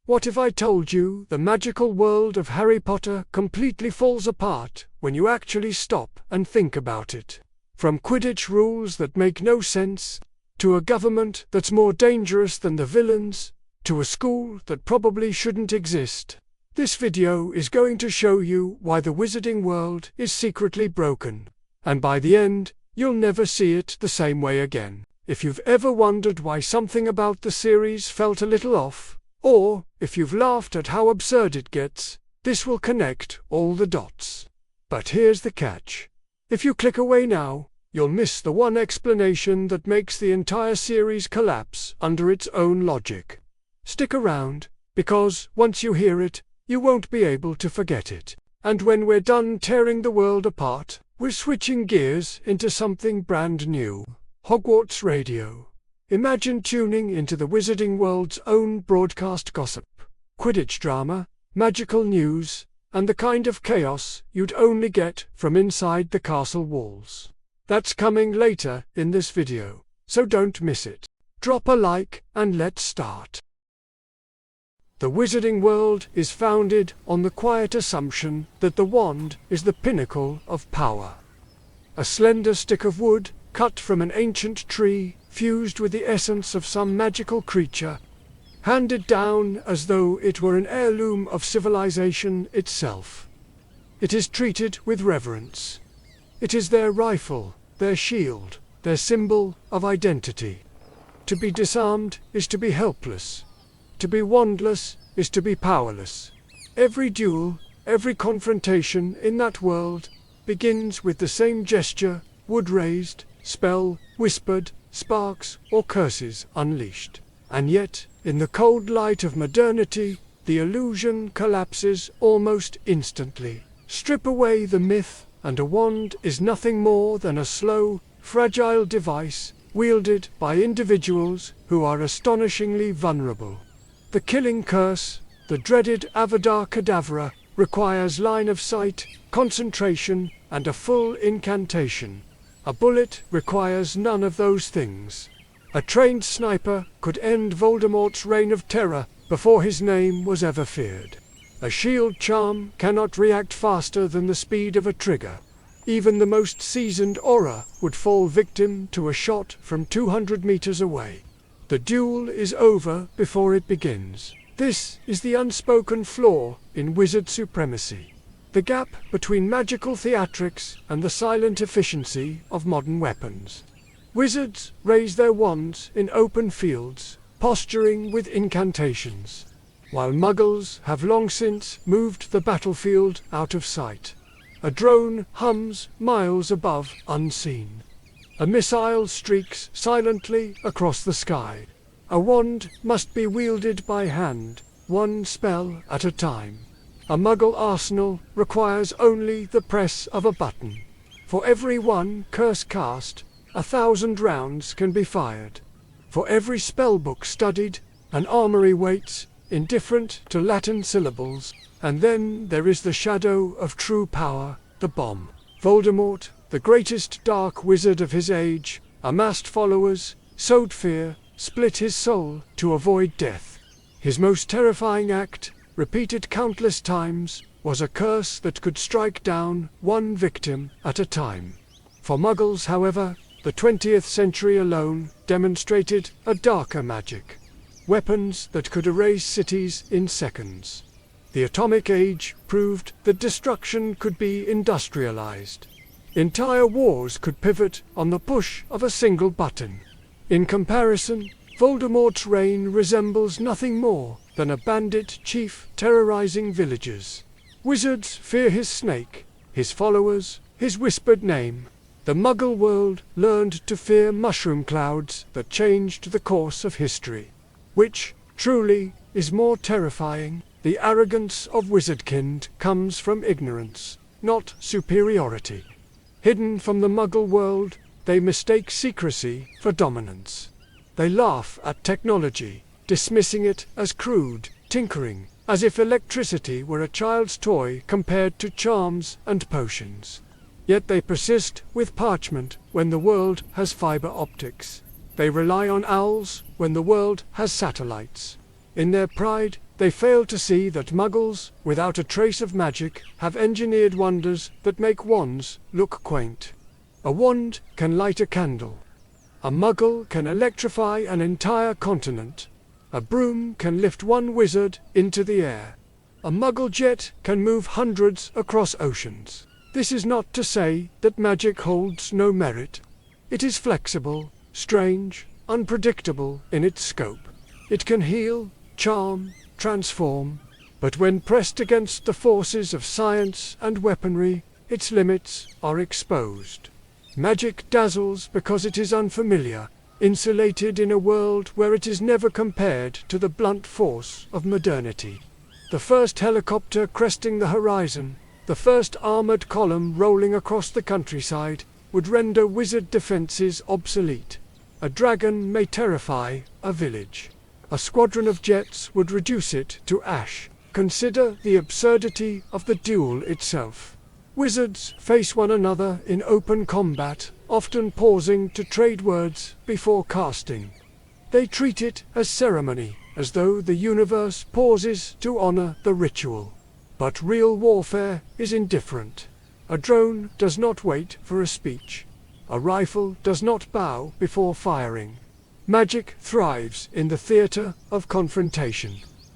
What if I told you the magical world of Harry Potter completely falls apart when you actually stop and think about it? From Quidditch rules that make no sense, to a government that's more dangerous than the villains, to a school that probably shouldn't exist. This video is going to show you why the wizarding world is secretly broken, and by the end, you'll never see it the same way again. If you've ever wondered why something about the series felt a little off, or if you've laughed at how absurd it gets, this will connect all the dots. But here's the catch. If you click away now, you'll miss the one explanation that makes the entire series collapse under its own logic. Stick around, because once you hear it, you won't be able to forget it. And when we're done tearing the world apart, we're switching gears into something brand new. Hogwarts Radio. Imagine tuning into the wizarding world's own broadcast gossip, Quidditch drama, magical news, and the kind of chaos you'd only get from inside the castle walls. That's coming later in this video, so don't miss it. Drop a like and let's start. The wizarding world is founded on the quiet assumption that the wand is the pinnacle of power. A slender stick of wood, cut from an ancient tree, fused with the essence of some magical creature, handed down as though it were an heirloom of civilization itself. It is treated with reverence. It is their rifle, their shield, their symbol of identity. To be disarmed is to be helpless. To be wandless is to be powerless. Every duel, every confrontation in that world begins with the same gesture, wood raised, spell whispered, sparks or curses unleashed. And yet, in the cold light of modernity, the illusion collapses almost instantly. Strip away the myth, and a wand is nothing more than a slow, fragile device wielded by individuals who are astonishingly vulnerable. The killing curse, the dreaded Avada Kedavra, requires line of sight, concentration, and a full incantation. A bullet requires none of those things. A trained sniper could end Voldemort's reign of terror before his name was ever feared. A shield charm cannot react faster than the speed of a trigger. Even the most seasoned Auror would fall victim to a shot from 200 meters away. The duel is over before it begins. This is the unspoken flaw in wizard supremacy. The gap between magical theatrics and the silent efficiency of modern weapons. Wizards raise their wands in open fields, posturing with incantations, while Muggles have long since moved the battlefield out of sight. A drone hums miles above, unseen. A missile streaks silently across the sky. A wand must be wielded by hand, one spell at a time. A Muggle arsenal requires only the press of a button. For every one curse cast, 1,000 rounds can be fired. For every spellbook studied, an armory waits, indifferent to Latin syllables. And then there is the shadow of true power, the bomb. Voldemort, the greatest dark wizard of his age, amassed followers, sowed fear, split his soul to avoid death. His most terrifying act, repeated countless times, was a curse that could strike down one victim at a time. For Muggles, however, the 20th century alone demonstrated a darker magic. Weapons that could erase cities in seconds. The Atomic Age proved that destruction could be industrialized. Entire wars could pivot on the push of a single button. In comparison, Voldemort's reign resembles nothing more than a bandit chief terrorizing villagers. Wizards fear his snake, his followers, his whispered name. The Muggle world learned to fear mushroom clouds that changed the course of history. Which, truly, is more terrifying? The arrogance of wizardkind comes from ignorance, not superiority. Hidden from the Muggle world, they mistake secrecy for dominance. They laugh at technology, dismissing it as crude, tinkering, as if electricity were a child's toy compared to charms and potions. Yet they persist with parchment when the world has fiber optics. They rely on owls when the world has satellites. In their pride, They fail to see that Muggles, without a trace of magic, have engineered wonders that make wands look quaint. A wand can light a candle. A Muggle can electrify an entire continent. A broom can lift one wizard into the air. A Muggle jet can move hundreds across oceans. This is not to say that magic holds no merit. It is flexible, strange, unpredictable in its scope. It can heal, charm, transform, but when pressed against the forces of science and weaponry, its limits are exposed. Magic dazzles because it is unfamiliar, insulated in a world where it is never compared to the blunt force of modernity. The first helicopter cresting the horizon, the first armored column rolling across the countryside, would render wizard defenses obsolete. A dragon may terrify a village. A squadron of jets would reduce it to ash. Consider the absurdity of the duel itself. Wizards face one another in open combat, often pausing to trade words before casting. They treat it as ceremony, as though the universe pauses to honor the ritual. But real warfare is indifferent. A drone does not wait for a speech. A rifle does not bow before firing. Magic thrives in the theater of confrontation.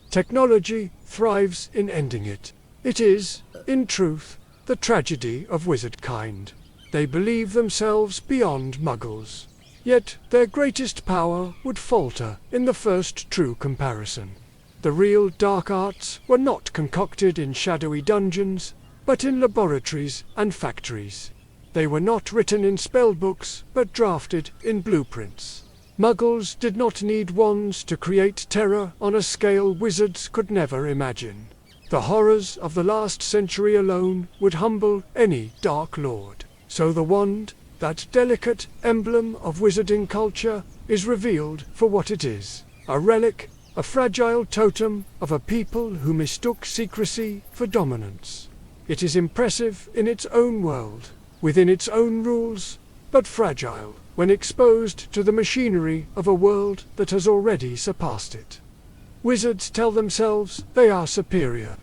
Technology thrives in ending it. It is, in truth, the tragedy of wizardkind. They believe themselves beyond Muggles. Yet their greatest power would falter in the first true comparison. The real dark arts were not concocted in shadowy dungeons, but in laboratories and factories. They were not written in spellbooks, but drafted in blueprints. Muggles did not need wands to create terror on a scale wizards could never imagine. The horrors of the last century alone would humble any Dark Lord. So the wand, that delicate emblem of wizarding culture, is revealed for what it is: a relic, a fragile totem of a people who mistook secrecy for dominance. It is impressive in its own world, within its own rules, but fragile when exposed to the machinery of a world that has already surpassed it. Wizards tell themselves they are superior.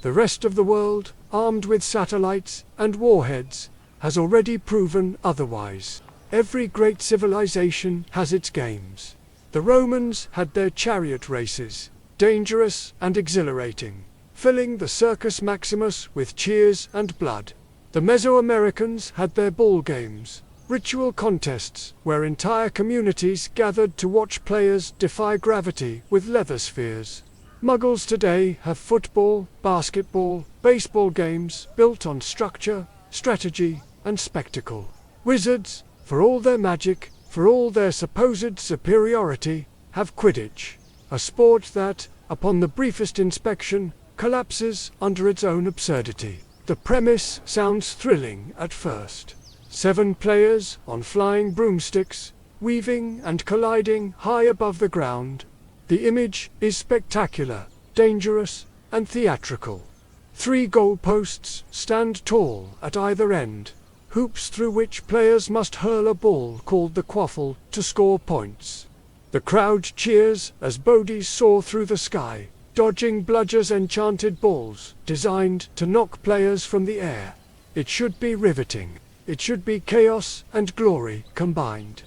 The rest of the world, armed with satellites and warheads, has already proven otherwise. Every great civilization has its games. The Romans had their chariot races, dangerous and exhilarating, filling the Circus Maximus with cheers and blood. The Mesoamericans had their ball games, ritual contests where entire communities gathered to watch players defy gravity with leather spheres. Muggles today have football, basketball, baseball games built on structure, strategy, and spectacle. Wizards, for all their magic, for all their supposed superiority, have Quidditch, a sport that, upon the briefest inspection, collapses under its own absurdity. The premise sounds thrilling at first. 7 players on flying broomsticks, weaving and colliding high above the ground. The image is spectacular, dangerous, and theatrical. 3 goalposts stand tall at either end, hoops through which players must hurl a ball called the quaffle to score points. The crowd cheers as bodies soar through the sky, dodging bludgers enchanted balls designed to knock players from the air. It should be riveting. It should be chaos and glory combined.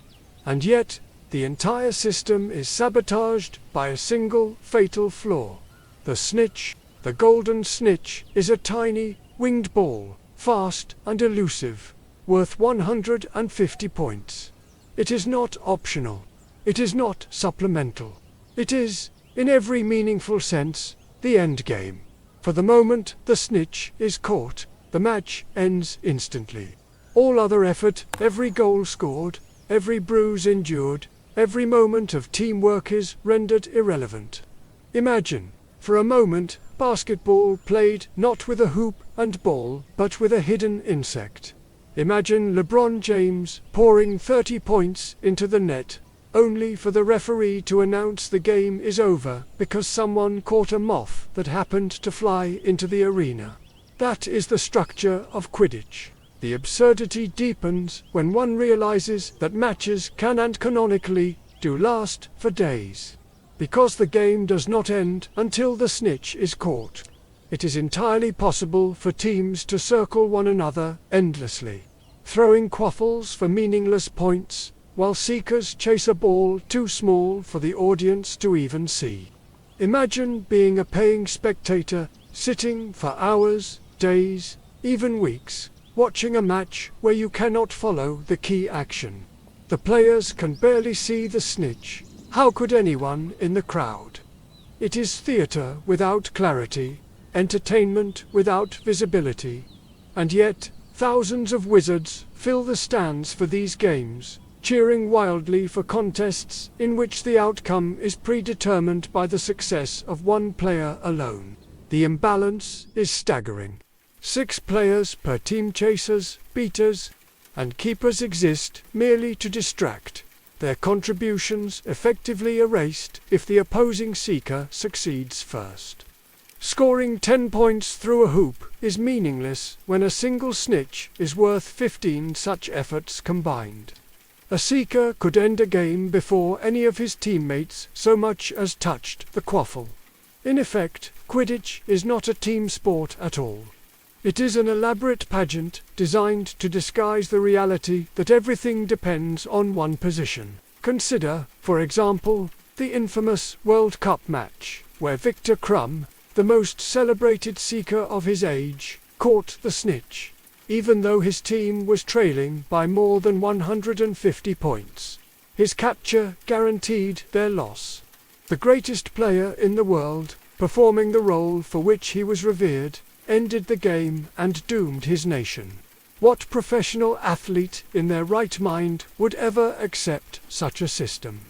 And yet, the entire system is sabotaged by a single fatal flaw. The snitch, the golden snitch, is a tiny, winged ball, fast and elusive, worth 150 points. It is not optional. It is not supplemental. It is, in every meaningful sense, the end game. For the moment the snitch is caught, the match ends instantly. All other effort, every goal scored, every bruise endured, every moment of teamwork is rendered irrelevant. Imagine, for a moment, basketball played not with a hoop and ball, but with a hidden insect. Imagine LeBron James pouring 30 points into the net, only for the referee to announce the game is over because someone caught a moth that happened to fly into the arena. That is the structure of Quidditch. The absurdity deepens when one realizes that matches can and canonically do last for days. because the game does not end until the snitch is caught. It is entirely possible for teams to circle one another endlessly, throwing quaffles for meaningless points, while seekers chase a ball too small for the audience to even see. Imagine being a paying spectator, sitting for hours, days, even weeks, watching a match where you cannot follow the key action. The players can barely see the snitch. How could anyone in the crowd? It is theatre without clarity, entertainment without visibility, and yet thousands of wizards fill the stands for these games, cheering wildly for contests in which the outcome is predetermined by the success of one player alone. The imbalance is staggering. 6 players per team. Chasers, beaters, and keepers exist merely to distract, their contributions effectively erased if the opposing seeker succeeds first. Scoring 10 points through a hoop is meaningless when a single snitch is worth 15 such efforts combined. A seeker could end a game before any of his teammates so much as touched the quaffle. In effect, Quidditch is not a team sport at all. It is an elaborate pageant designed to disguise the reality that everything depends on one position. Consider, for example, the infamous World Cup match, where Victor Crumb, the most celebrated seeker of his age, caught the snitch, even though his team was trailing by more than 150 points. His capture guaranteed their loss. The greatest player in the world, performing the role for which he was revered, ended the game and doomed his nation. What professional athlete in their right mind would ever accept such a system?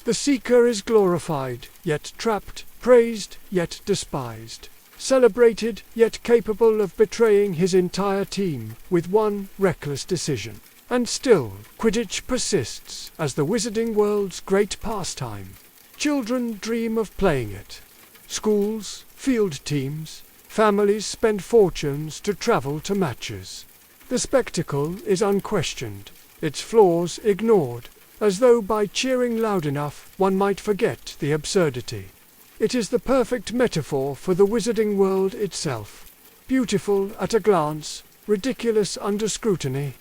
The seeker is glorified, yet trapped, praised, yet despised, celebrated, yet capable of betraying his entire team with one reckless decision. And still, Quidditch persists as the wizarding world's great pastime. Children dream of playing it. Schools, field teams, families spend fortunes to travel to matches. The spectacle is unquestioned, its flaws ignored, as though by cheering loud enough one might forget the absurdity. It is the perfect metaphor for the wizarding world itself. Beautiful at a glance, ridiculous under scrutiny.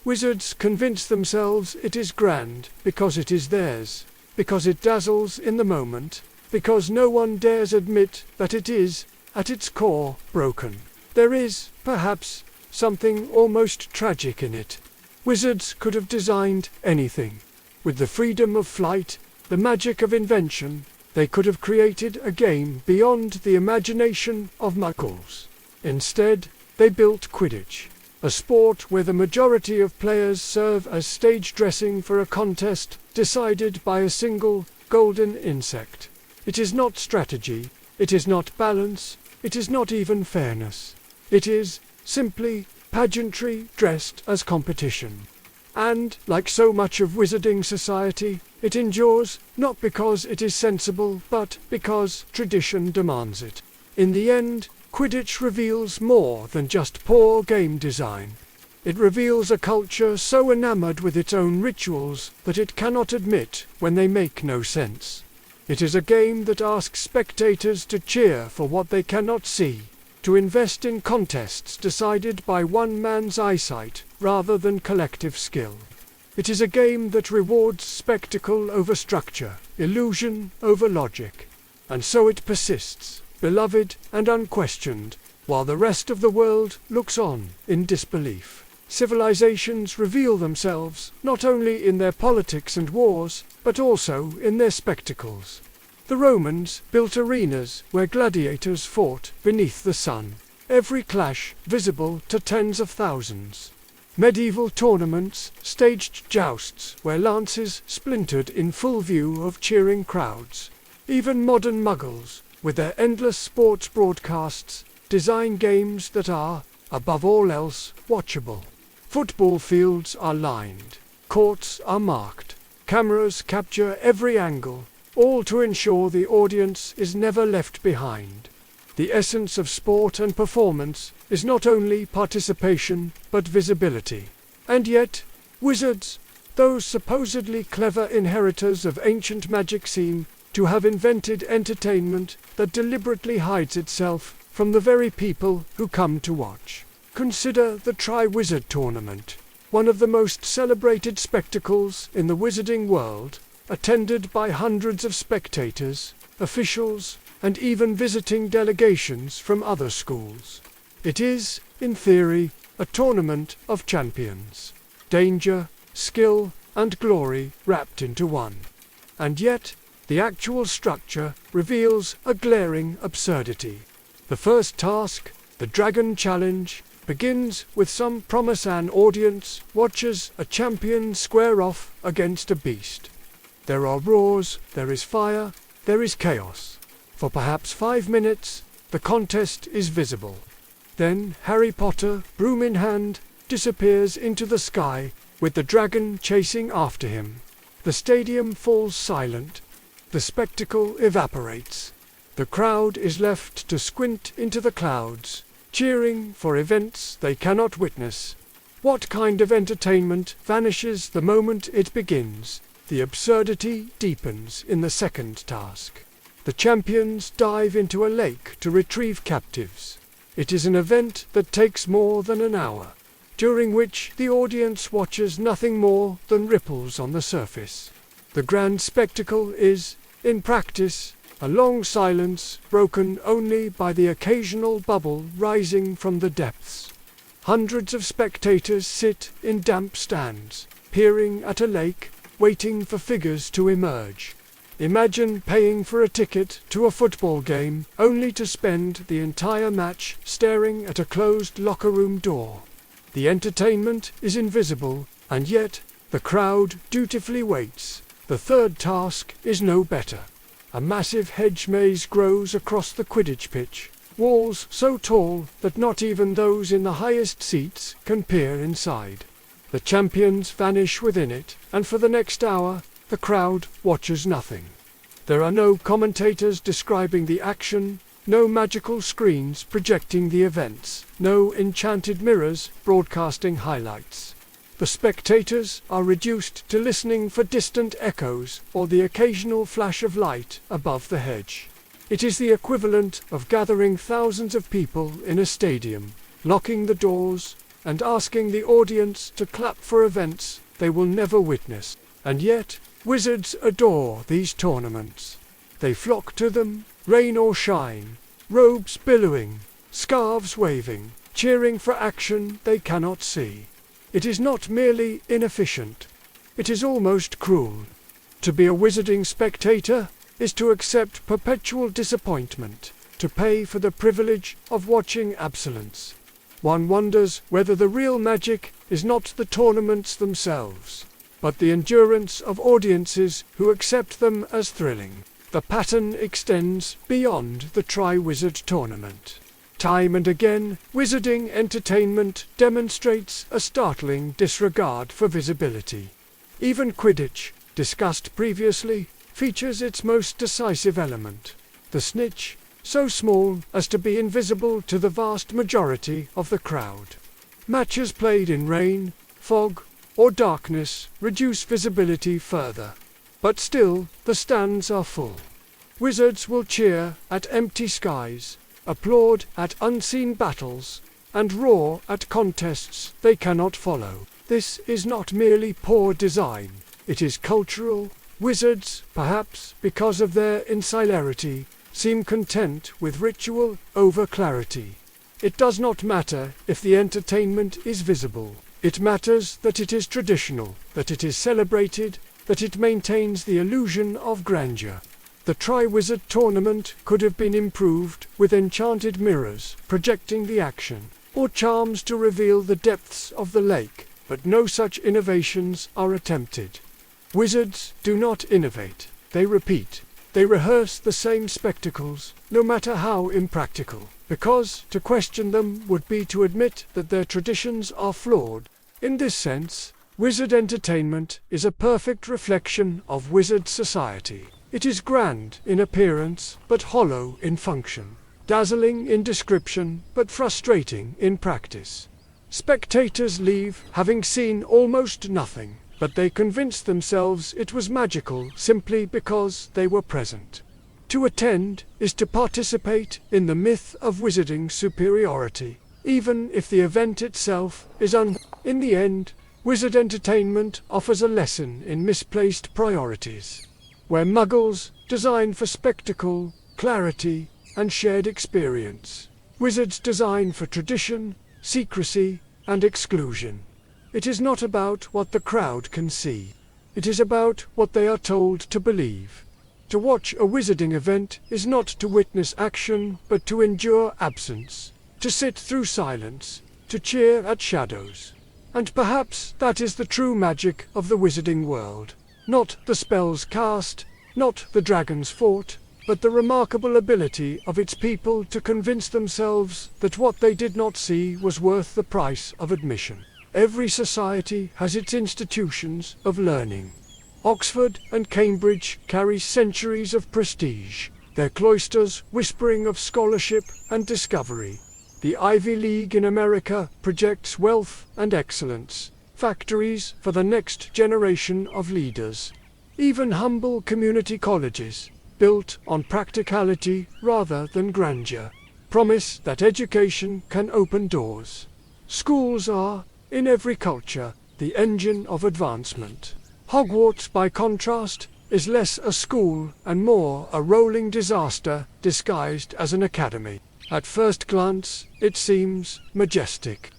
Wizards convince themselves it is grand because it is theirs, because it dazzles in the moment, because no one dares admit that it is, at its core, broken. There is, perhaps, something almost tragic in it. Wizards could have designed anything. With the freedom of flight, the magic of invention, they could have created a game beyond the imagination of Muggles. Instead, they built Quidditch, a sport where the majority of players serve as stage dressing for a contest decided by a single golden insect. It is not strategy, it is not balance, it is not even fairness. It is, simply, pageantry dressed as competition. And, like so much of wizarding society, it endures not because it is sensible, but because tradition demands it. In the end, Quidditch reveals more than just poor game design. It reveals a culture so enamored with its own rituals that it cannot admit when they make no sense. It is a game that asks spectators to cheer for what they cannot see, to invest in contests decided by one man's eyesight rather than collective skill. It is a game that rewards spectacle over structure, illusion over logic. And so it persists, beloved and unquestioned, while the rest of the world looks on in disbelief. Civilizations reveal themselves not only in their politics and wars, but also in their spectacles. The Romans built arenas where gladiators fought beneath the sun, every clash visible to tens of thousands. Medieval tournaments staged jousts where lances splintered in full view of cheering crowds. Even modern Muggles, with their endless sports broadcasts, design games that are, above all else, watchable. Football fields are lined, courts are marked, cameras capture every angle, all to ensure the audience is never left behind. The essence of sport and performance is not only participation, but visibility. And yet, wizards, those supposedly clever inheritors of ancient magic, seem to have invented entertainment that deliberately hides itself from the very people who come to watch. Consider the Triwizard Tournament, one of the most celebrated spectacles in the wizarding world, attended by hundreds of spectators, officials, and even visiting delegations from other schools. It is, in theory, a tournament of champions. Danger, skill, and glory wrapped into one. And yet, the actual structure reveals a glaring absurdity. The first task, the Dragon Challenge, begins with some promise an audience watches a champion square off against a beast. There are roars, there is fire, there is chaos. For perhaps 5 minutes, the contest is visible. Then Harry Potter, broom in hand, disappears into the sky, with the dragon chasing after him. The stadium falls silent. The spectacle evaporates. The crowd is left to squint into the clouds, cheering for events they cannot witness. What kind of entertainment vanishes the moment it begins? The absurdity deepens in the second task. The champions dive into a lake to retrieve captives. It is an event that takes more than an hour, during which the audience watches nothing more than ripples on the surface. The grand spectacle is, in practice, a long silence broken only by the occasional bubble rising from the depths. Hundreds of spectators sit in damp stands, peering at a lake, waiting for figures to emerge. Imagine paying for a ticket to a football game, only to spend the entire match staring at a closed locker room door. The entertainment is invisible, and yet the crowd dutifully waits. The third task is no better. A massive hedge maze grows across the Quidditch pitch, walls so tall that not even those in the highest seats can peer inside. The champions vanish within it, and for the next hour, the crowd watches nothing. There are no commentators describing the action, no magical screens projecting the events, no enchanted mirrors broadcasting highlights. The spectators are reduced to listening for distant echoes or the occasional flash of light above the hedge. It is the equivalent of gathering thousands of people in a stadium, locking the doors, and asking the audience to clap for events they will never witness. And yet, wizards adore these tournaments. They flock to them, rain or shine, robes billowing, scarves waving, cheering for action they cannot see. It is not merely inefficient, it is almost cruel. To be a wizarding spectator is to accept perpetual disappointment, to pay for the privilege of watching absence. One wonders whether the real magic is not the tournaments themselves, but the endurance of audiences who accept them as thrilling. The pattern extends beyond the Triwizard Tournament. Time and again, wizarding entertainment demonstrates a startling disregard for visibility. Even Quidditch, discussed previously, features its most decisive element, the snitch, so small as to be invisible to the vast majority of the crowd. Matches played in rain, fog, or darkness reduce visibility further, but still the stands are full. Wizards will cheer at empty skies, applaud at unseen battles, and roar at contests they cannot follow. This is not merely poor design, it is cultural. Wizards, perhaps because of their insularity, seem content with ritual over clarity. It does not matter if the entertainment is visible. It matters that it is traditional, that it is celebrated, that it maintains the illusion of grandeur. The Triwizard Tournament could have been improved with enchanted mirrors projecting the action, or charms to reveal the depths of the lake, but no such innovations are attempted. Wizards do not innovate, they repeat. They rehearse the same spectacles, no matter how impractical, because to question them would be to admit that their traditions are flawed. In this sense, wizard entertainment is a perfect reflection of wizard society. It is grand in appearance, but hollow in function, dazzling in description, but frustrating in practice. Spectators leave having seen almost nothing, but they convinced themselves it was magical simply because they were present. To attend is to participate in the myth of wizarding superiority, even if the event itself is In the end, wizard entertainment offers a lesson in misplaced priorities. Where Muggles design for spectacle, clarity, and shared experience, wizards design for tradition, secrecy, and exclusion. It is not about what the crowd can see. It is about what they are told to believe. To watch a wizarding event is not to witness action, but to endure absence, to sit through silence, to cheer at shadows. And perhaps that is the true magic of the wizarding world. Not the spells cast, not the dragons fought, but the remarkable ability of its people to convince themselves that what they did not see was worth the price of admission. Every society has its institutions of learning. Oxford and Cambridge carry centuries of prestige, their cloisters whispering of scholarship and discovery. The Ivy League in America projects wealth and excellence, factories for the next generation of leaders. Even humble community colleges, built on practicality rather than grandeur, promise that education can open doors. Schools are, in every culture, the engine of advancement. Hogwarts, by contrast, is less a school and more a rolling disaster disguised as an academy. At first glance, it seems majestic.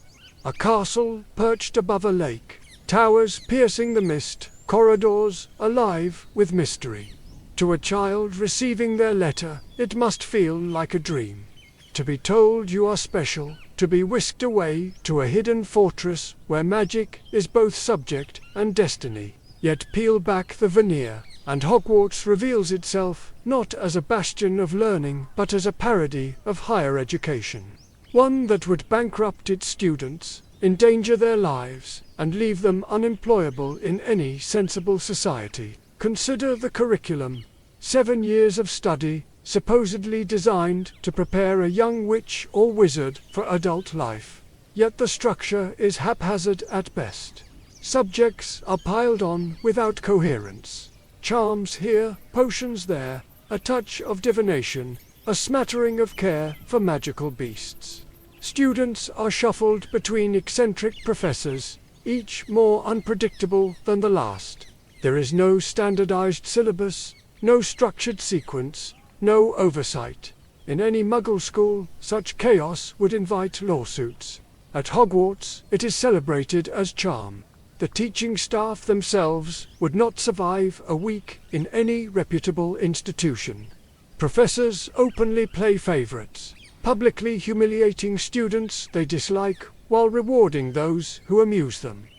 A castle perched above a lake, towers piercing the mist, corridors alive with mystery. To a child receiving their letter, it must feel like a dream. To be told you are special, to be whisked away to a hidden fortress where magic is both subject and destiny. Yet peel back the veneer, and Hogwarts reveals itself not as a bastion of learning, but as a parody of higher education. One that would bankrupt its students, endanger their lives, and leave them unemployable in any sensible society. Consider the curriculum. 7 years of study, supposedly designed to prepare a young witch or wizard for adult life. Yet the structure is haphazard at best. Subjects are piled on without coherence. Charms here, potions there, a touch of divination, a smattering of care for magical beasts. Students are shuffled between eccentric professors, each more unpredictable than the last. There is no standardized syllabus, no structured sequence, no oversight. In any Muggle school, such chaos would invite lawsuits. At Hogwarts, it is celebrated as charm. The teaching staff themselves would not survive a week in any reputable institution. Professors openly play favorites, publicly humiliating students they dislike while rewarding those who amuse them.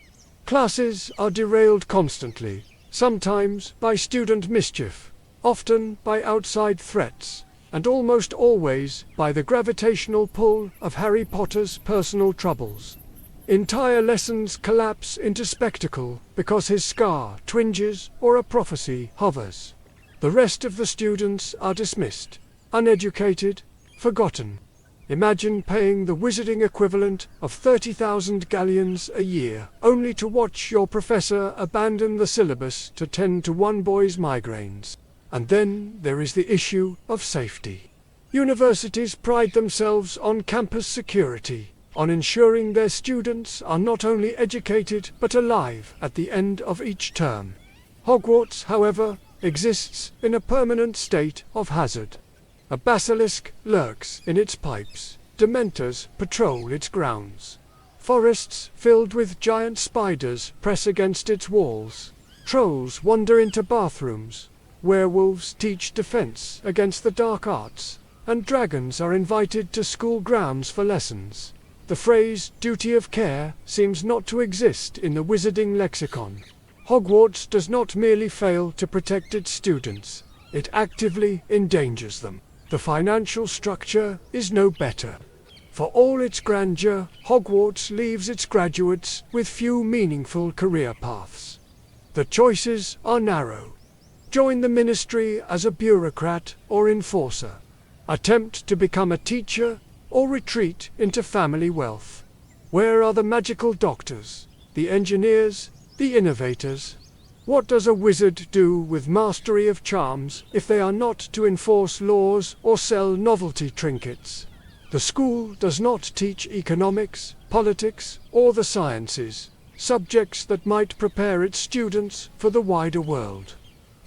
Classes are derailed constantly, sometimes by student mischief, often by outside threats, and almost always by the gravitational pull of Harry Potter's personal troubles. Entire lessons collapse into spectacle because his scar twinges or a prophecy hovers. The rest of the students are dismissed, uneducated, forgotten. Imagine paying the wizarding equivalent of 30,000 galleons a year, only to watch your professor abandon the syllabus to tend to one boy's migraines. And then there is the issue of safety. Universities pride themselves on campus security, on ensuring their students are not only educated but alive at the end of each term. Hogwarts, however, exists in a permanent state of hazard. A basilisk lurks in its pipes, dementors patrol its grounds. Forests filled with giant spiders press against its walls. Trolls wander into bathrooms. Werewolves teach defense against the dark arts, and dragons are invited to school grounds for lessons. The phrase duty of care seems not to exist in the wizarding lexicon. Hogwarts does not merely fail to protect its students, it actively endangers them. The financial structure is no better. For all its grandeur, Hogwarts leaves its graduates with few meaningful career paths. The choices are narrow. Join the ministry as a bureaucrat or enforcer. Attempt to become a teacher or retreat into family wealth. Where are the magical doctors, the engineers, the innovators. What does a wizard do with mastery of charms if they are not to enforce laws or sell novelty trinkets? The school does not teach economics, politics, or the sciences, subjects that might prepare its students for the wider world.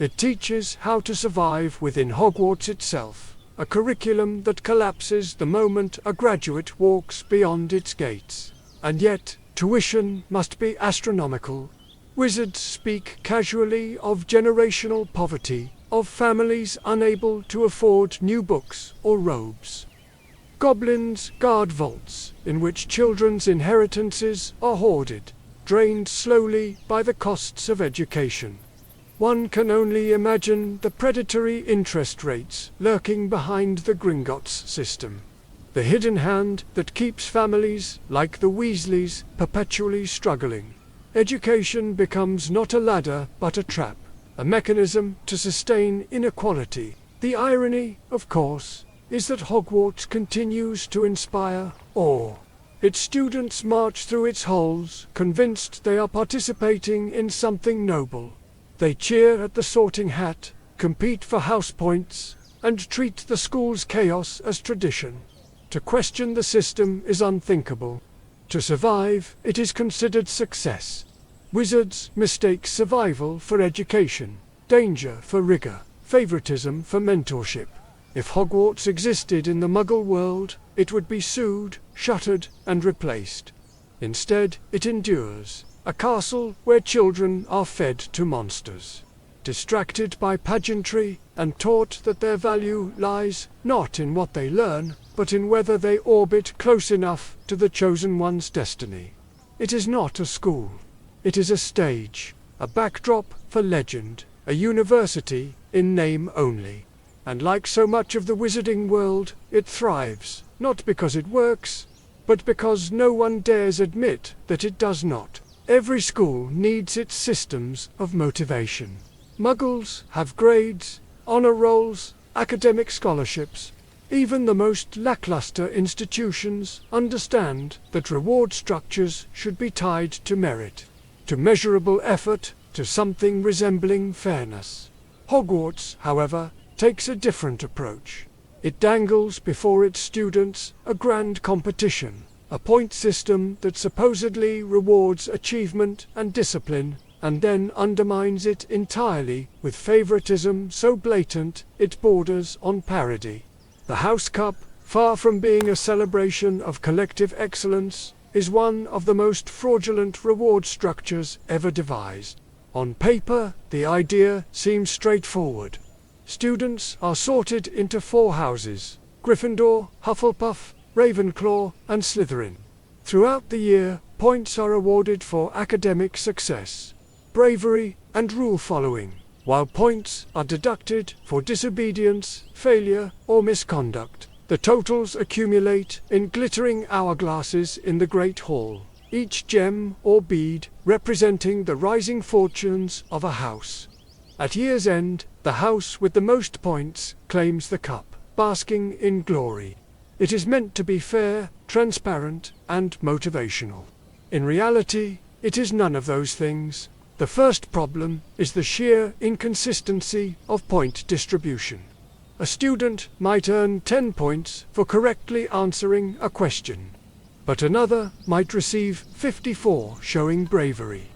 It teaches how to survive within Hogwarts itself, a curriculum that collapses the moment a graduate walks beyond its gates. And yet, tuition must be astronomical. Wizards speak casually of generational poverty, of families unable to afford new books or robes. Goblins guard vaults in which children's inheritances are hoarded, drained slowly by the costs of education. One can only imagine the predatory interest rates lurking behind the Gringotts system. The hidden hand that keeps families, like the Weasleys, perpetually struggling. Education becomes not a ladder, but a trap, a mechanism to sustain inequality. The irony, of course, is that Hogwarts continues to inspire awe. Its students march through its halls, convinced they are participating in something noble. They cheer at the Sorting Hat, compete for house points, and treat the school's chaos as tradition. To question the system is unthinkable. To survive, it is considered success. Wizards mistake survival for education, danger for rigor, favoritism for mentorship. If Hogwarts existed in the Muggle world, it would be sued, shuttered, and replaced. Instead, it endures, a castle where children are fed to monsters, distracted by pageantry, and taught that their value lies not in what they learn, but in whether they orbit close enough to the chosen one's destiny. It is not a school. It is a stage, a backdrop for legend, a university in name only. And like so much of the wizarding world, it thrives, not because it works, but because no one dares admit that it does not. Every school needs its systems of motivation. Muggles have grades, honor rolls, academic scholarships. Even the most lackluster institutions understand that reward structures should be tied to merit, to measurable effort, to something resembling fairness. Hogwarts, however, takes a different approach. It dangles before its students a grand competition, a point system that supposedly rewards achievement and discipline, and then undermines it entirely with favoritism so blatant it borders on parody. The House Cup, far from being a celebration of collective excellence, is one of the most fraudulent reward structures ever devised. On paper, the idea seems straightforward. Students are sorted into 4 houses: Gryffindor, Hufflepuff, Ravenclaw, and Slytherin. Throughout the year, points are awarded for academic success, bravery, and rule following, while points are deducted for disobedience, failure, or misconduct. The totals accumulate in glittering hourglasses in the Great Hall, each gem or bead representing the rising fortunes of a house. At year's end, the house with the most points claims the cup, basking in glory. It is meant to be fair, transparent, and motivational. In reality, it is none of those things. The first problem is the sheer inconsistency of point distribution. A student might earn 10 points for correctly answering a question, but another might receive 54 showing bravery.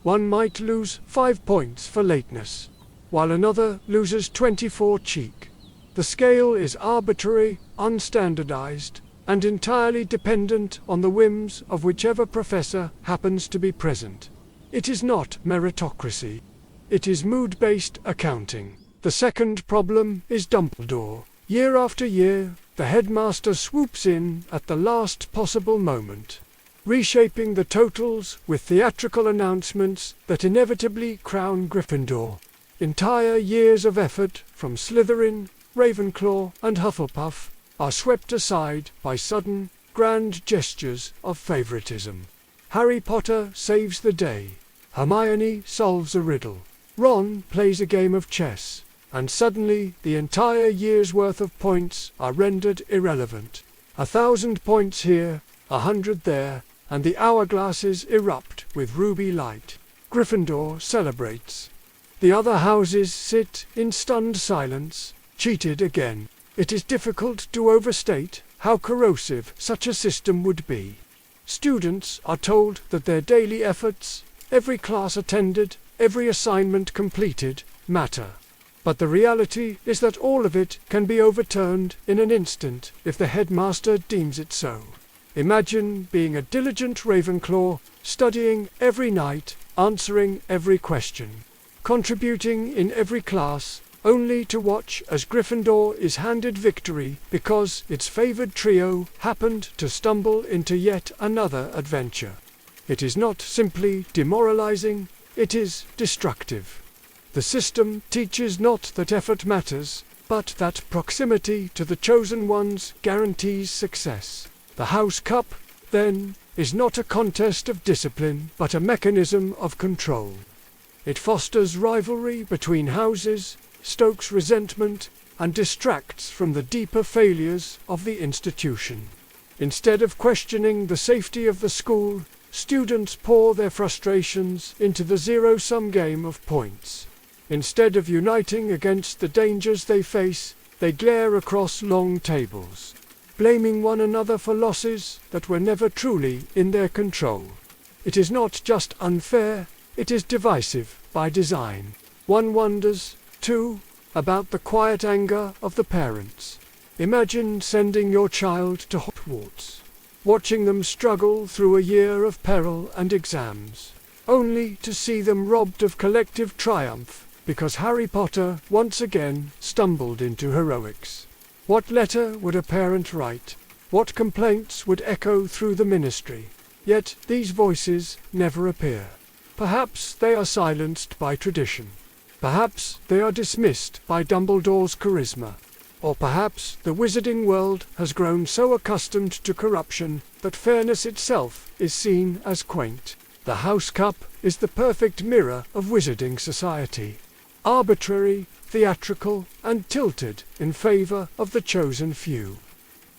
One might lose 5 points for lateness, while another loses 24 cheek. The scale is arbitrary, unstandardized, and entirely dependent on the whims of whichever professor happens to be present. It is not meritocracy. It is mood-based accounting. The second problem is Dumbledore. Year after year, the headmaster swoops in at the last possible moment, reshaping the totals with theatrical announcements that inevitably crown Gryffindor. Entire years of effort from Slytherin, Ravenclaw, and Hufflepuff are swept aside by sudden, grand gestures of favoritism. Harry Potter saves the day. Hermione solves a riddle. Ron plays a game of chess. And suddenly the entire year's worth of points are rendered irrelevant. 1,000 points here, 100 there, and the hourglasses erupt with ruby light. Gryffindor celebrates. The other houses sit in stunned silence, cheated again. It is difficult to overstate how corrosive such a system would be. Students are told that their daily efforts, every class attended, every assignment completed, matter. But the reality is that all of it can be overturned in an instant if the headmaster deems it so. Imagine being a diligent Ravenclaw, studying every night, answering every question, contributing in every class, only to watch as Gryffindor is handed victory because its favored trio happened to stumble into yet another adventure. It is not simply demoralizing, it is destructive. The system teaches not that effort matters, but that proximity to the chosen ones guarantees success. The House Cup, then, is not a contest of discipline, but a mechanism of control. It fosters rivalry between houses, stokes resentment, and distracts from the deeper failures of the institution. Instead of questioning the safety of the school, students pour their frustrations into the zero-sum game of points. Instead of uniting against the dangers they face, they glare across long tables, blaming one another for losses that were never truly in their control. It is not just unfair, it is divisive by design. One wonders, too, about the quiet anger of the parents. Imagine sending your child to Hogwarts, watching them struggle through a year of peril and exams, only to see them robbed of collective triumph because Harry Potter once again stumbled into heroics. What letter would a parent write? What complaints would echo through the ministry? Yet these voices never appear. Perhaps they are silenced by tradition. Perhaps they are dismissed by Dumbledore's charisma. Or perhaps the wizarding world has grown so accustomed to corruption that fairness itself is seen as quaint. The House Cup is the perfect mirror of wizarding society. Arbitrary, theatrical, and tilted in favor of the chosen few.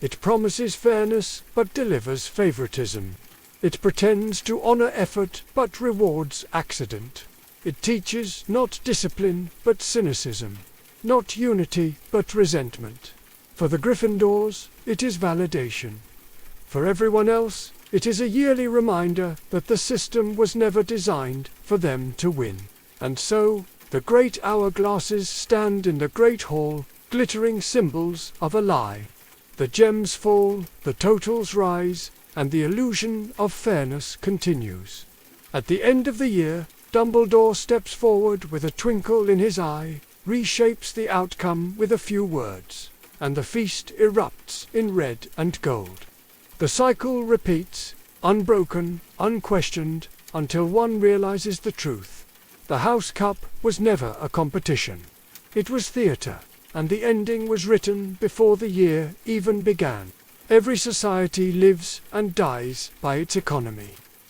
It promises fairness but delivers favoritism. It pretends to honor effort but rewards accident. It teaches not discipline but cynicism, not unity but resentment. For the Gryffindors, it is validation. For everyone else, it is a yearly reminder that the system was never designed for them to win. And so, the great hourglasses stand in the great hall, glittering symbols of a lie. The gems fall, the totals rise, and the illusion of fairness continues. At the end of the year, Dumbledore steps forward with a twinkle in his eye, reshapes the outcome with a few words, and the feast erupts in red and gold. The cycle repeats, unbroken, unquestioned, until one realizes the truth. The House Cup was never a competition. It was theatre, and the ending was written before the year even began. Every society lives and dies by its economy.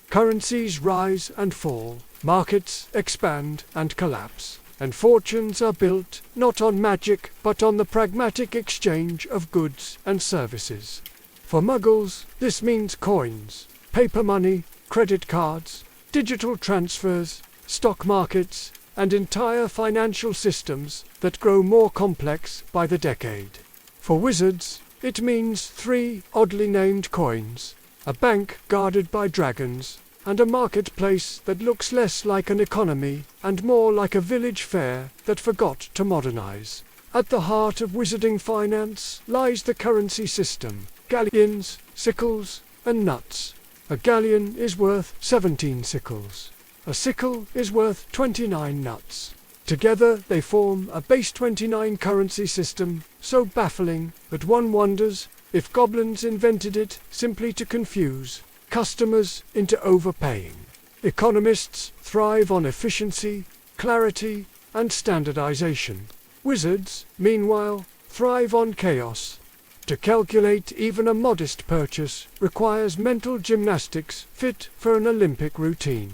Currencies rise and fall, markets expand and collapse, and fortunes are built not on magic but on the pragmatic exchange of goods and services. For Muggles, this means coins, paper money, credit cards, digital transfers, stock markets, and entire financial systems that grow more complex by the decade. For wizards, it means 3 oddly named coins, a bank guarded by dragons, and a marketplace that looks less like an economy and more like a village fair that forgot to modernize. At the heart of wizarding finance lies the currency system: galleons, sickles, and nuts. A galleon is worth 17 sickles. A sickle is worth 29 nuts. Together they form a base 29 currency system, so baffling that one wonders if goblins invented it simply to confuse customers into overpaying. Economists thrive on efficiency, clarity, and standardization. Wizards, meanwhile, thrive on chaos. To calculate even a modest purchase requires mental gymnastics fit for an Olympic routine.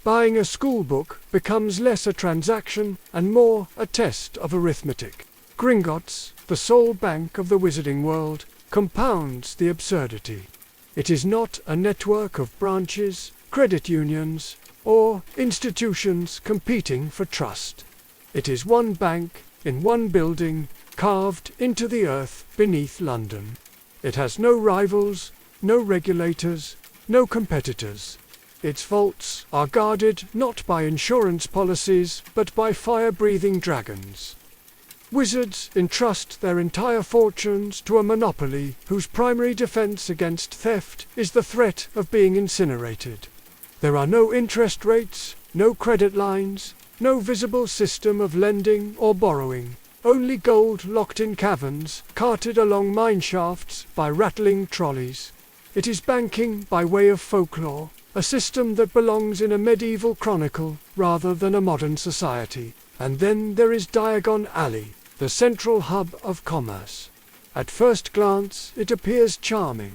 Buying a school book becomes less a transaction and more a test of arithmetic. Gringotts, the sole bank of the wizarding world, compounds the absurdity. It is not a network of branches, credit unions, or institutions competing for trust. It is one bank, in one building, carved into the earth beneath London. It has no rivals, no regulators, no competitors. Its vaults are guarded not by insurance policies, but by fire-breathing dragons. Wizards entrust their entire fortunes to a monopoly whose primary defense against theft is the threat of being incinerated. There are no interest rates, no credit lines, no visible system of lending or borrowing, only gold locked in caverns, carted along mine shafts by rattling trolleys. It is banking by way of folklore, a system that belongs in a medieval chronicle rather than a modern society. And then there is Diagon Alley, the central hub of commerce. At first glance it appears charming.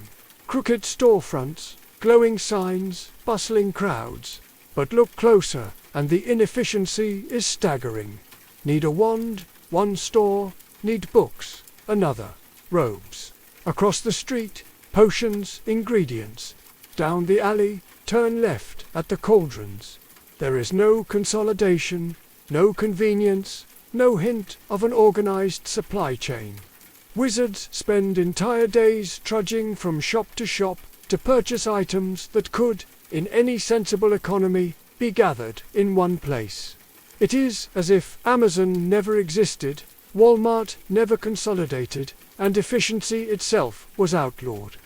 Crooked storefronts, glowing signs, bustling crowds. But look closer, and the inefficiency is staggering. Need a wand? One store. Need books? Another. Robes. Across the street, potions, ingredients. Down the alley, turn left at the cauldrons. There is no consolidation, no convenience, no hint of an organized supply chain. Wizards spend entire days trudging from shop to shop to purchase items that could, in any sensible economy, be gathered in one place. It is as if Amazon never existed, Walmart never consolidated, and efficiency itself was outlawed.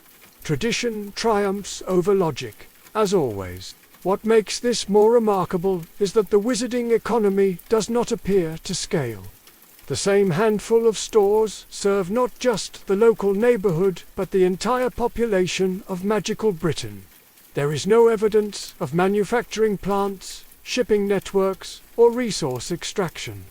Tradition triumphs over logic, as always. What makes this more remarkable is that the wizarding economy does not appear to scale. The same handful of stores serve not just the local neighborhood, but the entire population of magical Britain. There is no evidence of manufacturing plants, shipping networks, or resource extraction.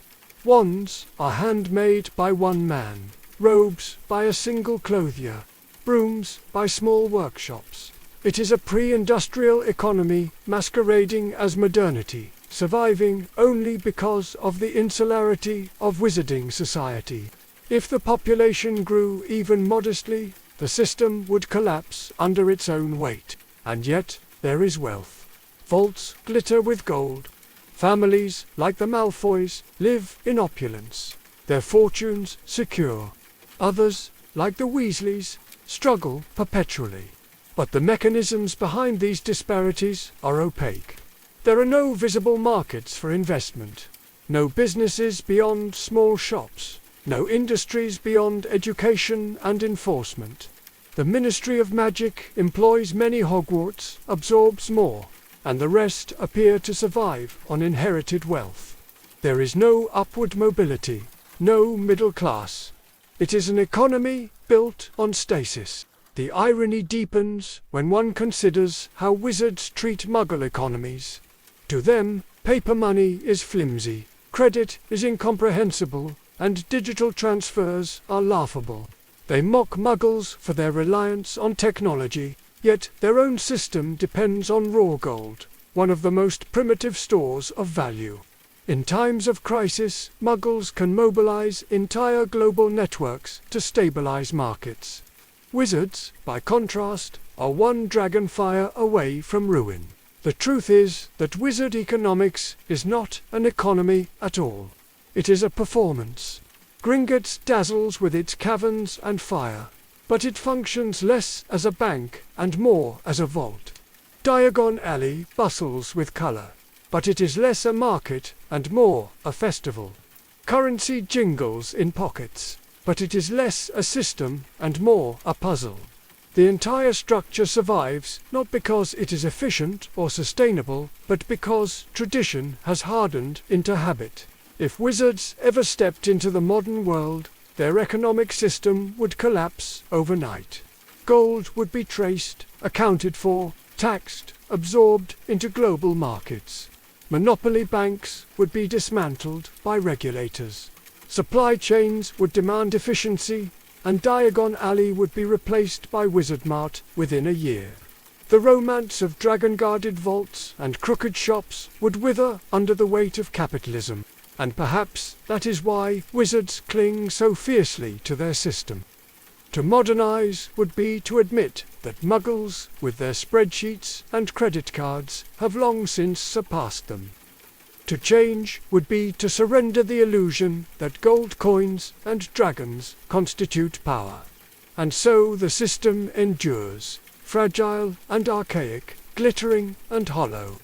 Wands are handmade by one man, robes by a single clothier, brooms by small workshops. It is a pre-industrial economy masquerading as modernity, surviving only because of the insularity of wizarding society. If the population grew even modestly, the system would collapse under its own weight. And yet, there is wealth. Vaults glitter with gold. Families, like the Malfoys, live in opulence, their fortunes secure. Others, like the Weasleys, struggle perpetually. But the mechanisms behind these disparities are opaque. There are no visible markets for investment, no businesses beyond small shops, no industries beyond education and enforcement. The Ministry of Magic employs many Hogwarts, absorbs more, and the rest appear to survive on inherited wealth. There is no upward mobility, no middle class. It is an economy built on stasis. The irony deepens when one considers how wizards treat Muggle economies. To them, paper money is flimsy, credit is incomprehensible, and digital transfers are laughable. They mock Muggles for their reliance on technology, yet their own system depends on raw gold, one of the most primitive stores of value. In times of crisis, Muggles can mobilize entire global networks to stabilize markets. Wizards, by contrast, are one dragonfire away from ruin. The truth is that wizard economics is not an economy at all. It is a performance. Gringotts dazzles with its caverns and fire, but it functions less as a bank and more as a vault. Diagon Alley bustles with color, but it is less a market and more a festival. Currency jingles in pockets, but it is less a system and more a puzzle. The entire structure survives not because it is efficient or sustainable, but because tradition has hardened into habit. If wizards ever stepped into the modern world, their economic system would collapse overnight. Gold would be traced, accounted for, taxed, absorbed into global markets. Monopoly banks would be dismantled by regulators. Supply chains would demand efficiency, and Diagon Alley would be replaced by Wizard Mart within a year. The romance of dragon-guarded vaults and crooked shops would wither under the weight of capitalism, and perhaps that is why wizards cling so fiercely to their system. To modernize would be to admit that Muggles, with their spreadsheets and credit cards, have long since surpassed them. To change would be to surrender the illusion that gold coins and dragons constitute power. And so the system endures, fragile and archaic, glittering and hollow.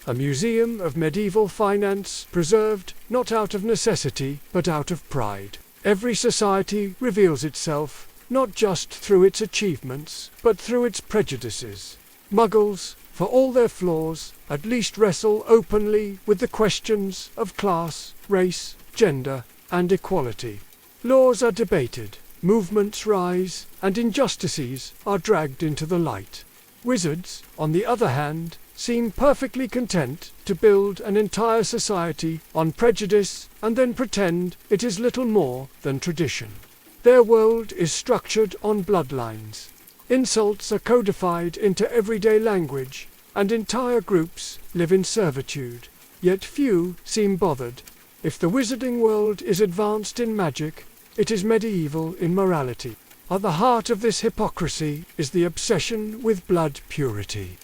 A museum of medieval finance preserved not out of necessity but out of pride. Every society reveals itself not just through its achievements but through its prejudices. Muggles, for all their flaws, at least wrestle openly with the questions of class, race, gender, and equality. Laws are debated, movements rise, and injustices are dragged into the light. Wizards, on the other hand, seem perfectly content to build an entire society on prejudice and then pretend it is little more than tradition. Their world is structured on bloodlines. Insults are codified into everyday language, and entire groups live in servitude. Yet few seem bothered. If the wizarding world is advanced in magic, it is medieval in morality. At the heart of this hypocrisy is the obsession with blood purity.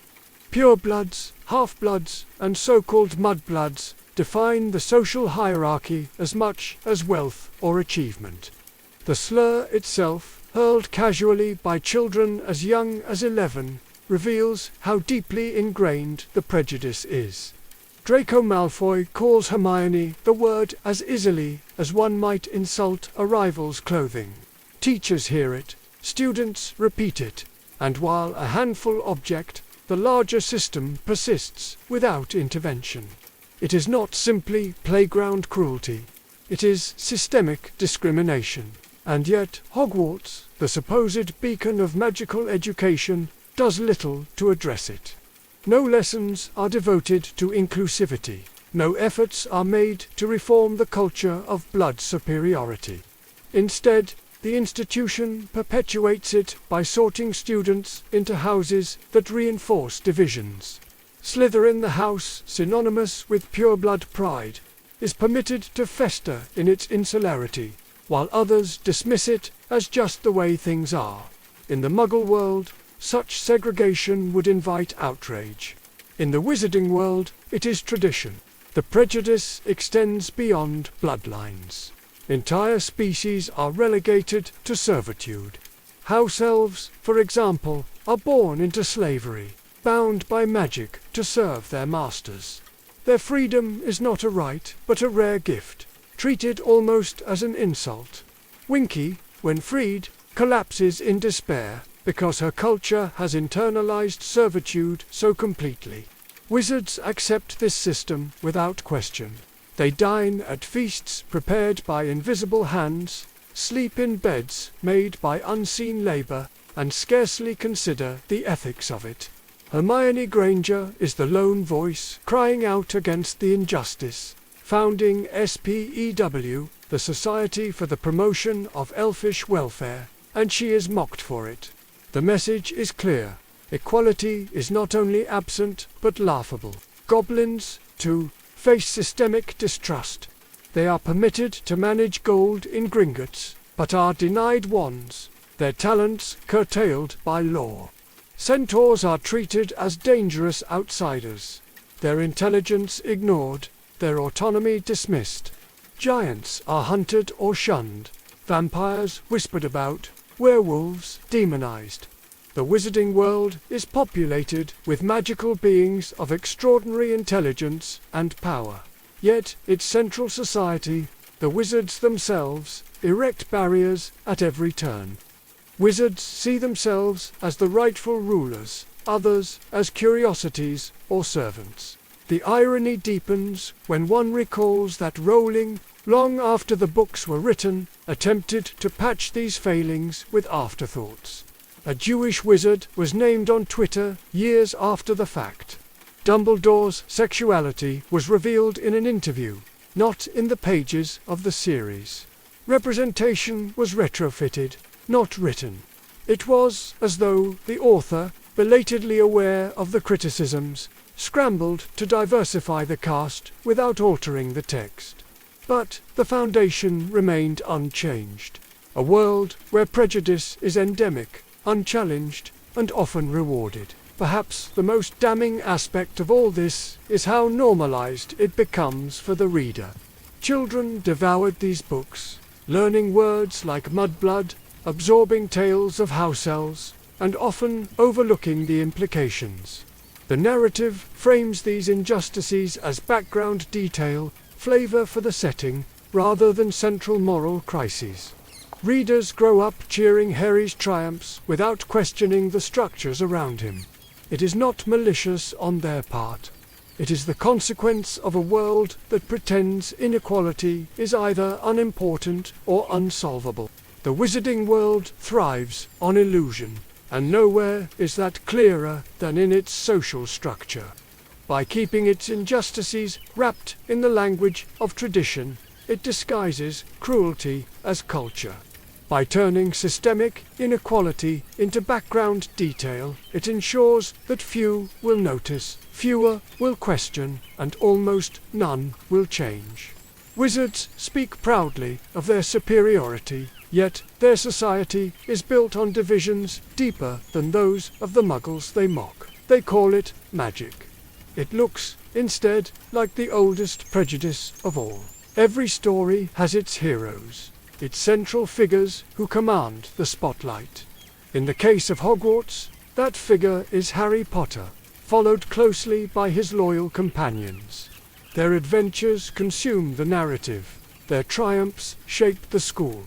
Purebloods, half-bloods, and so-called mudbloods define the social hierarchy as much as wealth or achievement. The slur itself, hurled casually by children as young as 11, reveals how deeply ingrained the prejudice is. Draco Malfoy calls Hermione the word as easily as one might insult a rival's clothing. Teachers hear it, students repeat it, and while a handful object, the larger system persists without intervention. It is not simply playground cruelty. It is systemic discrimination. And yet Hogwarts, the supposed beacon of magical education, does little to address it. No lessons are devoted to inclusivity. No efforts are made to reform the culture of blood superiority. Instead, the institution perpetuates it by sorting students into houses that reinforce divisions. Slytherin, the house synonymous with pureblood pride, is permitted to fester in its insularity, while others dismiss it as just the way things are. In the Muggle world, such segregation would invite outrage. In the wizarding world, it is tradition. The prejudice extends beyond bloodlines. Entire species are relegated to servitude. House elves, for example, are born into slavery, bound by magic to serve their masters. Their freedom is not a right, but a rare gift, treated almost as an insult. Winky, when freed, collapses in despair, because her culture has internalized servitude so completely. Wizards accept this system without question. They dine at feasts prepared by invisible hands, sleep in beds made by unseen labor, and scarcely consider the ethics of it. Hermione Granger is the lone voice crying out against the injustice, founding SPEW, the Society for the Promotion of Elfish Welfare, and she is mocked for it. The message is clear. Equality is not only absent, but laughable. Goblins, too, face systemic distrust. They are permitted to manage gold in Gringotts, but are denied wands, their talents curtailed by law. Centaurs are treated as dangerous outsiders, their intelligence ignored, their autonomy dismissed. Giants are hunted or shunned, vampires whispered about, werewolves demonized. The wizarding world is populated with magical beings of extraordinary intelligence and power. Yet its central society, the wizards themselves, erect barriers at every turn. Wizards see themselves as the rightful rulers, others as curiosities or servants. The irony deepens when one recalls that Rowling, long after the books were written, attempted to patch these failings with afterthoughts. A Jewish wizard was named on Twitter years after the fact. Dumbledore's sexuality was revealed in an interview, not in the pages of the series. Representation was retrofitted, not written. It was as though the author, belatedly aware of the criticisms, scrambled to diversify the cast without altering the text. But the foundation remained unchanged. a world where prejudice is endemic, unchallenged, and often rewarded. Perhaps the most damning aspect of all this is how normalized it becomes for the reader. Children devoured these books, learning words like mudblood, absorbing tales of house elves, and often overlooking the implications. The narrative frames these injustices as background detail, flavor for the setting, rather than central moral crises. Readers grow up cheering Harry's triumphs without questioning the structures around him. It is not malicious on their part. It is the consequence of a world that pretends inequality is either unimportant or unsolvable. The wizarding world thrives on illusion, and nowhere is that clearer than in its social structure. By keeping its injustices wrapped in the language of tradition, it disguises cruelty as culture. By turning systemic inequality into background detail, it ensures that few will notice, fewer will question, and almost none will change. Wizards speak proudly of their superiority, yet their society is built on divisions deeper than those of the Muggles they mock. They call it magic. It looks, instead, like the oldest prejudice of all. Every story has its heroes, its central figures who command the spotlight. In the case of Hogwarts, that figure is Harry Potter, followed closely by his loyal companions. Their adventures consume the narrative, their triumphs shape the school,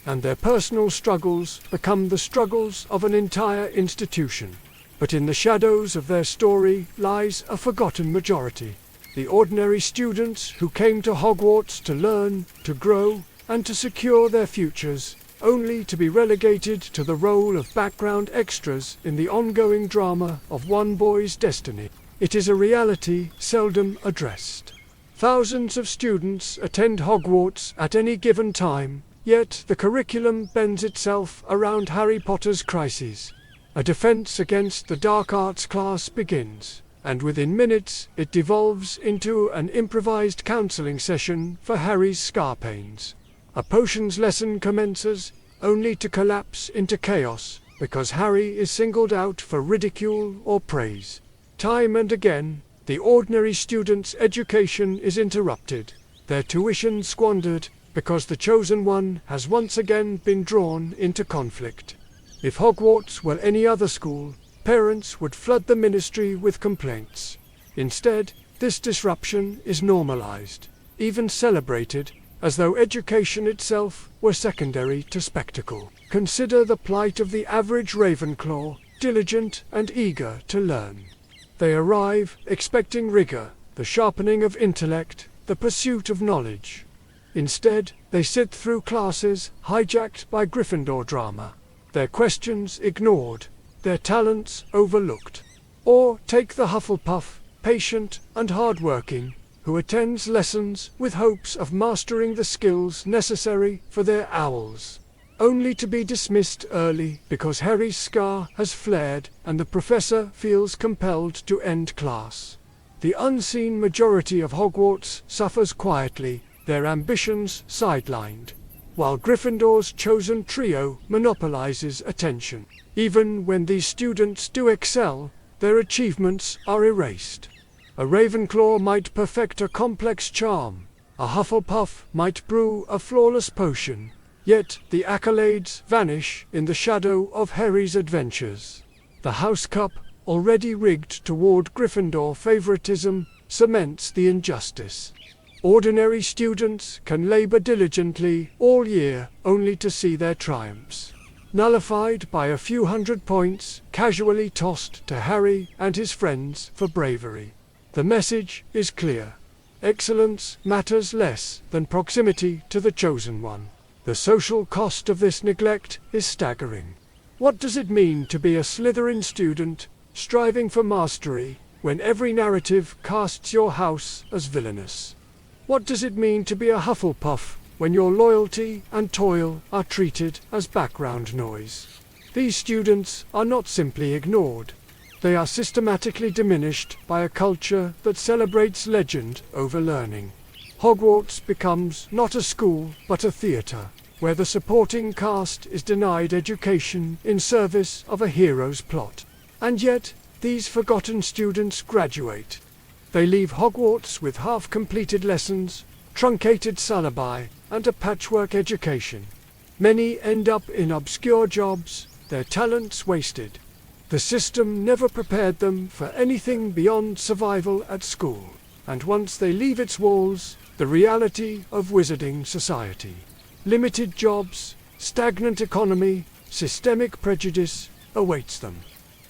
and their personal struggles become the struggles of an entire institution. But in the shadows of their story lies a forgotten majority, the ordinary students who came to Hogwarts to learn, to grow, and to secure their futures, only to be relegated to the role of background extras in the ongoing drama of one boy's destiny. It is a reality seldom addressed. Thousands of students attend Hogwarts at any given time, yet the curriculum bends itself around Harry Potter's crises. A defense against the dark arts class begins, and within minutes it devolves into an improvised counseling session for Harry's scar pains. A potions lesson commences, only to collapse into chaos, because Harry is singled out for ridicule or praise. Time and again, the ordinary student's education is interrupted, their tuition squandered, because the chosen one has once again been drawn into conflict. If Hogwarts were any other school, parents would flood the ministry with complaints. Instead, this disruption is normalized, even celebrated, as though education itself were secondary to spectacle. Consider the plight of the average Ravenclaw, diligent and eager to learn. They arrive expecting rigor, the sharpening of intellect, the pursuit of knowledge. Instead, they sit through classes hijacked by Gryffindor drama, their questions ignored, their talents overlooked. Or take the Hufflepuff, patient and hard-working, who attends lessons with hopes of mastering the skills necessary for their owls, only to be dismissed early because Harry's scar has flared and the professor feels compelled to end class. The unseen majority of Hogwarts suffers quietly, their ambitions sidelined, while Gryffindor's chosen trio monopolizes attention. Even when these students do excel, their achievements are erased. A Ravenclaw might perfect a complex charm, a Hufflepuff might brew a flawless potion, yet the accolades vanish in the shadow of Harry's adventures. The House Cup, already rigged toward Gryffindor favoritism, cements the injustice. Ordinary students can labor diligently all year only to see their triumphs nullified by a few hundred points casually tossed to Harry and his friends for bravery. The message is clear. Excellence matters less than proximity to the chosen one. The social cost of this neglect is staggering. What does it mean to be a Slytherin student, striving for mastery, when every narrative casts your house as villainous? What does it mean to be a Hufflepuff, when your loyalty and toil are treated as background noise? These students are not simply ignored. They are systematically diminished by a culture that celebrates legend over learning. Hogwarts becomes not a school, but a theater. where the supporting cast is denied education in service of a hero's plot. And yet, these forgotten students graduate. They leave Hogwarts with half-completed lessons, truncated syllabi, and a patchwork education. Many end up in obscure jobs, their talents wasted. The system never prepared them for anything beyond survival at school, and once they leave its walls, the reality of wizarding society. Limited jobs, stagnant economy, systemic prejudice awaits them.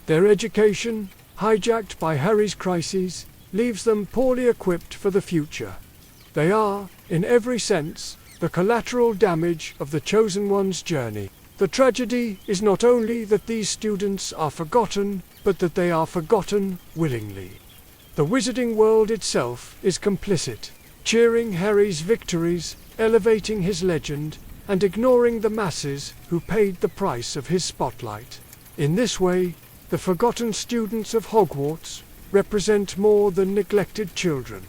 Their education, hijacked by Harry's crises, leaves them poorly equipped for the future. They are, in every sense, the collateral damage of the Chosen One's journey. The tragedy is not only that these students are forgotten, but that they are forgotten willingly. The wizarding world itself is complicit, cheering Harry's victories, elevating his legend, and ignoring the masses who paid the price of his spotlight. In this way, the forgotten students of Hogwarts represent more than neglected children.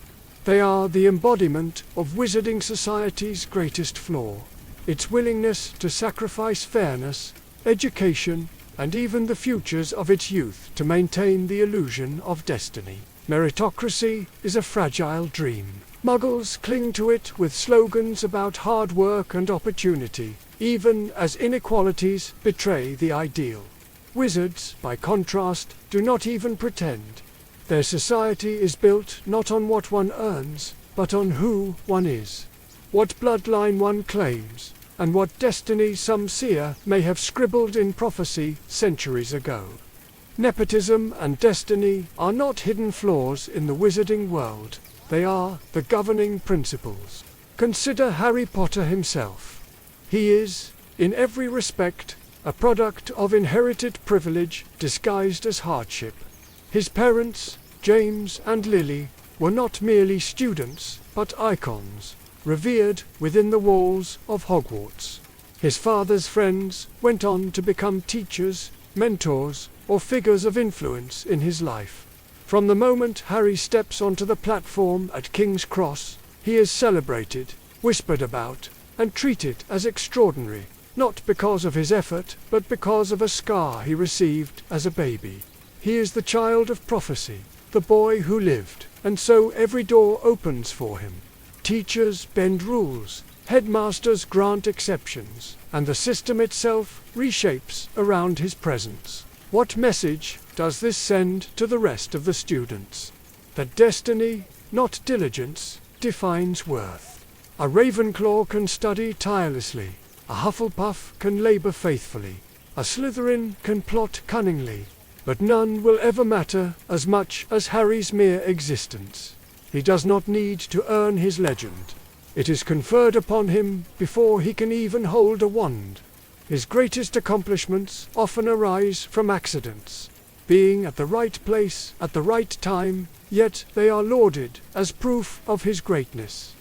They are the embodiment of wizarding society's greatest flaw, its willingness to sacrifice fairness, education, and even the futures of its youth to maintain the illusion of destiny. Meritocracy is a fragile dream. Muggles cling to it with slogans about hard work and opportunity, even as inequalities betray the ideal. Wizards, by contrast, do not even pretend. Their society is built not on what one earns, but on who one is, what bloodline one claims, and what destiny some seer may have scribbled in prophecy centuries ago. Nepotism and destiny are not hidden flaws in the wizarding world. They are the governing principles. Consider Harry Potter himself. He is, in every respect, a product of inherited privilege disguised as hardship. His parents, James and Lily, were not merely students, but icons, revered within the walls of Hogwarts. His father's friends went on to become teachers, mentors, or figures of influence in his life. From the moment Harry steps onto the platform at King's Cross, he is celebrated, whispered about, and treated as extraordinary, not because of his effort, but because of a scar he received as a baby. He is the child of prophecy, the boy who lived, and so every door opens for him. Teachers bend rules, headmasters grant exceptions, and the system itself reshapes around his presence. What message does this send to the rest of the students? That destiny, not diligence, defines worth. A Ravenclaw can study tirelessly, a Hufflepuff can labor faithfully, a Slytherin can plot cunningly, but none will ever matter as much as Harry's mere existence. He does not need to earn his legend. It is conferred upon him before he can even hold a wand. His greatest accomplishments often arise from accidents, being at the right place at the right time, yet they are lauded as proof of his greatness.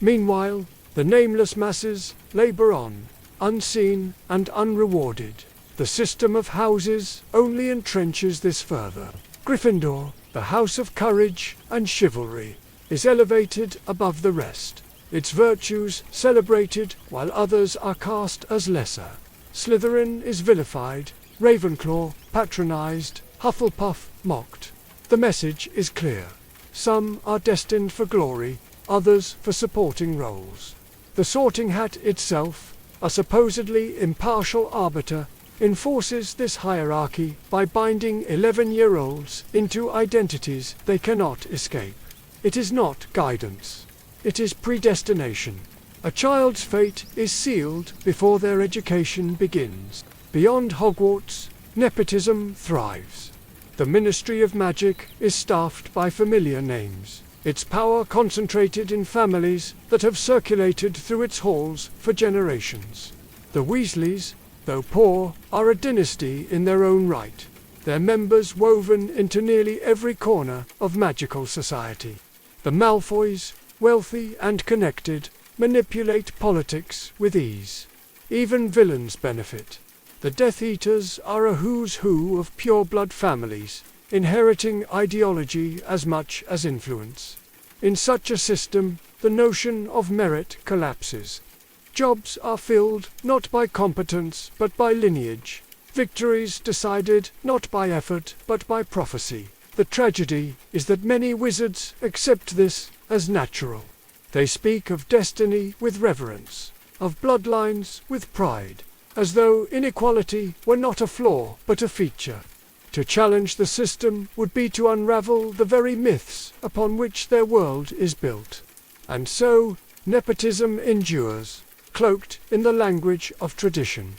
Meanwhile, the nameless masses labor on, unseen and unrewarded. The system of houses only entrenches this further. Gryffindor, the house of courage and chivalry, is elevated above the rest, its virtues celebrated while others are cast as lesser. Slytherin is vilified, Ravenclaw patronized, Hufflepuff mocked. The message is clear. Some are destined for glory, others for supporting roles. The Sorting Hat itself, a supposedly impartial arbiter, enforces this hierarchy by binding 11-year-olds into identities they cannot escape. It is not guidance. It is predestination. A child's fate is sealed before their education begins. Beyond Hogwarts, nepotism thrives. The Ministry of Magic is staffed by familiar names, its power concentrated in families that have circulated through its halls for generations. The Weasleys, though poor, are a dynasty in their own right, their members woven into nearly every corner of magical society. The Malfoys, wealthy and connected, manipulate politics with ease. Even villains benefit. The Death Eaters are a who's who of pure-blood families, inheriting ideology as much as influence. In such a system, the notion of merit collapses. Jobs are filled not by competence but by lineage. Victories decided not by effort but by prophecy. The tragedy is that many wizards accept this as natural. They speak of destiny with reverence, of bloodlines with pride, as though inequality were not a flaw but a feature. To challenge the system would be to unravel the very myths upon which their world is built. And so, nepotism endures, cloaked in the language of tradition,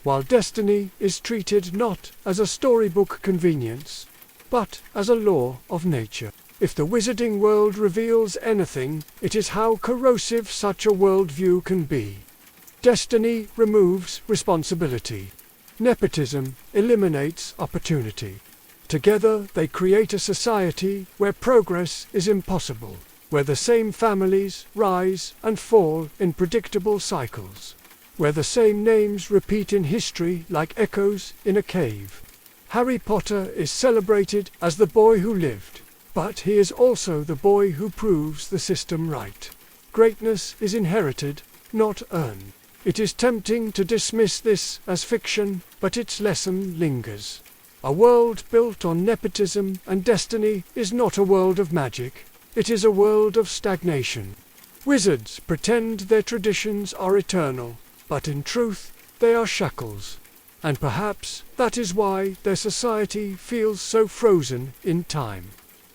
while destiny is treated not as a storybook convenience, but as a law of nature. If the wizarding world reveals anything, it is how corrosive such a worldview can be. Destiny removes responsibility. Nepotism eliminates opportunity. Together they create a society where progress is impossible, where the same families rise and fall in predictable cycles, where the same names repeat in history like echoes in a cave. Harry Potter is celebrated as the boy who lived, but he is also the boy who proves the system right. Greatness is inherited, not earned. It is tempting to dismiss this as fiction, but its lesson lingers. A world built on nepotism and destiny is not a world of magic. It is a world of stagnation. Wizards pretend their traditions are eternal, but in truth they are shackles. And perhaps that is why their society feels so frozen in time.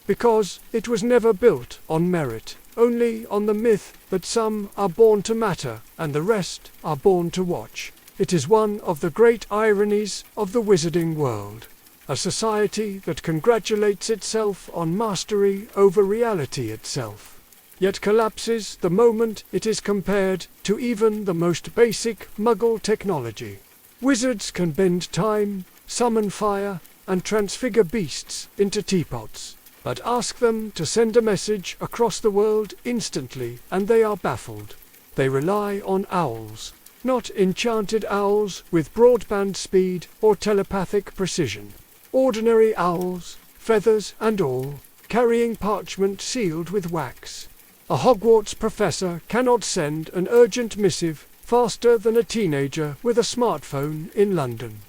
Because it was never built on merit, only on the myth that some are born to matter and the rest are born to watch. It is one of the great ironies of the wizarding world. A society that congratulates itself on mastery over reality itself, yet collapses the moment it is compared to even the most basic Muggle technology. Wizards can bend time, summon fire, and transfigure beasts into teapots. But ask them to send a message across the world instantly, and they are baffled. They rely on owls, not enchanted owls with broadband speed or telepathic precision. Ordinary owls, feathers and all, carrying parchment sealed with wax. A Hogwarts professor cannot send an urgent missive faster than a teenager with a smartphone in London.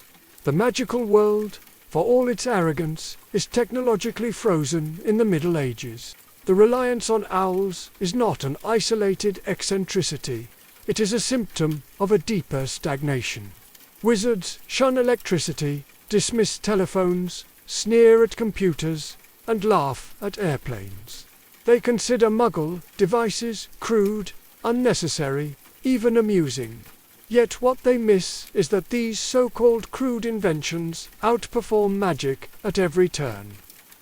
The magical world, for all its arrogance, is technologically frozen in the Middle Ages. The reliance on owls is not an isolated eccentricity. It is a symptom of a deeper stagnation. Wizards shun electricity, dismiss telephones, sneer at computers, and laugh at airplanes. They consider Muggle devices crude, unnecessary, even amusing. Yet what they miss is that these so-called crude inventions outperform magic at every turn.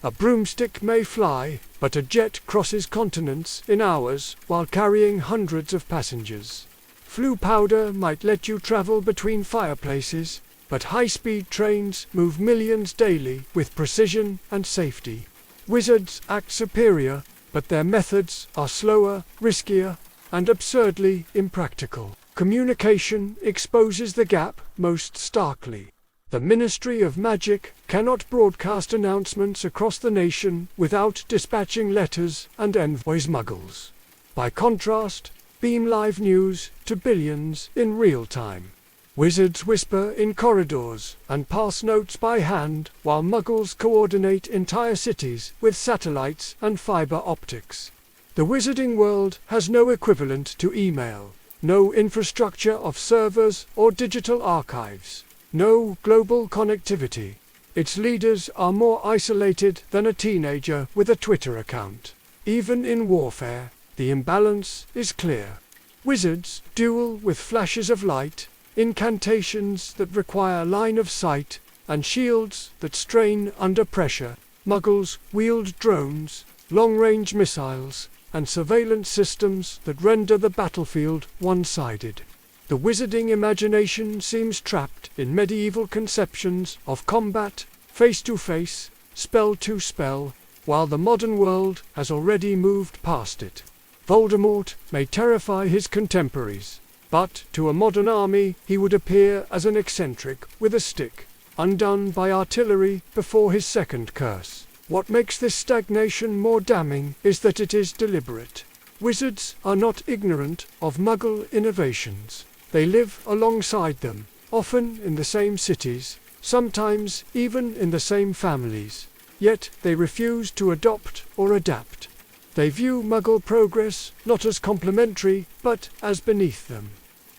A broomstick may fly, but a jet crosses continents in hours while carrying hundreds of passengers. Flue powder might let you travel between fireplaces, but high-speed trains move millions daily with precision and safety. Wizards act superior, but their methods are slower, riskier, and absurdly impractical. Communication exposes the gap most starkly. The Ministry of Magic cannot broadcast announcements across the nation without dispatching letters and envoys. Muggles, by contrast, beam live news to billions in real time. Wizards whisper in corridors and pass notes by hand, while Muggles coordinate entire cities with satellites and fiber optics. The wizarding world has no equivalent to email. No infrastructure of servers or digital archives. No global connectivity. Its leaders are more isolated than a teenager with a Twitter account. Even in warfare, the imbalance is clear. Wizards duel with flashes of light, incantations that require line of sight, and shields that strain under pressure. Muggles wield drones, long-range missiles, and surveillance systems that render the battlefield one-sided. The wizarding imagination seems trapped in medieval conceptions of combat, face-to-face, spell-to-spell, while the modern world has already moved past it. Voldemort may terrify his contemporaries, but to a modern army he would appear as an eccentric with a stick, undone by artillery before his second curse. What makes this stagnation more damning is that it is deliberate. Wizards are not ignorant of Muggle innovations. They live alongside them, often in the same cities, sometimes even in the same families. Yet they refuse to adopt or adapt. They view Muggle progress not as complementary, but as beneath them.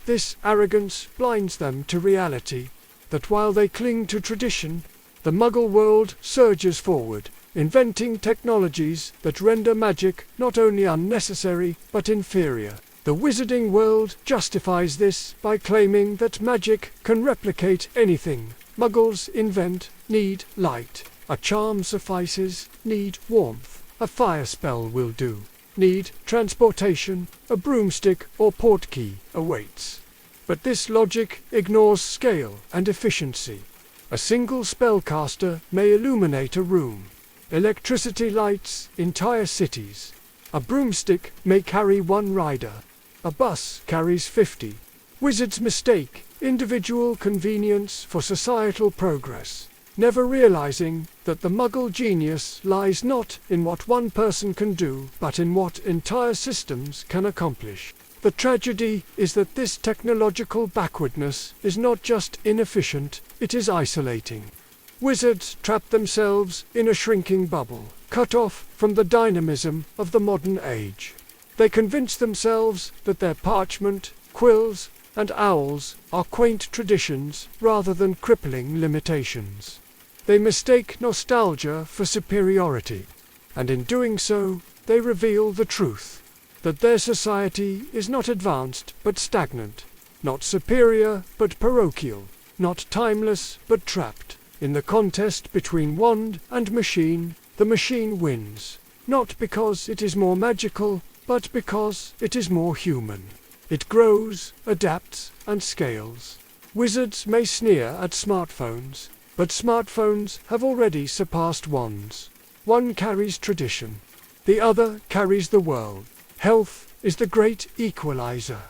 This arrogance blinds them to reality, that while they cling to tradition, the Muggle world surges forward, inventing technologies that render magic not only unnecessary, but inferior. The wizarding world justifies this by claiming that magic can replicate anything. Muggles invent, need light. A charm suffices, need warmth. A fire spell will do. Need transportation, a broomstick or portkey awaits. But this logic ignores scale and efficiency. A single spellcaster may illuminate a room. Electricity lights entire cities. A broomstick may carry one rider. A bus carries 50. Wizards mistake individual convenience for societal progress, never realizing that the Muggle genius lies not in what one person can do, but in what entire systems can accomplish. The tragedy is that this technological backwardness is not just inefficient, it is isolating. Wizards trap themselves in a shrinking bubble, cut off from the dynamism of the modern age. They convince themselves that their parchment, quills, and owls are quaint traditions rather than crippling limitations. They mistake nostalgia for superiority, and in doing so, they reveal the truth, that their society is not advanced but stagnant, not superior but parochial, not timeless but trapped. In the contest between wand and machine, the machine wins, not because it is more magical, but because it is more human. It grows, adapts, and scales. Wizards may sneer at smartphones, but smartphones have already surpassed wands. One carries tradition, the other carries the world. Health is the great equalizer.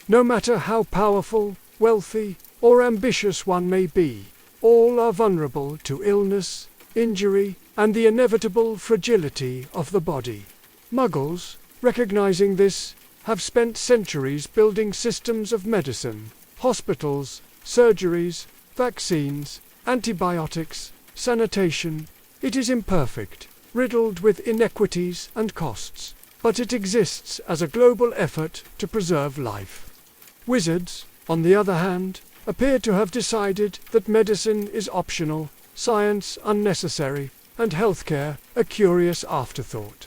No matter how powerful, wealthy, or ambitious one may be, all are vulnerable to illness, injury, and the inevitable fragility of the body. Muggles, recognizing this, have spent centuries building systems of medicine, hospitals, surgeries, vaccines, antibiotics, sanitation. It is imperfect, riddled with inequities and costs, but it exists as a global effort to preserve life. Wizards, on the other hand, appear to have decided that medicine is optional, science unnecessary, and healthcare a curious afterthought.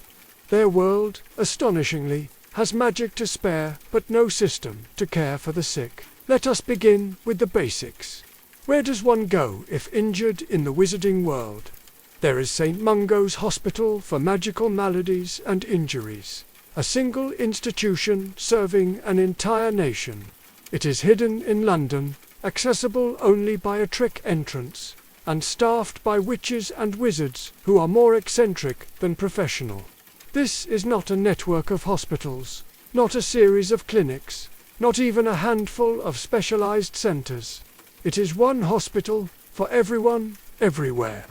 Their world, astonishingly, has magic to spare, but no system to care for the sick. Let us begin with the basics. Where does one go if injured in the wizarding world? There is St. Mungo's Hospital for Magical Maladies and Injuries, a single institution serving an entire nation. It is hidden in London, accessible only by a trick entrance, and staffed by witches and wizards who are more eccentric than professional. This is not a network of hospitals, not a series of clinics, not even a handful of specialized centers. It is one hospital for everyone, everywhere.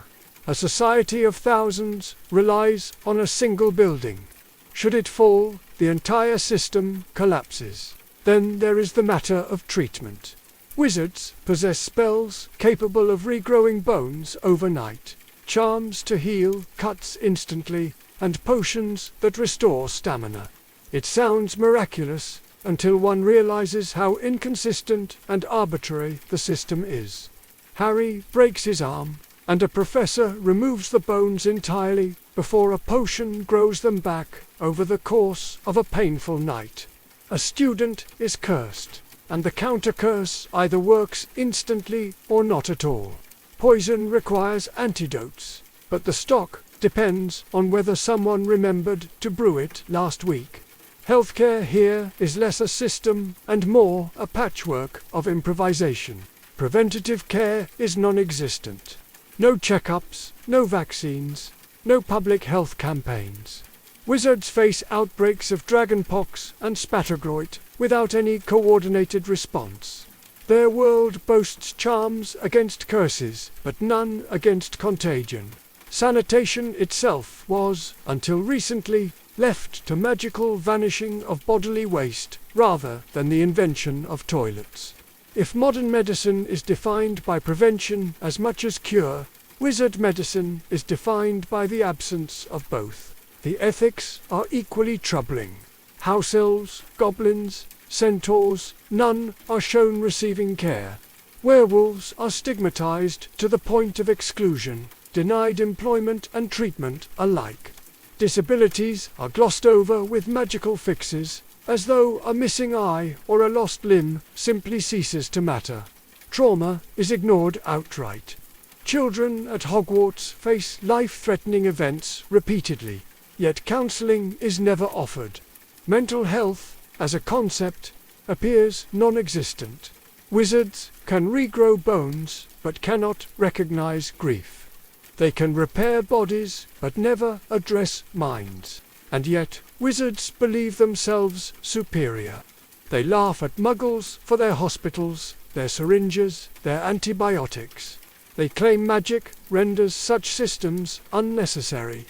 A society of thousands relies on a single building. Should it fall, the entire system collapses. Then there is the matter of treatment. Wizards possess spells capable of regrowing bones overnight, charms to heal cuts instantly, and potions that restore stamina. It sounds miraculous until one realizes how inconsistent and arbitrary the system is. Harry breaks his arm, and a professor removes the bones entirely before a potion grows them back over the course of a painful night. A student is cursed, and the counter-curse either works instantly or not at all. Poison requires antidotes, but the stock depends on whether someone remembered to brew it last week. Healthcare here is less a system and more a patchwork of improvisation. Preventative care is non-existent. No checkups, no vaccines, no public health campaigns. Wizards face outbreaks of dragonpox and spattergroit without any coordinated response. Their world boasts charms against curses, but none against contagion. Sanitation itself was, until recently, left to magical vanishing of bodily waste rather than the invention of toilets. If modern medicine is defined by prevention as much as cure, wizard medicine is defined by the absence of both. The ethics are equally troubling. House elves, goblins, centaurs, none are shown receiving care. Werewolves are stigmatized to the point of exclusion, denied employment and treatment alike. Disabilities are glossed over with magical fixes, as though a missing eye or a lost limb simply ceases to matter. Trauma is ignored outright. Children at Hogwarts face life-threatening events repeatedly, yet counseling is never offered. Mental health, as a concept, appears non-existent. Wizards can regrow bones, but cannot recognize grief. They can repair bodies, but never address minds. And yet, wizards believe themselves superior. They laugh at Muggles for their hospitals, their syringes, their antibiotics. They claim magic renders such systems unnecessary.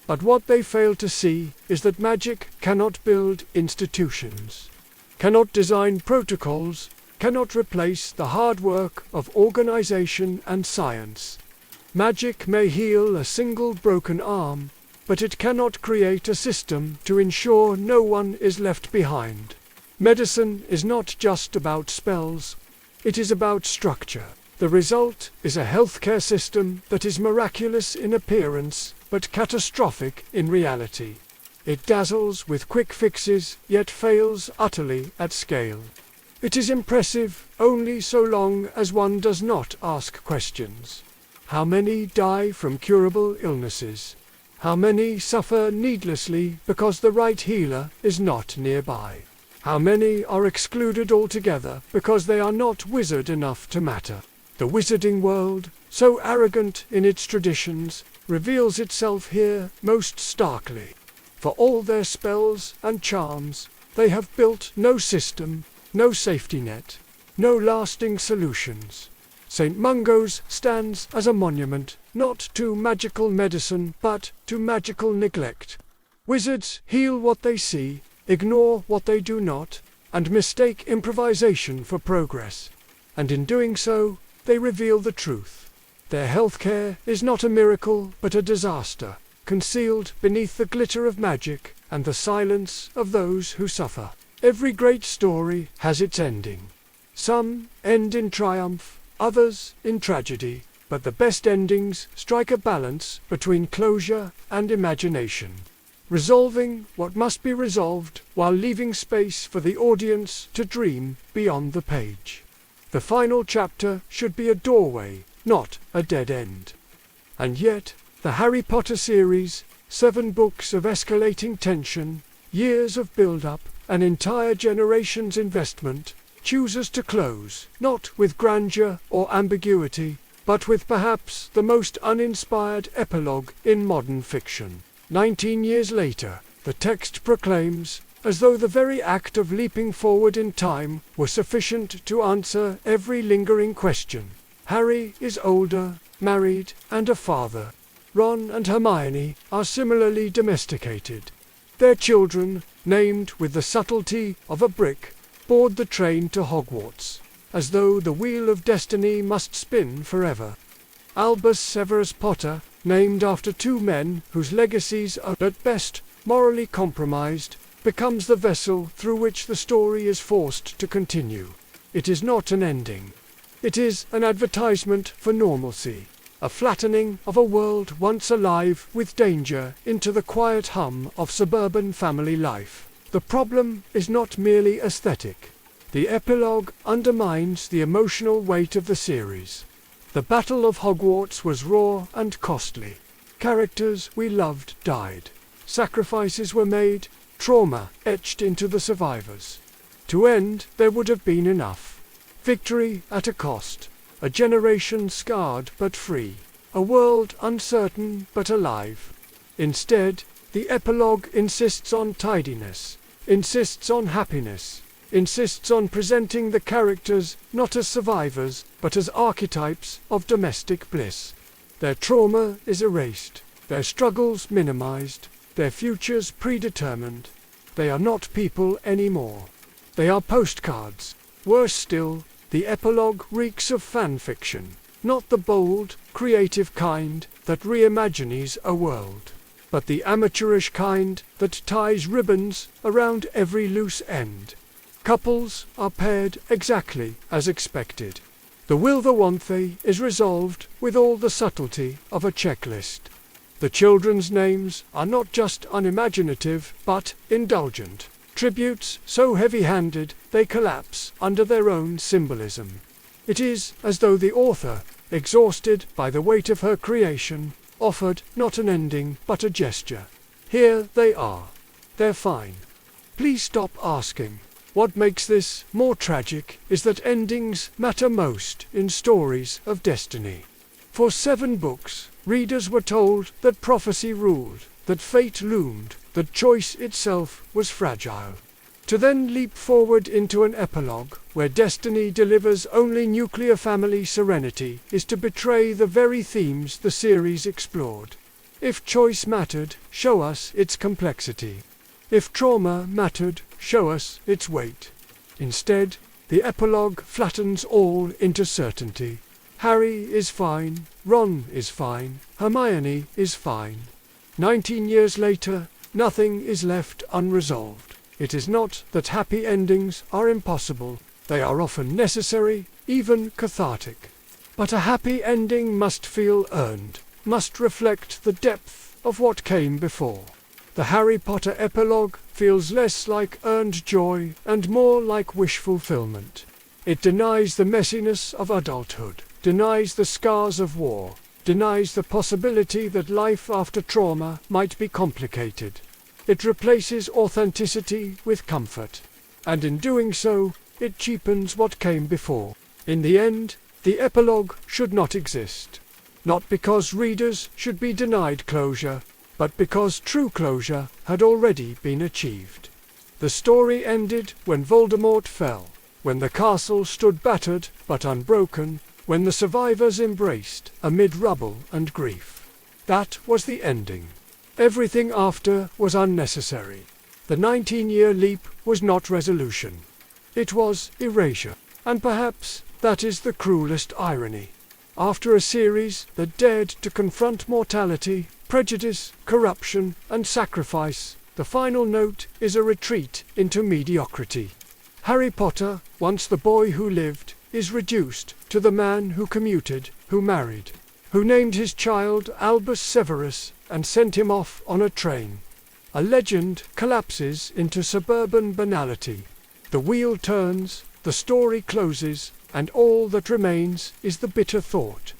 But what they fail to see is that magic cannot build institutions, cannot design protocols, cannot replace the hard work of organization and science. Magic may heal a single broken arm, but it cannot create a system to ensure no one is left behind. Medicine is not just about spells, it is about structure. The result is a healthcare system that is miraculous in appearance, but catastrophic in reality. It dazzles with quick fixes, yet fails utterly at scale. It is impressive only so long as one does not ask questions. How many die from curable illnesses? How many suffer needlessly because the right healer is not nearby? How many are excluded altogether because they are not wizard enough to matter? The wizarding world, so arrogant in its traditions, reveals itself here most starkly. For all their spells and charms, they have built no system, no safety net, no lasting solutions. St. Mungo's stands as a monument, not to magical medicine, but to magical neglect. Wizards heal what they see, ignore what they do not, and mistake improvisation for progress. And in doing so, they reveal the truth. Their healthcare is not a miracle, but a disaster, concealed beneath the glitter of magic and the silence of those who suffer. Every great story has its ending. Some end in triumph, others in tragedy, but the best endings strike a balance between closure and imagination, resolving what must be resolved while leaving space for the audience to dream beyond the page. The final chapter should be a doorway, not a dead end. And yet, the Harry Potter series, 7 books of escalating tension, years of build-up, an entire generation's investment, chooses to close, not with grandeur or ambiguity, but with perhaps the most uninspired epilogue in modern fiction. 19 years later, the text proclaims, as though the very act of leaping forward in time were sufficient to answer every lingering question. Harry is older, married, and a father. Ron and Hermione are similarly domesticated. Their children, named with the subtlety of a brick, board the train to Hogwarts, as though the wheel of destiny must spin forever. Albus Severus Potter, named after 2 men whose legacies are at best morally compromised, becomes the vessel through which the story is forced to continue. It is not an ending. It is an advertisement for normalcy, a flattening of a world once alive with danger into the quiet hum of suburban family life. The problem is not merely aesthetic. The epilogue undermines the emotional weight of the series. The Battle of Hogwarts was raw and costly. Characters we loved died. Sacrifices were made, trauma etched into the survivors. To end, there would have been enough. Victory at a cost. A generation scarred but free. A world uncertain but alive. Instead, the epilogue insists on tidiness, insists on happiness, insists on presenting the characters not as survivors, but as archetypes of domestic bliss. Their trauma is erased, their struggles minimized, their futures predetermined. They are not people anymore. They are postcards. Worse still, the epilogue reeks of fan fiction, not the bold, creative kind that reimagines a world, but the amateurish kind that ties ribbons around every loose end. Couples are paired exactly as expected. The will the want they is resolved with all the subtlety of a checklist. The children's names are not just unimaginative, but indulgent. Tributes so heavy-handed they collapse under their own symbolism. It is as though the author, exhausted by the weight of her creation, offered not an ending but a gesture. Here they are. They're fine. Please stop asking. What makes this more tragic is that endings matter most in stories of destiny. For 7 books, readers were told that prophecy ruled, that fate loomed, that choice itself was fragile. To then leap forward into an epilogue, where destiny delivers only nuclear family serenity, is to betray the very themes the series explored. If choice mattered, show us its complexity. If trauma mattered, show us its weight. Instead, the epilogue flattens all into certainty. Harry is fine, Ron is fine, Hermione is fine. 19 years later, nothing is left unresolved. It is not that happy endings are impossible. They are often necessary, even cathartic. But a happy ending must feel earned, must reflect the depth of what came before. The Harry Potter epilogue feels less like earned joy and more like wish fulfillment. It denies the messiness of adulthood, denies the scars of war, denies the possibility that life after trauma might be complicated. It replaces authenticity with comfort, and in doing so, it cheapens what came before. In the end, the epilogue should not exist. Not because readers should be denied closure, but because true closure had already been achieved. The story ended when Voldemort fell, when the castle stood battered but unbroken, when the survivors embraced amid rubble and grief. That was the ending. Everything after was unnecessary. The 19-year leap was not resolution. It was erasure. And perhaps that is the cruelest irony. After a series that dared to confront mortality, prejudice, corruption, and sacrifice, the final note is a retreat into mediocrity. Harry Potter, once the boy who lived, is reduced to the man who commuted, who married, who named his child Albus Severus and sent him off on a train. A legend collapses into suburban banality. The wheel turns, the story closes, and all that remains is the bitter thought.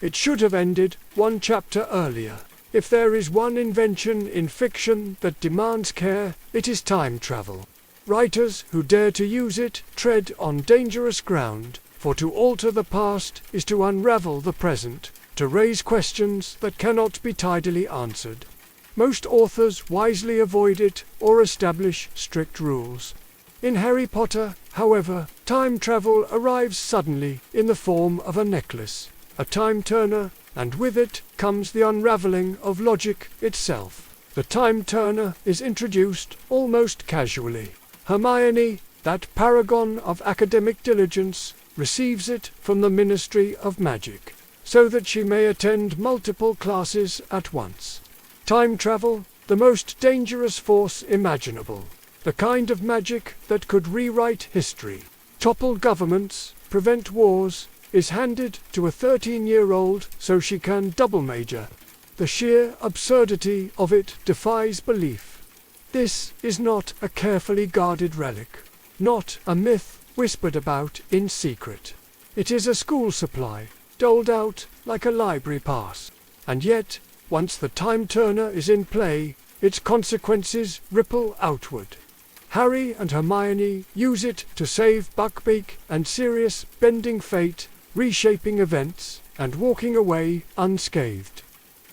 It should have ended 1 chapter earlier. If there is one invention in fiction that demands care, it is time travel. Writers who dare to use it tread on dangerous ground, for to alter the past is to unravel the present, to raise questions that cannot be tidily answered. Most authors wisely avoid it or establish strict rules. In Harry Potter, however, time travel arrives suddenly in the form of a necklace, a time turner, and with it comes the unraveling of logic itself. The time turner is introduced almost casually. Hermione, that paragon of academic diligence, receives it from the Ministry of Magic, so that she may attend multiple classes at once. Time travel, the most dangerous force imaginable. The kind of magic that could rewrite history, topple governments, prevent wars, is handed to a 13-year-old so she can double major. The sheer absurdity of it defies belief. This is not a carefully guarded relic, not a myth whispered about in secret. It is a school supply, doled out like a library pass. And yet, once the time turner is in play, its consequences ripple outward. Harry and Hermione use it to save Buckbeak and Sirius, bending fate, reshaping events, and walking away unscathed.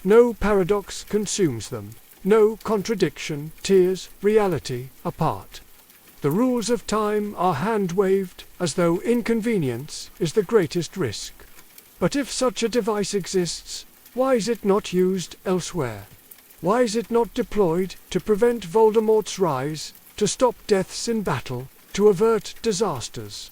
No paradox consumes them, no contradiction tears reality apart. The rules of time are hand-waved as though inconvenience is the greatest risk. But if such a device exists, why is it not used elsewhere? Why is it not deployed to prevent Voldemort's rise, to stop deaths in battle, to avert disasters?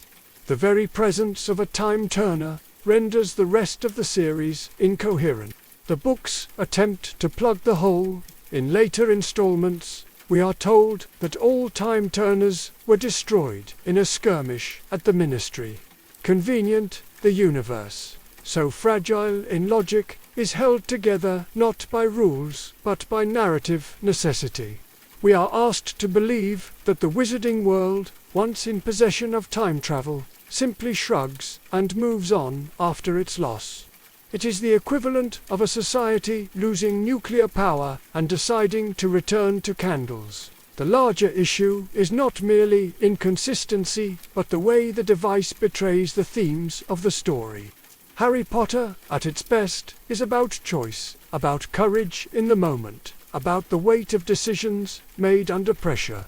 The very presence of a time turner renders the rest of the series incoherent. The books attempt to plug the hole. In later installments, we are told that all time turners were destroyed in a skirmish at the Ministry. Convenient, the universe, so fragile in logic, is held together not by rules but by narrative necessity. We are asked to believe that the wizarding world, once in possession of time travel, simply shrugs and moves on after its loss. It is the equivalent of a society losing nuclear power and deciding to return to candles. The larger issue is not merely inconsistency, but the way the device betrays the themes of the story. Harry Potter, at its best, is about choice, about courage in the moment, about the weight of decisions made under pressure.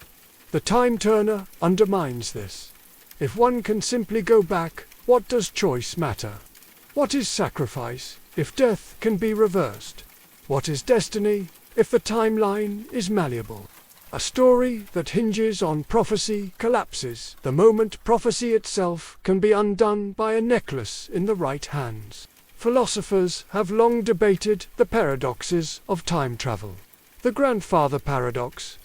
The Time Turner undermines this. If one can simply go back, what does choice matter? What is sacrifice, if death can be reversed? What is destiny, if the timeline is malleable? A story that hinges on prophecy collapses the moment prophecy itself can be undone by a necklace in the right hands. Philosophers have long debated the paradoxes of time travel. The grandfather paradox,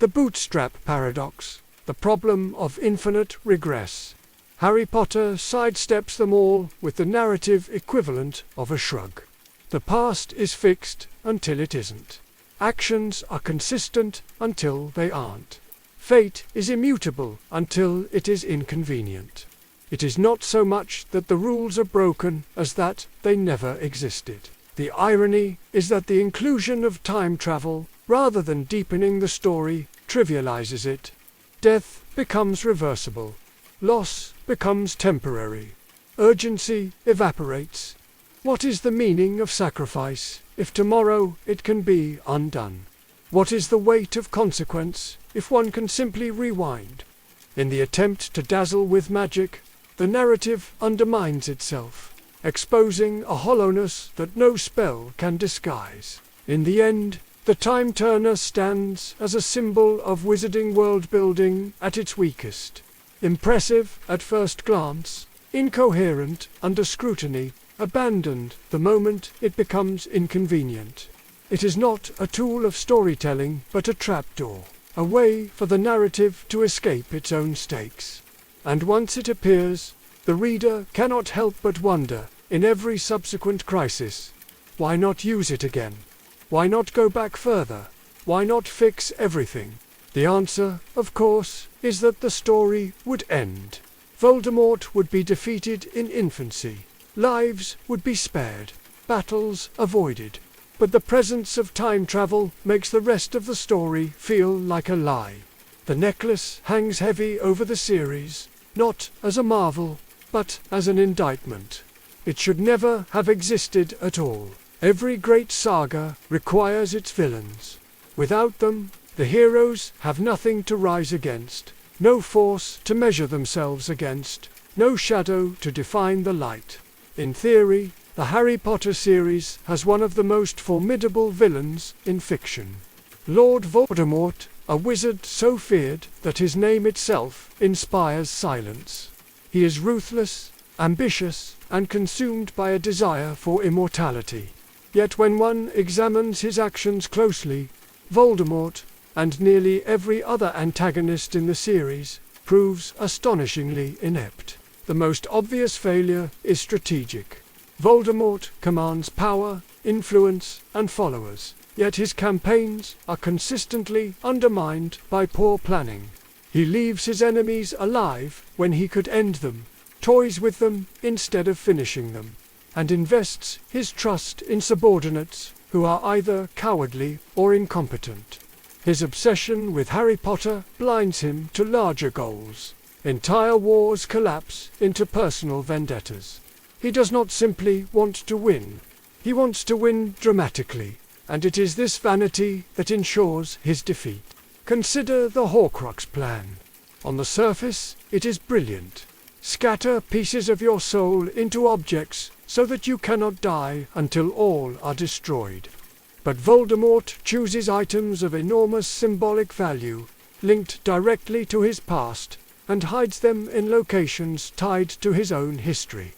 the bootstrap paradox, the problem of infinite regress. Harry Potter sidesteps them all with the narrative equivalent of a shrug. The past is fixed until it isn't. Actions are consistent until they aren't. Fate is immutable until it is inconvenient. It is not so much that the rules are broken as that they never existed. The irony is that the inclusion of time travel, rather than deepening the story, trivializes it. Death becomes reversible. Loss becomes temporary. Urgency evaporates. What is the meaning of sacrifice, if tomorrow it can be undone? What is the weight of consequence, if one can simply rewind? In the attempt to dazzle with magic, the narrative undermines itself, exposing a hollowness that no spell can disguise. In the end, the Time Turner stands as a symbol of wizarding world-building at its weakest. Impressive at first glance, incoherent under scrutiny, abandoned the moment it becomes inconvenient. It is not a tool of storytelling, but a trapdoor, a way for the narrative to escape its own stakes. And once it appears, the reader cannot help but wonder, in every subsequent crisis, why not use it again? Why not go back further? Why not fix everything? The answer, of course, is that the story would end. Voldemort would be defeated in infancy. Lives would be spared. Battles avoided. But the presence of time travel makes the rest of the story feel like a lie. The necklace hangs heavy over the series, not as a marvel, but as an indictment. It should never have existed at all. Every great saga requires its villains. Without them, the heroes have nothing to rise against, no force to measure themselves against, no shadow to define the light. In theory, the Harry Potter series has one of the most formidable villains in fiction. Lord Voldemort, a wizard so feared that his name itself inspires silence. He is ruthless, ambitious, and consumed by a desire for immortality. Yet when one examines his actions closely, Voldemort, and nearly every other antagonist in the series, proves astonishingly inept. The most obvious failure is strategic. Voldemort commands power, influence, and followers, yet his campaigns are consistently undermined by poor planning. He leaves his enemies alive when he could end them, toys with them instead of finishing them, and invests his trust in subordinates who are either cowardly or incompetent. His obsession with Harry Potter blinds him to larger goals. Entire wars collapse into personal vendettas. He does not simply want to win. He wants to win dramatically, and it is this vanity that ensures his defeat. Consider the Horcrux plan. On the surface, it is brilliant. Scatter pieces of your soul into objects so that you cannot die until all are destroyed. But Voldemort chooses items of enormous symbolic value, linked directly to his past, and hides them in locations tied to his own history.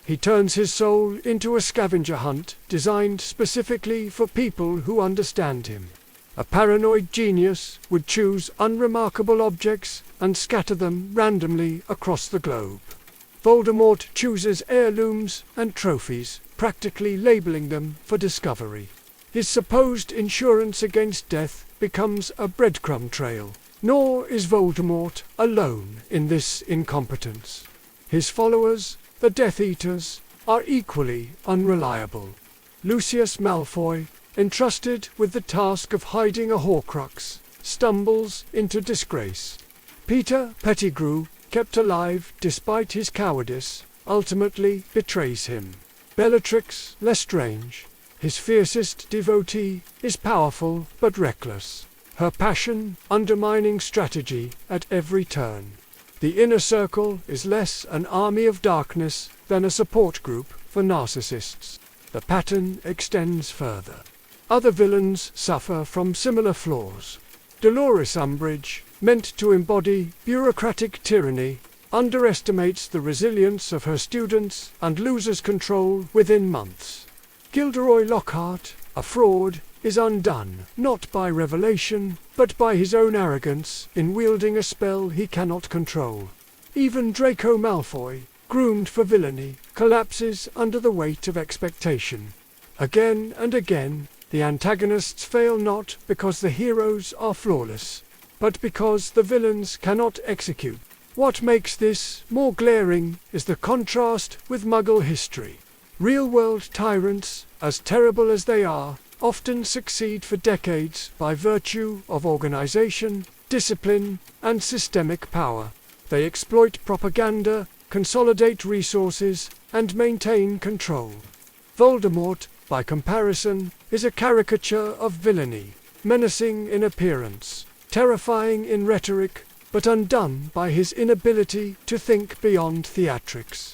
He turns his soul into a scavenger hunt designed specifically for people who understand him. A paranoid genius would choose unremarkable objects and scatter them randomly across the globe. Voldemort chooses heirlooms and trophies, practically labeling them for discovery. His supposed insurance against death becomes a breadcrumb trail. Nor is Voldemort alone in this incompetence. His followers, the Death Eaters, are equally unreliable. Lucius Malfoy, entrusted with the task of hiding a Horcrux, stumbles into disgrace. Peter Pettigrew, kept alive despite his cowardice, ultimately betrays him. Bellatrix Lestrange, his fiercest devotee, is powerful but reckless, her passion undermining strategy at every turn. The inner circle is less an army of darkness than a support group for narcissists. The pattern extends further. Other villains suffer from similar flaws. Dolores Umbridge, meant to embody bureaucratic tyranny, underestimates the resilience of her students and loses control within months. Gilderoy Lockhart, a fraud, is undone, not by revelation, but by his own arrogance in wielding a spell he cannot control. Even Draco Malfoy, groomed for villainy, collapses under the weight of expectation. Again and again, the antagonists fail not because the heroes are flawless, but because the villains cannot execute. What makes this more glaring is the contrast with Muggle history. Real-world tyrants, as terrible as they are, often succeed for decades by virtue of organization, discipline, and systemic power. They exploit propaganda, consolidate resources, and maintain control. Voldemort, by comparison, is a caricature of villainy, menacing in appearance, terrifying in rhetoric, but undone by his inability to think beyond theatrics.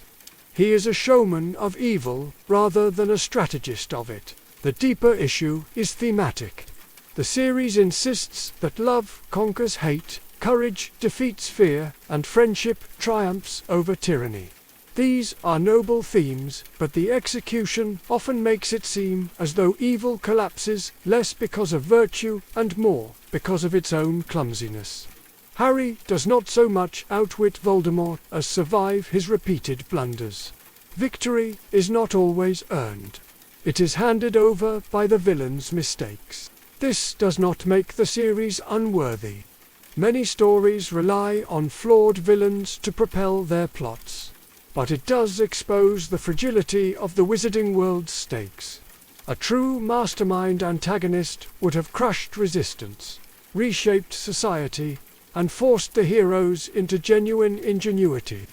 He is a showman of evil rather than a strategist of it. The deeper issue is thematic. The series insists that love conquers hate, courage defeats fear, and friendship triumphs over tyranny. These are noble themes, but the execution often makes it seem as though evil collapses less because of virtue and more because of its own clumsiness. Harry does not so much outwit Voldemort as survive his repeated blunders. Victory is not always earned. It is handed over by the villain's mistakes. This does not make the series unworthy. Many stories rely on flawed villains to propel their plots. But it does expose the fragility of the wizarding world's stakes. A true mastermind antagonist would have crushed resistance, reshaped society, and forced the heroes into genuine ingenuity.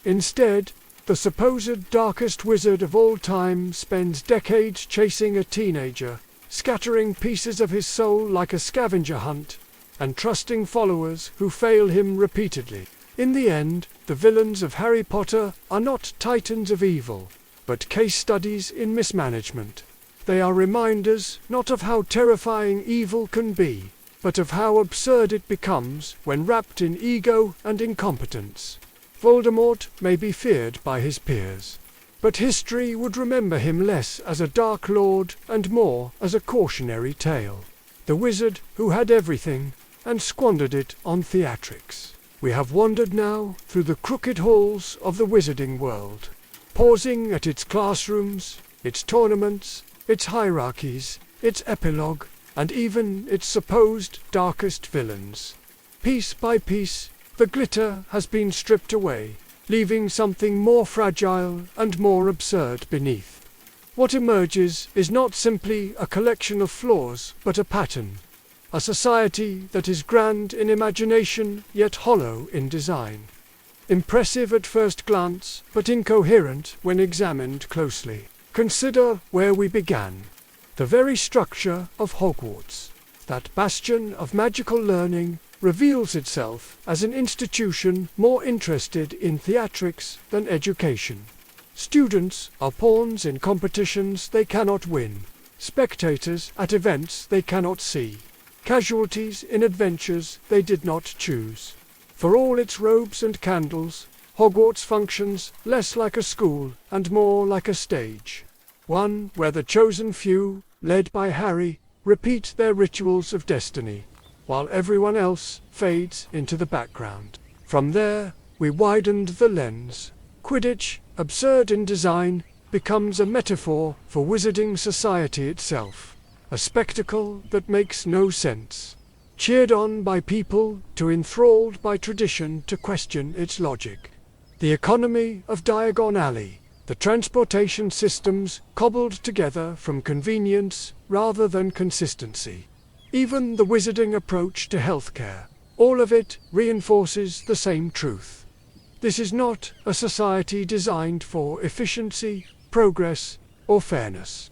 Instead, the supposed darkest wizard of all time spends decades chasing a teenager, scattering pieces of his soul like a scavenger hunt, and trusting followers who fail him repeatedly. In the end, the villains of Harry Potter are not titans of evil, but case studies in mismanagement. They are reminders not of how terrifying evil can be, but of how absurd it becomes when wrapped in ego and incompetence. Voldemort may be feared by his peers, but history would remember him less as a dark lord and more as a cautionary tale. The wizard who had everything and squandered it on theatrics. We have wandered now through the crooked halls of the wizarding world, pausing at its classrooms, its tournaments, its hierarchies, its epilogue, and even its supposed darkest villains. Piece by piece, the glitter has been stripped away, leaving something more fragile and more absurd beneath. What emerges is not simply a collection of flaws, but a pattern. A society that is grand in imagination, yet hollow in design. Impressive at first glance, but incoherent when examined closely. Consider where we began. The very structure of Hogwarts, that bastion of magical learning, reveals itself as an institution more interested in theatrics than education. Students are pawns in competitions they cannot win. spectators at events they cannot see, casualties in adventures they did not choose. For all its robes and candles, Hogwarts functions less like a school and more like a stage. One where the chosen few, led by Harry, repeat their rituals of destiny, while everyone else fades into the background. From there, we widened the lens. Quidditch, absurd in design, becomes a metaphor for wizarding society itself, a spectacle that makes no sense, cheered on by people too enthralled by tradition to question its logic. The economy of Diagon Alley, the transportation systems cobbled together from convenience rather than consistency, even the wizarding approach to healthcare, all of it reinforces the same truth. This is not a society designed for efficiency, progress, or fairness.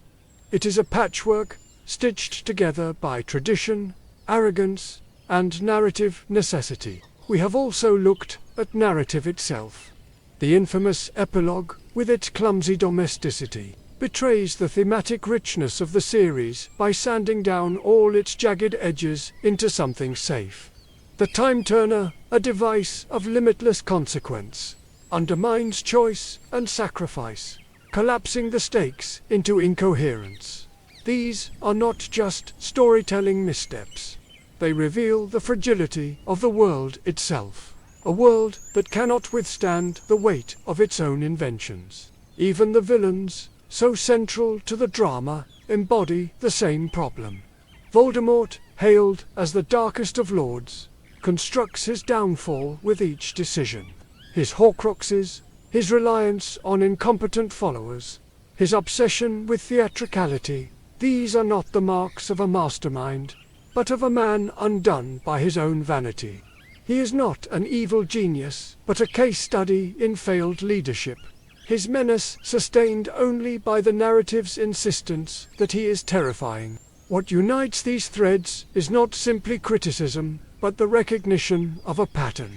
It is a patchwork stitched together by tradition, arrogance, and narrative necessity. We have also looked at narrative itself. The infamous epilogue, with its clumsy domesticity, betrays the thematic richness of the series by sanding down all its jagged edges into something safe. The time turner, a device of limitless consequence, undermines choice and sacrifice, collapsing the stakes into incoherence. These are not just storytelling missteps. They reveal the fragility of the world itself, a world that cannot withstand the weight of its own inventions. Even the villains, so central to the drama, embody the same problem. Voldemort, hailed as the darkest of lords, constructs his downfall with each decision. His Horcruxes, his reliance on incompetent followers, his obsession with theatricality, these are not the marks of a mastermind, but of a man undone by his own vanity. He is not an evil genius, but a case study in failed leadership. His menace sustained only by the narrative's insistence that he is terrifying. What unites these threads is not simply criticism, but the recognition of a pattern.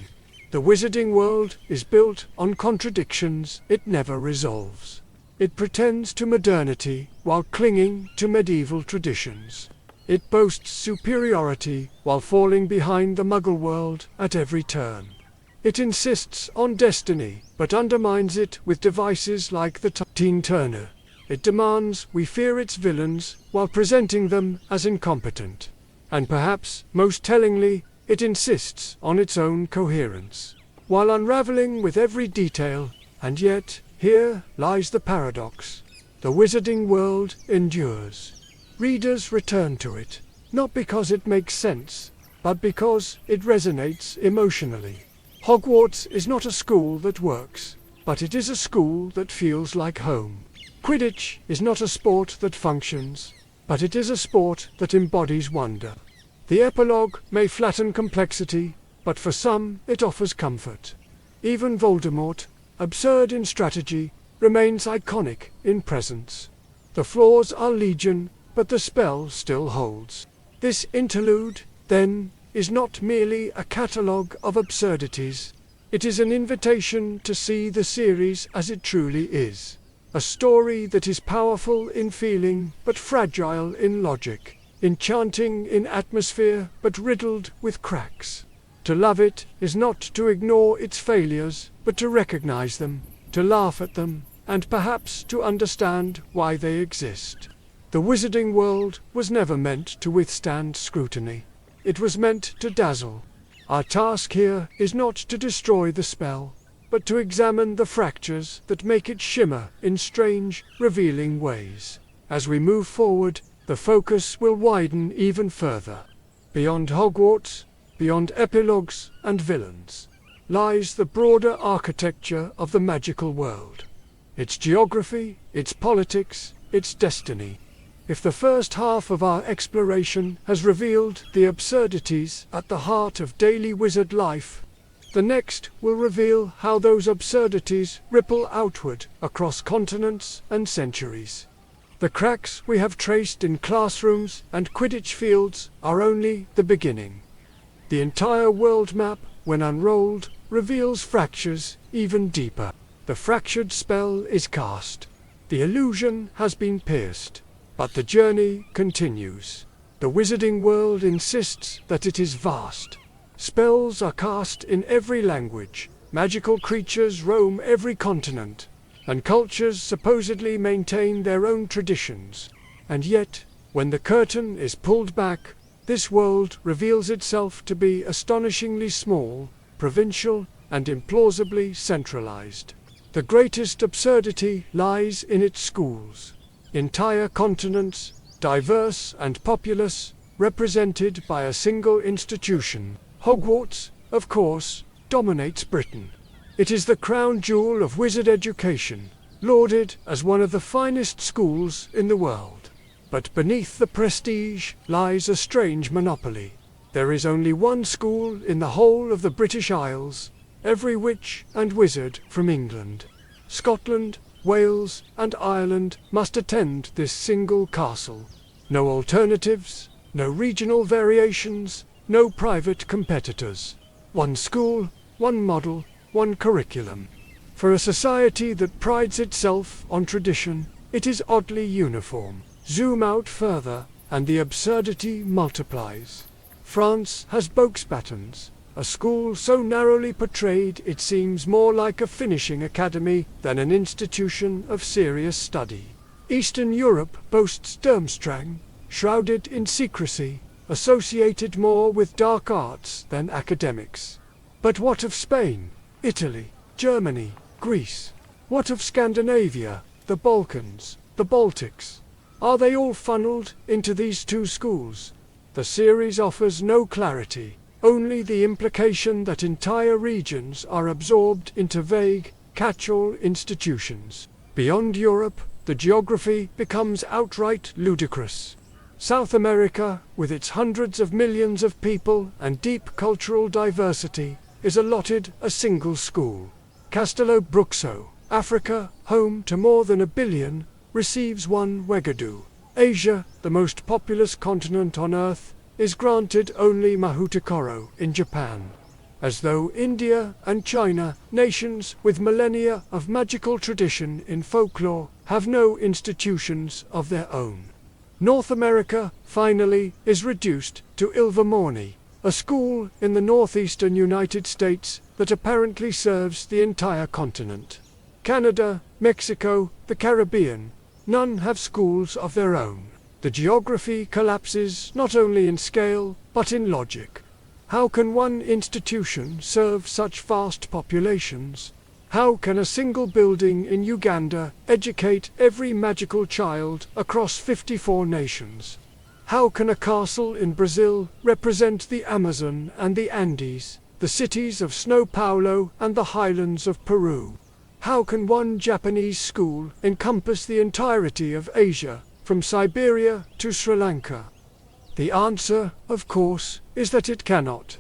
The wizarding world is built on contradictions it never resolves. It pretends to modernity while clinging to medieval traditions. It boasts superiority while falling behind the Muggle world at every turn. It insists on destiny, but undermines it with devices like the teen turner. It demands we fear its villains while presenting them as incompetent. And perhaps, most tellingly, it insists on its own coherence, while unraveling with every detail. And yet, here lies the paradox. The wizarding world endures. Readers return to it, not because it makes sense, but because it resonates emotionally. Hogwarts is not a school that works, but it is a school that feels like home. Quidditch is not a sport that functions, but it is a sport that embodies wonder. The epilogue may flatten complexity, but for some it offers comfort. Even Voldemort, absurd in strategy, remains iconic in presence. The flaws are legion, but the spell still holds. This interlude, then, is not merely a catalogue of absurdities. It is an invitation to see the series as it truly is. A story that is powerful in feeling, but fragile in logic. Enchanting in atmosphere, but riddled with cracks. To love it is not to ignore its failures, but to recognize them, to laugh at them, and perhaps to understand why they exist. The wizarding world was never meant to withstand scrutiny. It was meant to dazzle. Our task here is not to destroy the spell, but to examine the fractures that make it shimmer in strange, revealing ways. As we move forward, the focus will widen even further. Beyond Hogwarts, beyond epilogues and villains, lies the broader architecture of the magical world. Its geography, its politics, its destiny. If the first half of our exploration has revealed the absurdities at the heart of daily wizard life, the next will reveal how those absurdities ripple outward across continents and centuries. The cracks we have traced in classrooms and Quidditch fields are only the beginning. The entire world map, when unrolled, reveals fractures even deeper. The fractured spell is cast. The illusion has been pierced. But the journey continues. The wizarding world insists that it is vast. Spells are cast in every language, magical creatures roam every continent, and cultures supposedly maintain their own traditions. And yet, when the curtain is pulled back, this world reveals itself to be astonishingly small, provincial, and implausibly centralized. The greatest absurdity lies in its schools. Entire continents, diverse and populous, represented by a single institution. Hogwarts, of course, dominates Britain. It is the crown jewel of wizard education, lauded as one of the finest schools in the world. But beneath the prestige lies a strange monopoly. There is only one school in the whole of the British Isles. Every witch and wizard from England, Scotland, Wales, and Ireland must attend this single castle. No alternatives, no regional variations, no private competitors. One school, one model, one curriculum. For a society that prides itself on tradition, it is oddly uniform. Zoom out further, and the absurdity multiplies. France has Boxbatons, a school so narrowly portrayed it seems more like a finishing academy than an institution of serious study. Eastern Europe boasts Durmstrang, shrouded in secrecy, associated more with dark arts than academics. But what of Spain, Italy, Germany, Greece? What of Scandinavia, the Balkans, the Baltics? Are they all funneled into these two schools? The series offers no clarity. Only the implication that entire regions are absorbed into vague, catch-all institutions. Beyond Europe, the geography becomes outright ludicrous. South America, with its hundreds of millions of people and deep cultural diversity, is allotted a single school. Castello Bruxo, Africa, home to more than 1 billion, receives one Wegadu. Asia, the most populous continent on Earth, is granted only Mahutakoro in Japan. As though India and China, nations with millennia of magical tradition in folklore, have no institutions of their own. North America, finally, is reduced to Ilvermorny, a school in the northeastern United States that apparently serves the entire continent. Canada, Mexico, the Caribbean, none have schools of their own. The geography collapses not only in scale, but in logic. How can one institution serve such vast populations? How can a single building in Uganda educate every magical child across 54 nations? How can a castle in Brazil represent the Amazon and the Andes, the cities of São Paulo and the highlands of Peru? How can one Japanese school encompass the entirety of Asia, from Siberia to Sri Lanka? The answer, of course, is that it cannot.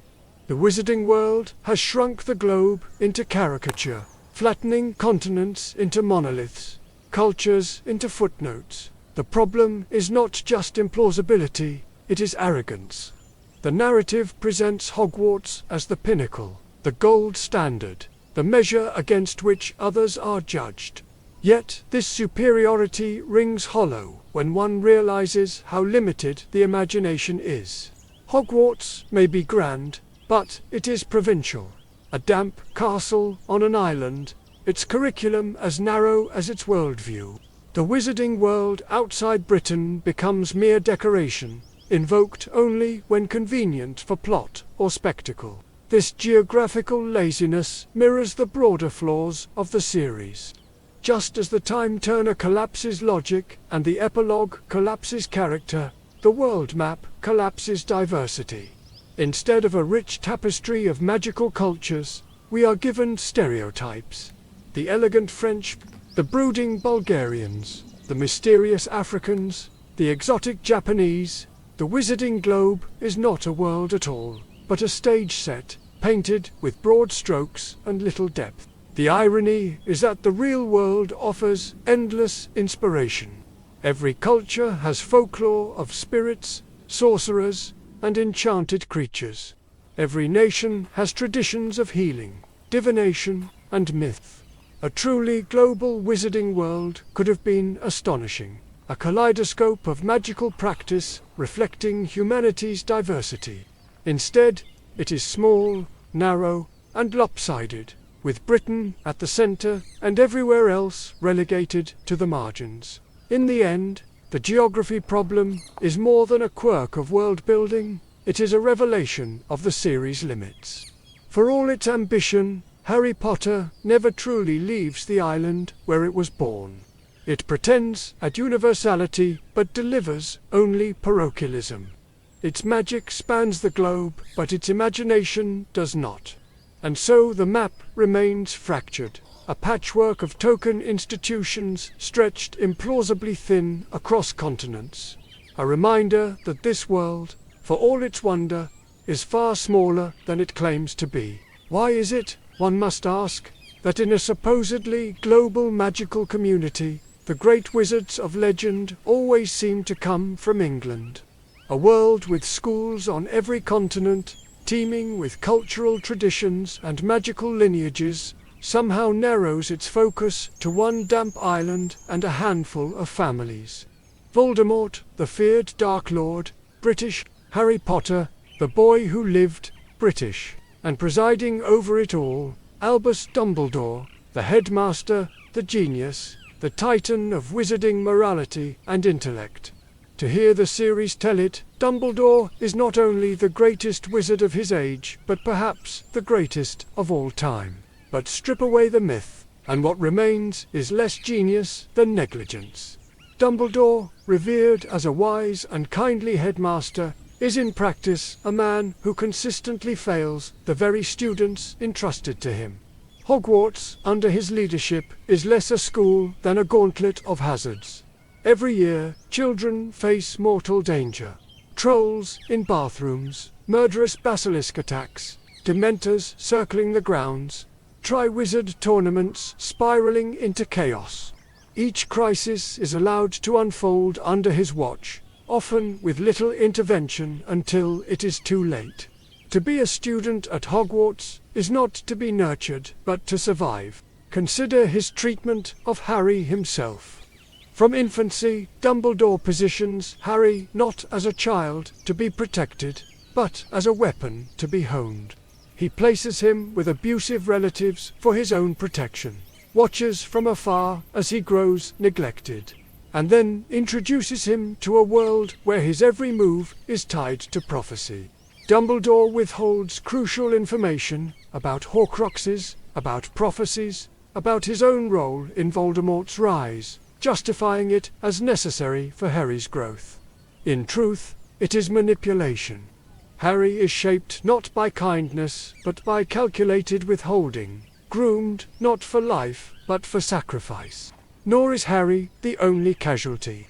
The wizarding world has shrunk the globe into caricature, flattening continents into monoliths, cultures into footnotes. The problem is not just implausibility, it is arrogance. The narrative presents Hogwarts as the pinnacle, the gold standard, the measure against which others are judged. Yet this superiority rings hollow when one realizes how limited the imagination is. Hogwarts may be grand, but it is provincial. A damp castle on an island, its curriculum as narrow as its worldview. The wizarding world outside Britain becomes mere decoration, invoked only when convenient for plot or spectacle. This geographical laziness mirrors the broader flaws of the series. Just as the time turner collapses logic and the epilogue collapses character, the world map collapses diversity. Instead of a rich tapestry of magical cultures, we are given stereotypes. The elegant French, the brooding Bulgarians, the mysterious Africans, the exotic Japanese. The wizarding globe is not a world at all, but a stage set, painted with broad strokes and little depth. The irony is that the real world offers endless inspiration. Every culture has folklore of spirits, sorcerers, and enchanted creatures. Every nation has traditions of healing, divination, and myth. A truly global wizarding world could have been astonishing. a kaleidoscope of magical practice reflecting humanity's diversity. Instead, it is small, narrow, and lopsided, with Britain at the center and everywhere else relegated to the margins. In the end, the geography problem is more than a quirk of world-building, it is a revelation of the series' limits. For all its ambition, Harry Potter never truly leaves the island where it was born. It pretends at universality, but delivers only parochialism. Its magic spans the globe, but its imagination does not. And so the map remains fractured, a patchwork of token institutions stretched implausibly thin across continents. A reminder that this world, for all its wonder, is far smaller than it claims to be. Why is it, one must ask, that in a supposedly global magical community, the great wizards of legend always seem to come from England? A world with schools on every continent, teeming with cultural traditions and magical lineages, somehow narrows its focus to one damp island and a handful of families. Voldemort, the feared Dark Lord, British; Harry Potter, the boy who lived, British; and presiding over it all, Albus Dumbledore, the headmaster, the genius, the titan of wizarding morality and intellect. To hear the series tell it, Dumbledore is not only the greatest wizard of his age, but perhaps the greatest of all time. But strip away the myth, and what remains is less genius than negligence. Dumbledore, revered as a wise and kindly headmaster, is in practice a man who consistently fails the very students entrusted to him. Hogwarts, under his leadership, is less a school than a gauntlet of hazards. Every year, children face mortal danger. Trolls in bathrooms, murderous basilisk attacks, dementors circling the grounds, tri-wizard tournaments spiraling into chaos. Each crisis is allowed to unfold under his watch, often with little intervention until it is too late. To be a student at Hogwarts is not to be nurtured, but to survive. Consider his treatment of Harry himself. From infancy, Dumbledore positions Harry not as a child to be protected, but as a weapon to be honed. He places him with abusive relatives for his own protection, watches from afar as he grows neglected, and then introduces him to a world where his every move is tied to prophecy. Dumbledore withholds crucial information about Horcruxes, about prophecies, about his own role in Voldemort's rise, justifying it as necessary for Harry's growth. In truth, it is manipulation. Harry is shaped not by kindness, but by calculated withholding, groomed not for life, but for sacrifice. Nor is Harry the only casualty.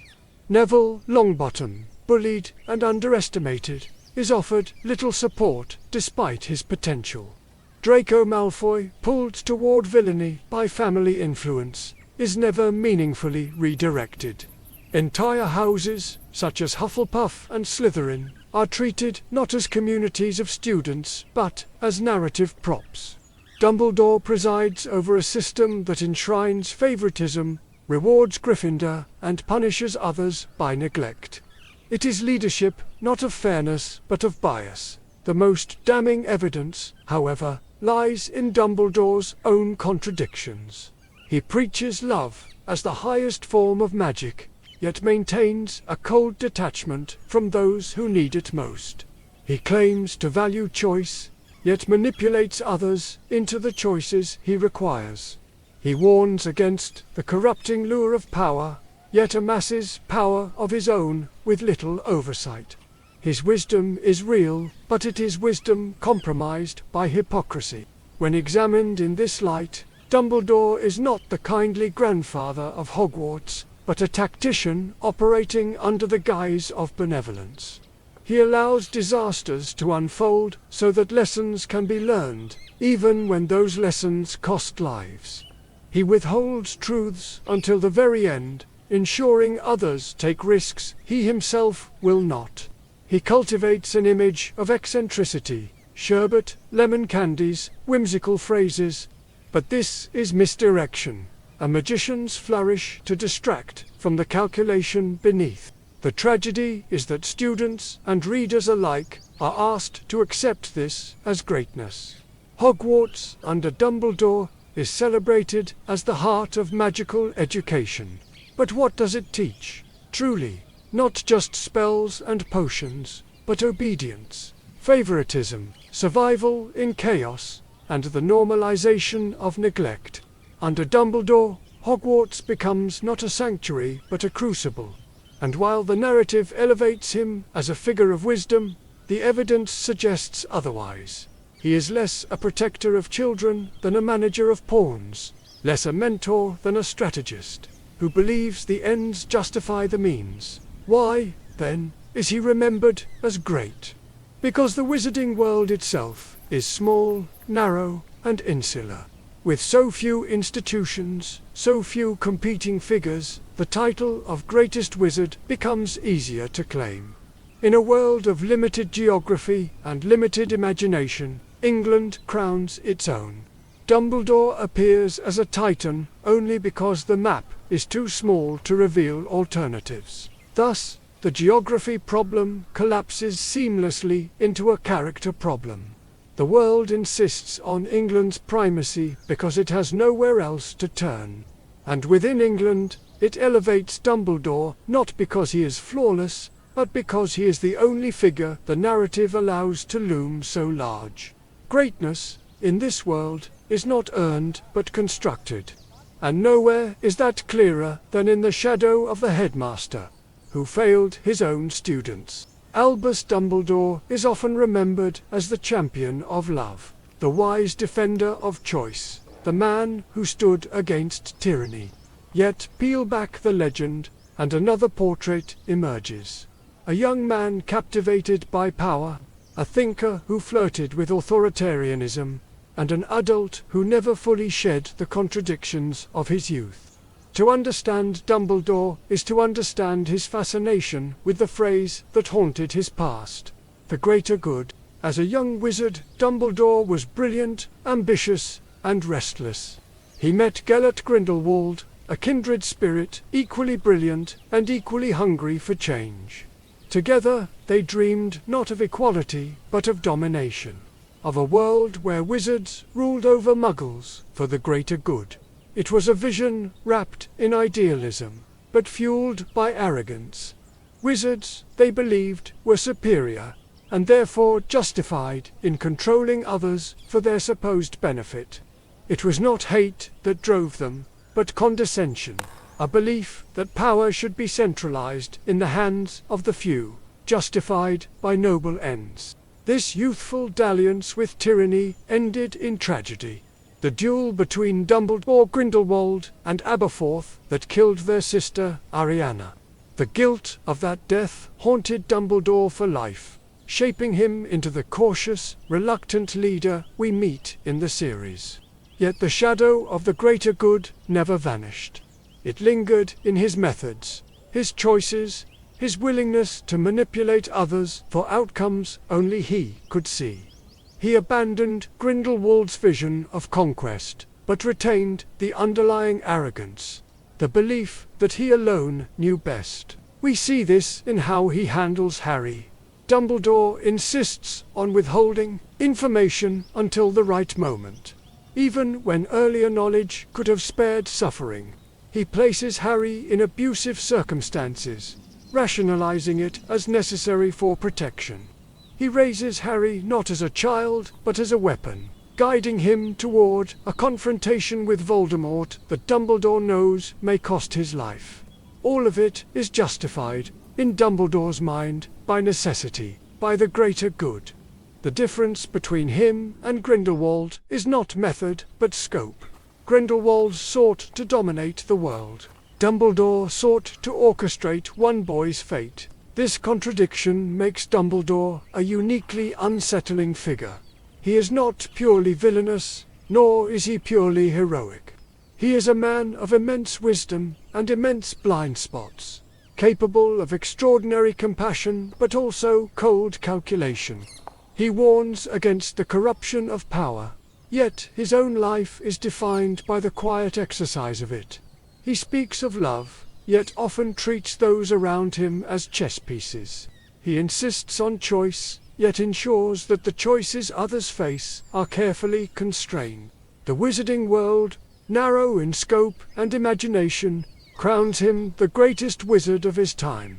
Neville Longbottom, bullied and underestimated, is offered little support despite his potential. Draco Malfoy, pulled toward villainy by family influence, is never meaningfully redirected. Entire houses, such as Hufflepuff and Slytherin, are treated not as communities of students, but as narrative props. Dumbledore presides over a system that enshrines favoritism, rewards Gryffindor, and punishes others by neglect. It is leadership not of fairness, but of bias. The most damning evidence, however, lies in Dumbledore's own contradictions. He preaches love as the highest form of magic, yet maintains a cold detachment from those who need it most. He claims to value choice, yet manipulates others into the choices he requires. He warns against the corrupting lure of power, yet amasses power of his own with little oversight. His wisdom is real, but it is wisdom compromised by hypocrisy. When examined in this light, Dumbledore is not the kindly grandfather of Hogwarts, but a tactician operating under the guise of benevolence. He allows disasters to unfold so that lessons can be learned, even when those lessons cost lives. He withholds truths until the very end, ensuring others take risks he himself will not. He cultivates an image of eccentricity, sherbet, lemon candies, whimsical phrases. But this is misdirection. a magician's flourish to distract from the calculation beneath. The tragedy is that students and readers alike are asked to accept this as greatness. Hogwarts, under Dumbledore, is celebrated as the heart of magical education. But what does it teach? Truly, not just spells and potions, but obedience, favoritism, survival in chaos, and the normalization of neglect. Under Dumbledore, Hogwarts becomes not a sanctuary but a crucible. And while the narrative elevates him as a figure of wisdom, the evidence suggests otherwise. He is less a protector of children than a manager of pawns, less a mentor than a strategist, who believes the ends justify the means. Why, then, is he remembered as great? Because the wizarding world itself is small, narrow, and insular. With so few institutions, so few competing figures, the title of greatest wizard becomes easier to claim. In a world of limited geography and limited imagination, England crowns its own. Dumbledore appears as a titan only because the map is too small to reveal alternatives. Thus, the geography problem collapses seamlessly into a character problem. The world insists on England's primacy because it has nowhere else to turn. And within England, it elevates Dumbledore not because he is flawless, but because he is the only figure the narrative allows to loom so large. Greatness, in this world, is not earned but constructed. And nowhere is that clearer than in the shadow of the headmaster, who failed his own students. Albus Dumbledore is often remembered as the champion of love, the wise defender of choice, the man who stood against tyranny. Yet peel back the legend, and another portrait emerges. A young man captivated by power, a thinker who flirted with authoritarianism, and an adult who never fully shed the contradictions of his youth. To understand Dumbledore is to understand his fascination with the phrase that haunted his past, the greater good. As a young wizard, Dumbledore was brilliant, ambitious, and restless. He met Gellert Grindelwald, a kindred spirit, equally brilliant and equally hungry for change. Together, they dreamed not of equality, but of domination, of a world where wizards ruled over muggles for the greater good. It was a vision wrapped in idealism, but fueled by arrogance. Wizards, they believed, were superior, and therefore justified in controlling others for their supposed benefit. It was not hate that drove them, but condescension, a belief that power should be centralized in the hands of the few, justified by noble ends. This youthful dalliance with tyranny ended in tragedy. The duel between Dumbledore Grindelwald and Aberforth that killed their sister, Ariana. The guilt of that death haunted Dumbledore for life, shaping him into the cautious, reluctant leader we meet in the series. Yet the shadow of the greater good never vanished. It lingered in his methods, his choices, his willingness to manipulate others for outcomes only he could see. He abandoned Grindelwald's vision of conquest, but retained the underlying arrogance, the belief that he alone knew best. We see this in how he handles Harry. Dumbledore insists on withholding information until the right moment. Even when earlier knowledge could have spared suffering, he places Harry in abusive circumstances, rationalizing it as necessary for protection. He raises Harry not as a child, but as a weapon, guiding him toward a confrontation with Voldemort that Dumbledore knows may cost his life. All of it is justified, in Dumbledore's mind, by necessity, by the greater good. The difference between him and Grindelwald is not method, but scope. Grindelwald sought to dominate the world. Dumbledore sought to orchestrate one boy's fate. This contradiction makes Dumbledore a uniquely unsettling figure. He is not purely villainous, nor is he purely heroic. He is a man of immense wisdom and immense blind spots, capable of extraordinary compassion but also cold calculation. He warns against the corruption of power, Yet his own life is defined by the quiet exercise of it. He speaks of love, yet often treats those around him as chess pieces. He insists on choice, yet ensures that the choices others face are carefully constrained. The wizarding world, narrow in scope and imagination, crowns him the greatest wizard of his time.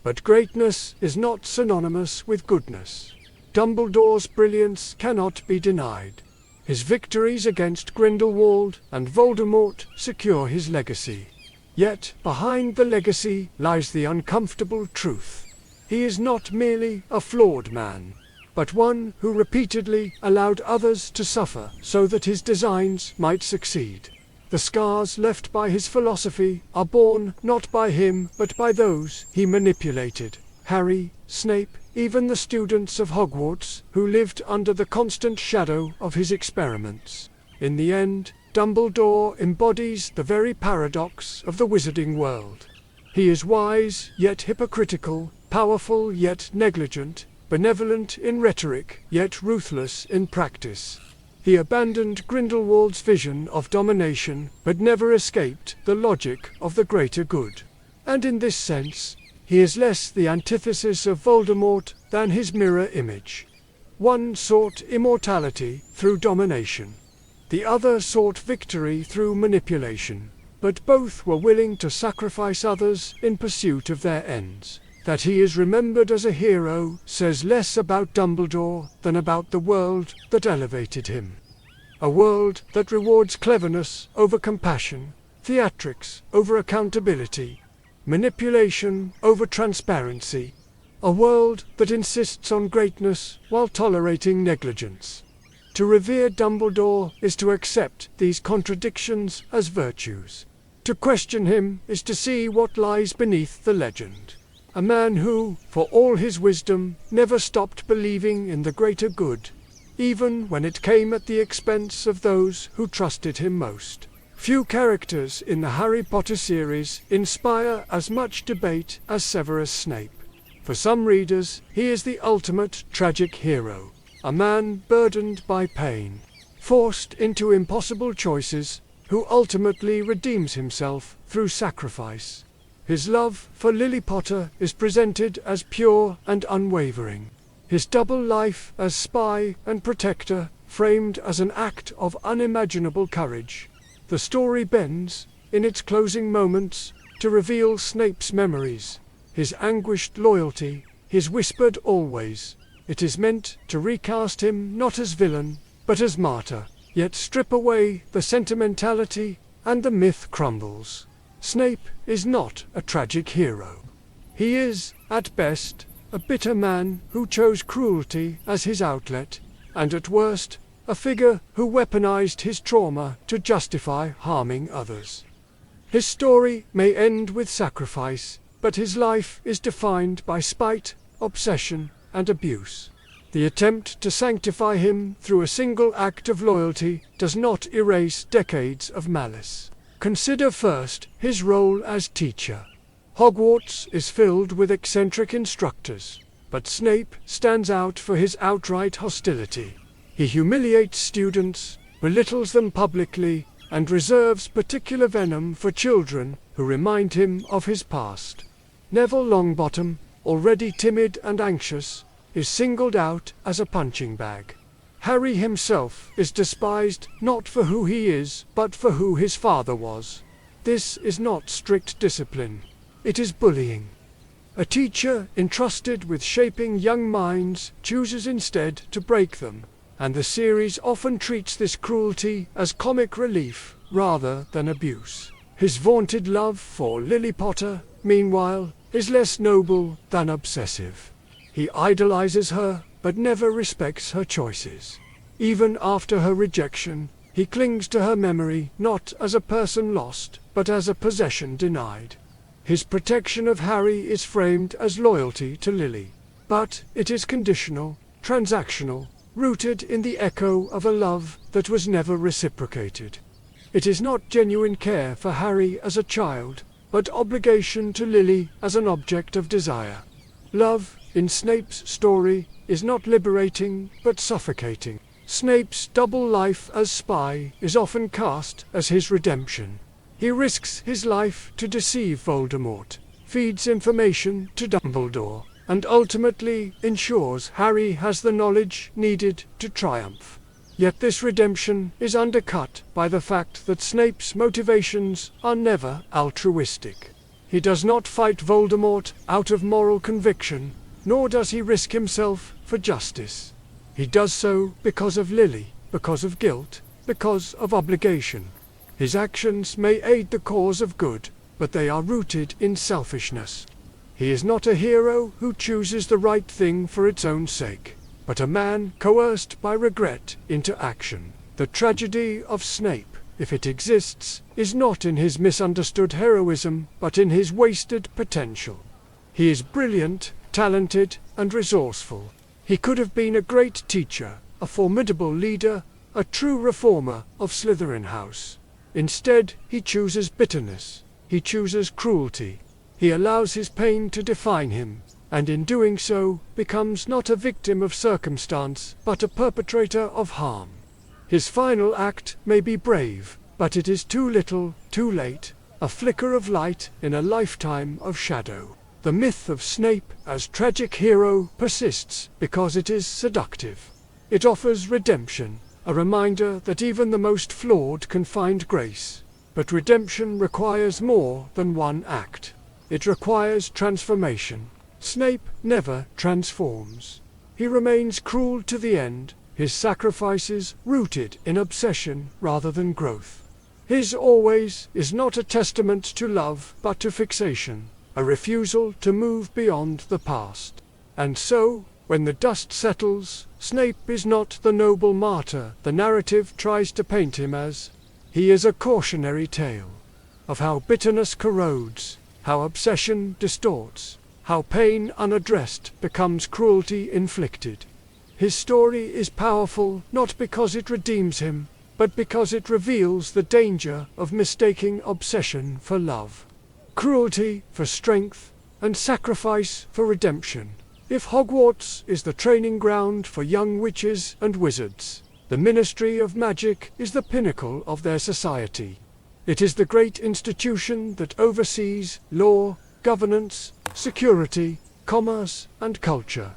But greatness is not synonymous with goodness. Dumbledore's brilliance cannot be denied. His victories against Grindelwald and Voldemort secure his legacy. Yet behind the legacy lies the uncomfortable truth. He is not merely a flawed man, but one who repeatedly allowed others to suffer so that his designs might succeed. The scars left by his philosophy are borne not by him but by those he manipulated. Harry, Snape, even the students of Hogwarts who lived under the constant shadow of his experiments. In the end, Dumbledore embodies the very paradox of the wizarding world. He is wise yet hypocritical, powerful yet negligent, benevolent in rhetoric yet ruthless in practice. He abandoned Grindelwald's vision of domination but never escaped the logic of the greater good. And in this sense, he is less the antithesis of Voldemort than his mirror image. One sought immortality through domination. The other sought victory through manipulation. But both were willing to sacrifice others in pursuit of their ends. That he is remembered as a hero says less about Dumbledore than about the world that elevated him. A world that rewards cleverness over compassion, theatrics over accountability, manipulation over transparency. A world that insists on greatness while tolerating negligence. To revere Dumbledore is to accept these contradictions as virtues. To question him is to see what lies beneath the legend. A man who, for all his wisdom, never stopped believing in the greater good, even when it came at the expense of those who trusted him most. Few characters in the Harry Potter series inspire as much debate as Severus Snape. For some readers, he is the ultimate tragic hero, a man burdened by pain, forced into impossible choices, who ultimately redeems himself through sacrifice. His love for Lily Potter is presented as pure and unwavering. His double life as spy and protector framed as an act of unimaginable courage. The story bends, in its closing moments, to reveal Snape's memories, his anguished loyalty, his whispered always. It is meant to recast him not as villain, but as martyr, yet strip away the sentimentality, and the myth crumbles. Snape is not a tragic hero. He is, at best, a bitter man who chose cruelty as his outlet, and at worst, a figure who weaponized his trauma to justify harming others. His story may end with sacrifice, but his life is defined by spite, obsession, and abuse. The attempt to sanctify him through a single act of loyalty does not erase decades of malice. Consider first his role as teacher. Hogwarts is filled with eccentric instructors, but Snape stands out for his outright hostility. He humiliates students, belittles them publicly, and reserves particular venom for children who remind him of his past. Neville Longbottom, already timid and anxious, is singled out as a punching bag. Harry himself is despised not for who he is, but for who his father was. This is not strict discipline. It is bullying. A teacher entrusted with shaping young minds chooses instead to break them, and the series often treats this cruelty as comic relief rather than abuse. His vaunted love for Lily Potter, meanwhile, is less noble than obsessive. He idolizes her, but never respects her choices. Even after her rejection, he clings to her memory not as a person lost, but as a possession denied. His protection of Harry is framed as loyalty to Lily, but it is conditional, transactional, rooted in the echo of a love that was never reciprocated. It is not genuine care for Harry as a child, but obligation to Lily as an object of desire. Love, in Snape's story, is not liberating but suffocating. Snape's double life as spy is often cast as his redemption. He risks his life to deceive Voldemort, feeds information to Dumbledore, and ultimately ensures Harry has the knowledge needed to triumph. Yet this redemption is undercut by the fact that Snape's motivations are never altruistic. He does not fight Voldemort out of moral conviction, nor does he risk himself for justice. He does so because of Lily, because of guilt, because of obligation. His actions may aid the cause of good, but they are rooted in selfishness. He is not a hero who chooses the right thing for its own sake, but a man coerced by regret into action. The tragedy of Snape, if it exists, is not in his misunderstood heroism, but in his wasted potential. He is brilliant, talented, and resourceful. He could have been a great teacher, a formidable leader, a true reformer of Slytherin House. Instead, he chooses bitterness. He chooses cruelty. He allows his pain to define him, and in doing so, becomes not a victim of circumstance, but a perpetrator of harm. His final act may be brave, but it is too little, too late, a flicker of light in a lifetime of shadow. The myth of Snape as tragic hero persists because it is seductive. It offers redemption, a reminder that even the most flawed can find grace. But redemption requires more than one act. It requires transformation. Snape never transforms. He remains cruel to the end, his sacrifices rooted in obsession rather than growth. His always is not a testament to love but to fixation, a refusal to move beyond the past. And so, when the dust settles, Snape is not the noble martyr the narrative tries to paint him as. He is a cautionary tale of how bitterness corrodes, how obsession distorts, how pain unaddressed becomes cruelty inflicted. His story is powerful not because it redeems him, but because it reveals the danger of mistaking obsession for love, cruelty for strength, and sacrifice for redemption. If Hogwarts is the training ground for young witches and wizards, the Ministry of Magic is the pinnacle of their society. It is the great institution that oversees law, governance, security, commerce, and culture.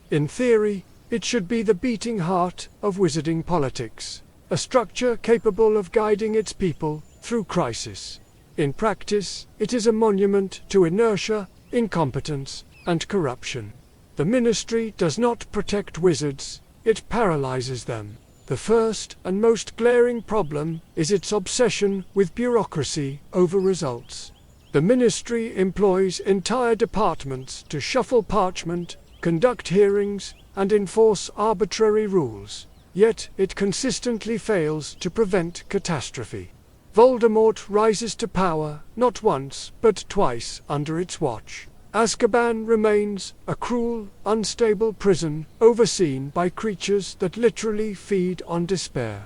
In theory, it should be the beating heart of wizarding politics, a structure capable of guiding its people through crisis. In practice, it is a monument to inertia, incompetence, and corruption. The ministry does not protect wizards, it paralyzes them. The first and most glaring problem is its obsession with bureaucracy over results. The ministry employs entire departments to shuffle parchment, conduct hearings, and enforce arbitrary rules, yet it consistently fails to prevent catastrophe. Voldemort rises to power not once but twice under its watch. Azkaban remains a cruel, unstable prison overseen by creatures that literally feed on despair.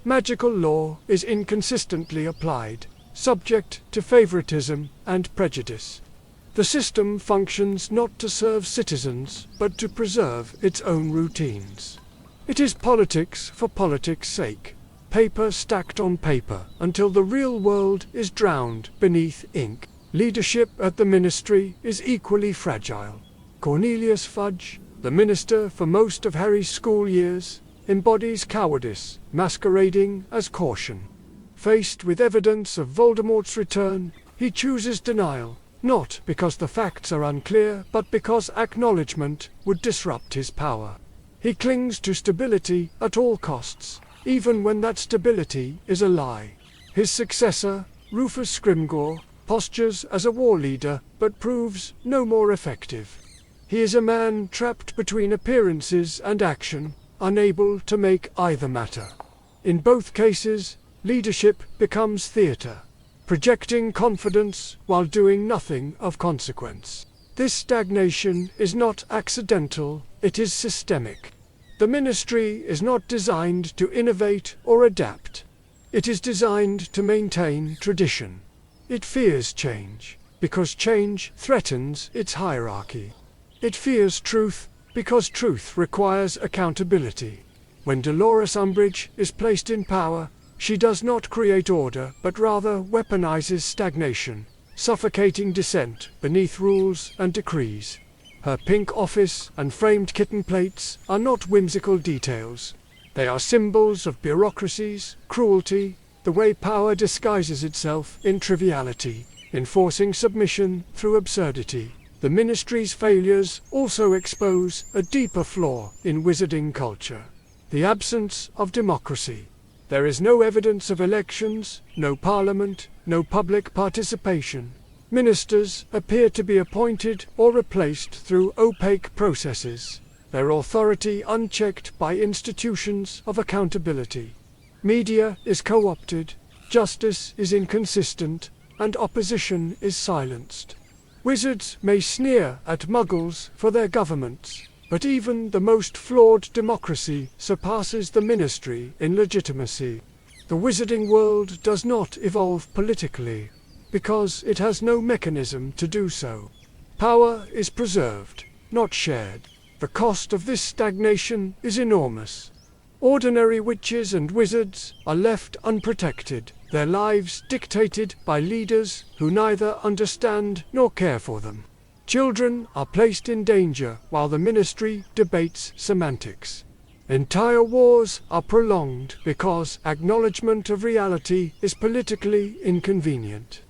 Magical law is inconsistently applied, subject to favoritism and prejudice. The system functions not to serve citizens, but to preserve its own routines. It is politics for politics' sake, paper stacked on paper, until the real world is drowned beneath ink. Leadership at the ministry is equally fragile. Cornelius Fudge, the minister for most of Harry's school years, embodies cowardice, masquerading as caution. Faced with evidence of Voldemort's return, he chooses denial, not because the facts are unclear, but because acknowledgement would disrupt his power. He clings to stability at all costs, even when that stability is a lie. His successor, Rufus Scrimgeour, postures as a war leader, but proves no more effective. He is a man trapped between appearances and action, unable to make either matter. In both cases, leadership becomes theatre, projecting confidence while doing nothing of consequence. This stagnation is not accidental, it is systemic. The ministry is not designed to innovate or adapt. It is designed to maintain tradition. It fears change, because change threatens its hierarchy. It fears truth, because truth requires accountability. When Dolores Umbridge is placed in power, she does not create order but rather weaponizes stagnation, suffocating dissent beneath rules and decrees. Her pink office and framed kitten plates are not whimsical details. They are symbols of bureaucracy's cruelty, the way power disguises itself in triviality, enforcing submission through absurdity. The Ministry's failures also expose a deeper flaw in wizarding culture: the absence of democracy. There is no evidence of elections, no parliament, no public participation. Ministers appear to be appointed or replaced through opaque processes, their authority unchecked by institutions of accountability. Media is co-opted, justice is inconsistent, and opposition is silenced. Wizards may sneer at Muggles for their governments, but even the most flawed democracy surpasses the Ministry in legitimacy. The wizarding world does not evolve politically, because it has no mechanism to do so. Power is preserved, not shared. The cost of this stagnation is enormous. Ordinary witches and wizards are left unprotected, their lives dictated by leaders who neither understand nor care for them. Children are placed in danger while the Ministry debates semantics. Entire wars are prolonged because acknowledgement of reality is politically inconvenient.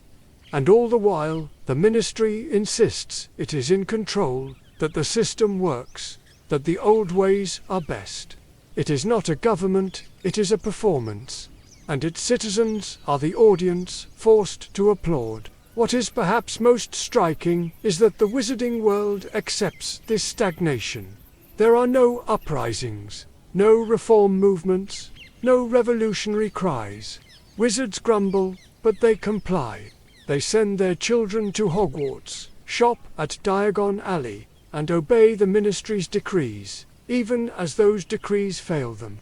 And all the while, the Ministry insists it is in control, that the system works, that the old ways are best. It is not a government, it is a performance, and its citizens are the audience forced to applaud. What is perhaps most striking is that the wizarding world accepts this stagnation. There are no uprisings, no reform movements, no revolutionary cries. Wizards grumble, but they comply. They send their children to Hogwarts, shop at Diagon Alley, and obey the Ministry's decrees, even as those decrees fail them.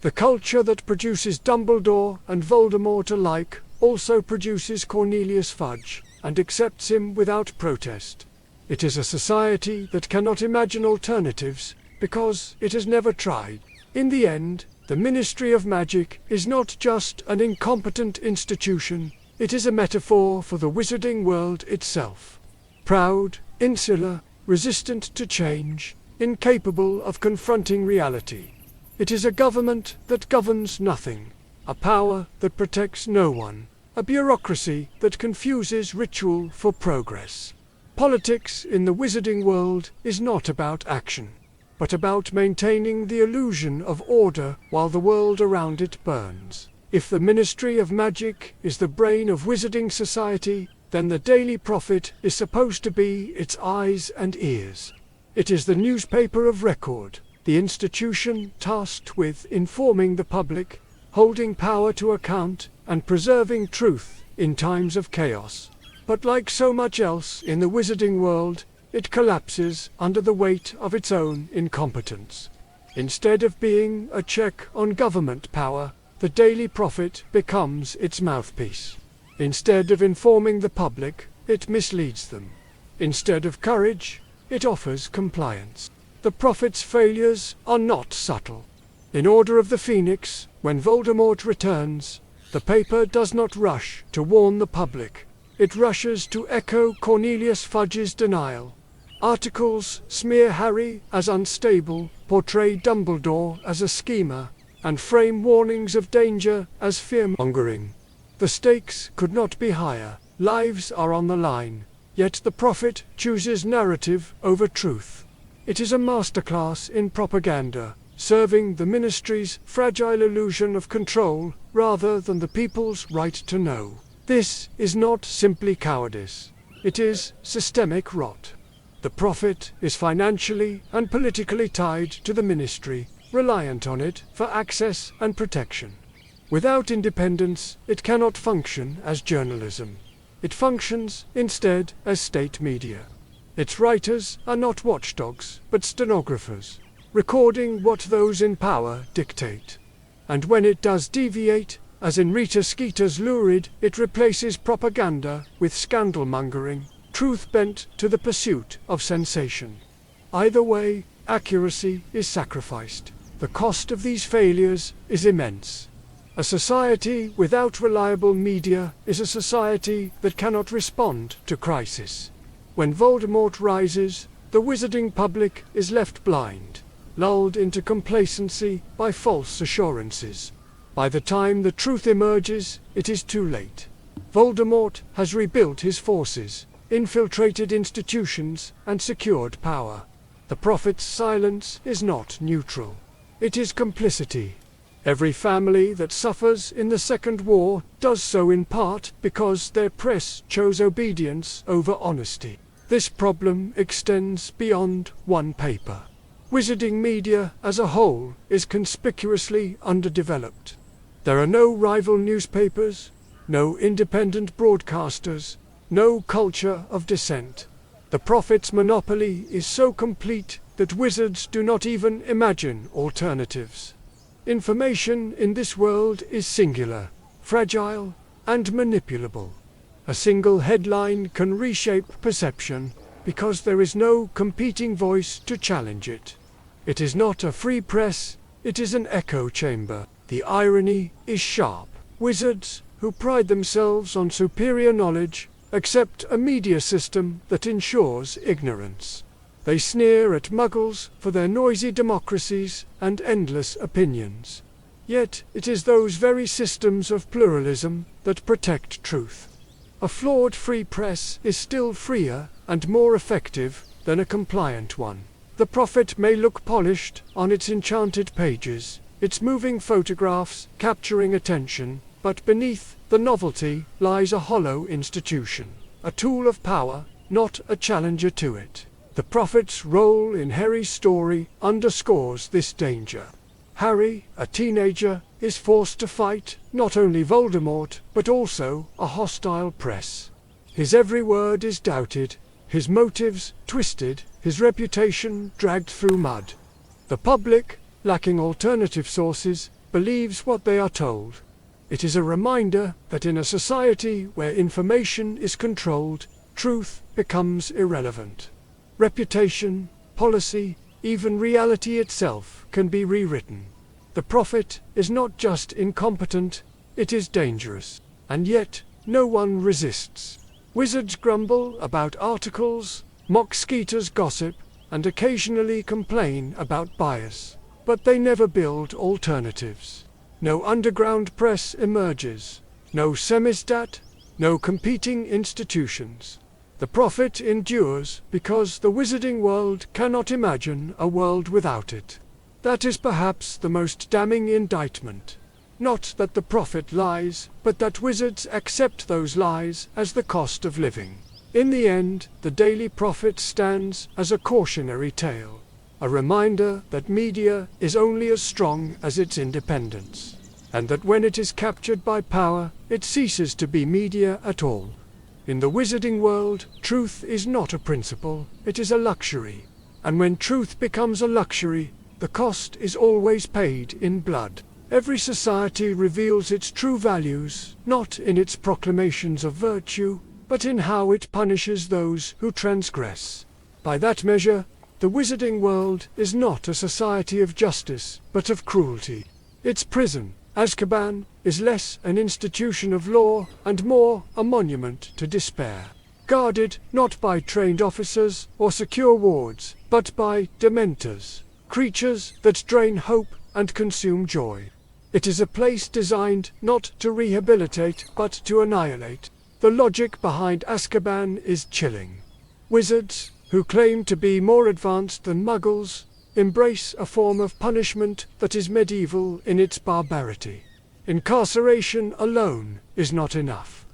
The culture that produces Dumbledore and Voldemort alike also produces Cornelius Fudge, and accepts him without protest. It is a society that cannot imagine alternatives, because it has never tried. In the end, the Ministry of Magic is not just an incompetent institution, it is a metaphor for the wizarding world itself. Proud, insular, resistant to change, incapable of confronting reality. It is a government that governs nothing, a power that protects no one, a bureaucracy that confuses ritual for progress. Politics in the wizarding world is not about action, but about maintaining the illusion of order while the world around it burns. If the Ministry of Magic is the brain of wizarding society, then the Daily Prophet is supposed to be its eyes and ears. It is the newspaper of record, the institution tasked with informing the public, holding power to account, and preserving truth in times of chaos. But like so much else in the wizarding world, it collapses under the weight of its own incompetence. Instead of being a check on government power, the Daily Prophet becomes its mouthpiece. Instead of informing the public, it misleads them. Instead of courage, it offers compliance. The Prophet's failures are not subtle. In Order of the Phoenix, when Voldemort returns, the paper does not rush to warn the public. It rushes to echo Cornelius Fudge's denial. Articles smear Harry as unstable, portray Dumbledore as a schemer, and frame warnings of danger as fear-mongering. The stakes could not be higher. Lives are on the line. Yet the Prophet chooses narrative over truth. It is a masterclass in propaganda, serving the Ministry's fragile illusion of control rather than the people's right to know. This is not simply cowardice. It is systemic rot. The Prophet is financially and politically tied to the Ministry, reliant on it for access and protection. Without independence, it cannot function as journalism. It functions, instead, as state media. Its writers are not watchdogs, but stenographers, recording what those in power dictate. And when it does deviate, as in Rita Skeeter's Lurid, it replaces propaganda with scandal-mongering, truth bent to the pursuit of sensation. Either way, accuracy is sacrificed. The cost of these failures is immense. A society without reliable media is a society that cannot respond to crisis. When Voldemort rises, the wizarding public is left blind, lulled into complacency by false assurances. By the time the truth emerges, it is too late. Voldemort has rebuilt his forces, infiltrated institutions, and secured power. The prophet's silence is not neutral. It is complicity. Every family that suffers in the Second War does so in part because their press chose obedience over honesty. This problem extends beyond one paper. Wizarding media as a whole is conspicuously underdeveloped. There are no rival newspapers, no independent broadcasters, no culture of dissent. The prophet's monopoly is so complete that wizards do not even imagine alternatives. Information in this world is singular, fragile, and manipulable. A single headline can reshape perception because there is no competing voice to challenge it. It is not a free press, it is an echo chamber. The irony is sharp. Wizards, who pride themselves on superior knowledge, accept a media system that ensures ignorance. They sneer at Muggles for their noisy democracies and endless opinions. Yet it is those very systems of pluralism that protect truth. A flawed free press is still freer and more effective than a compliant one. The prophet may look polished on its enchanted pages, its moving photographs capturing attention, but beneath the novelty lies a hollow institution, a tool of power, not a challenger to it. The prophet's role in Harry's story underscores this danger. Harry, a teenager, is forced to fight not only Voldemort, but also a hostile press. His every word is doubted, his motives twisted, his reputation dragged through mud. The public, lacking alternative sources, believes what they are told. It is a reminder that in a society where information is controlled, truth becomes irrelevant. Reputation, policy, even reality itself can be rewritten. The prophet is not just incompetent, it is dangerous. And yet, no one resists. Wizards grumble about articles, mock Skeeter's gossip, and occasionally complain about bias. But they never build alternatives. No underground press emerges. No semistat, no competing institutions. The prophet endures because the wizarding world cannot imagine a world without it. That is perhaps the most damning indictment. Not that the prophet lies, but that wizards accept those lies as the cost of living. In the end, the Daily Prophet stands as a cautionary tale, a reminder that media is only as strong as its independence, and that when it is captured by power, it ceases to be media at all. In the wizarding world, truth is not a principle, it is a luxury. And when truth becomes a luxury, the cost is always paid in blood. Every society reveals its true values, not in its proclamations of virtue, but in how it punishes those who transgress. By that measure, the wizarding world is not a society of justice, but of cruelty. Its prison, Azkaban, is less an institution of law and more a monument to despair, guarded not by trained officers or secure wards, but by dementors, creatures that drain hope and consume joy. It is a place designed not to rehabilitate but to annihilate. The logic behind Azkaban is chilling. Wizards, who claim to be more advanced than Muggles, embrace a form of punishment that is medieval in its barbarity. Incarceration alone is not enough.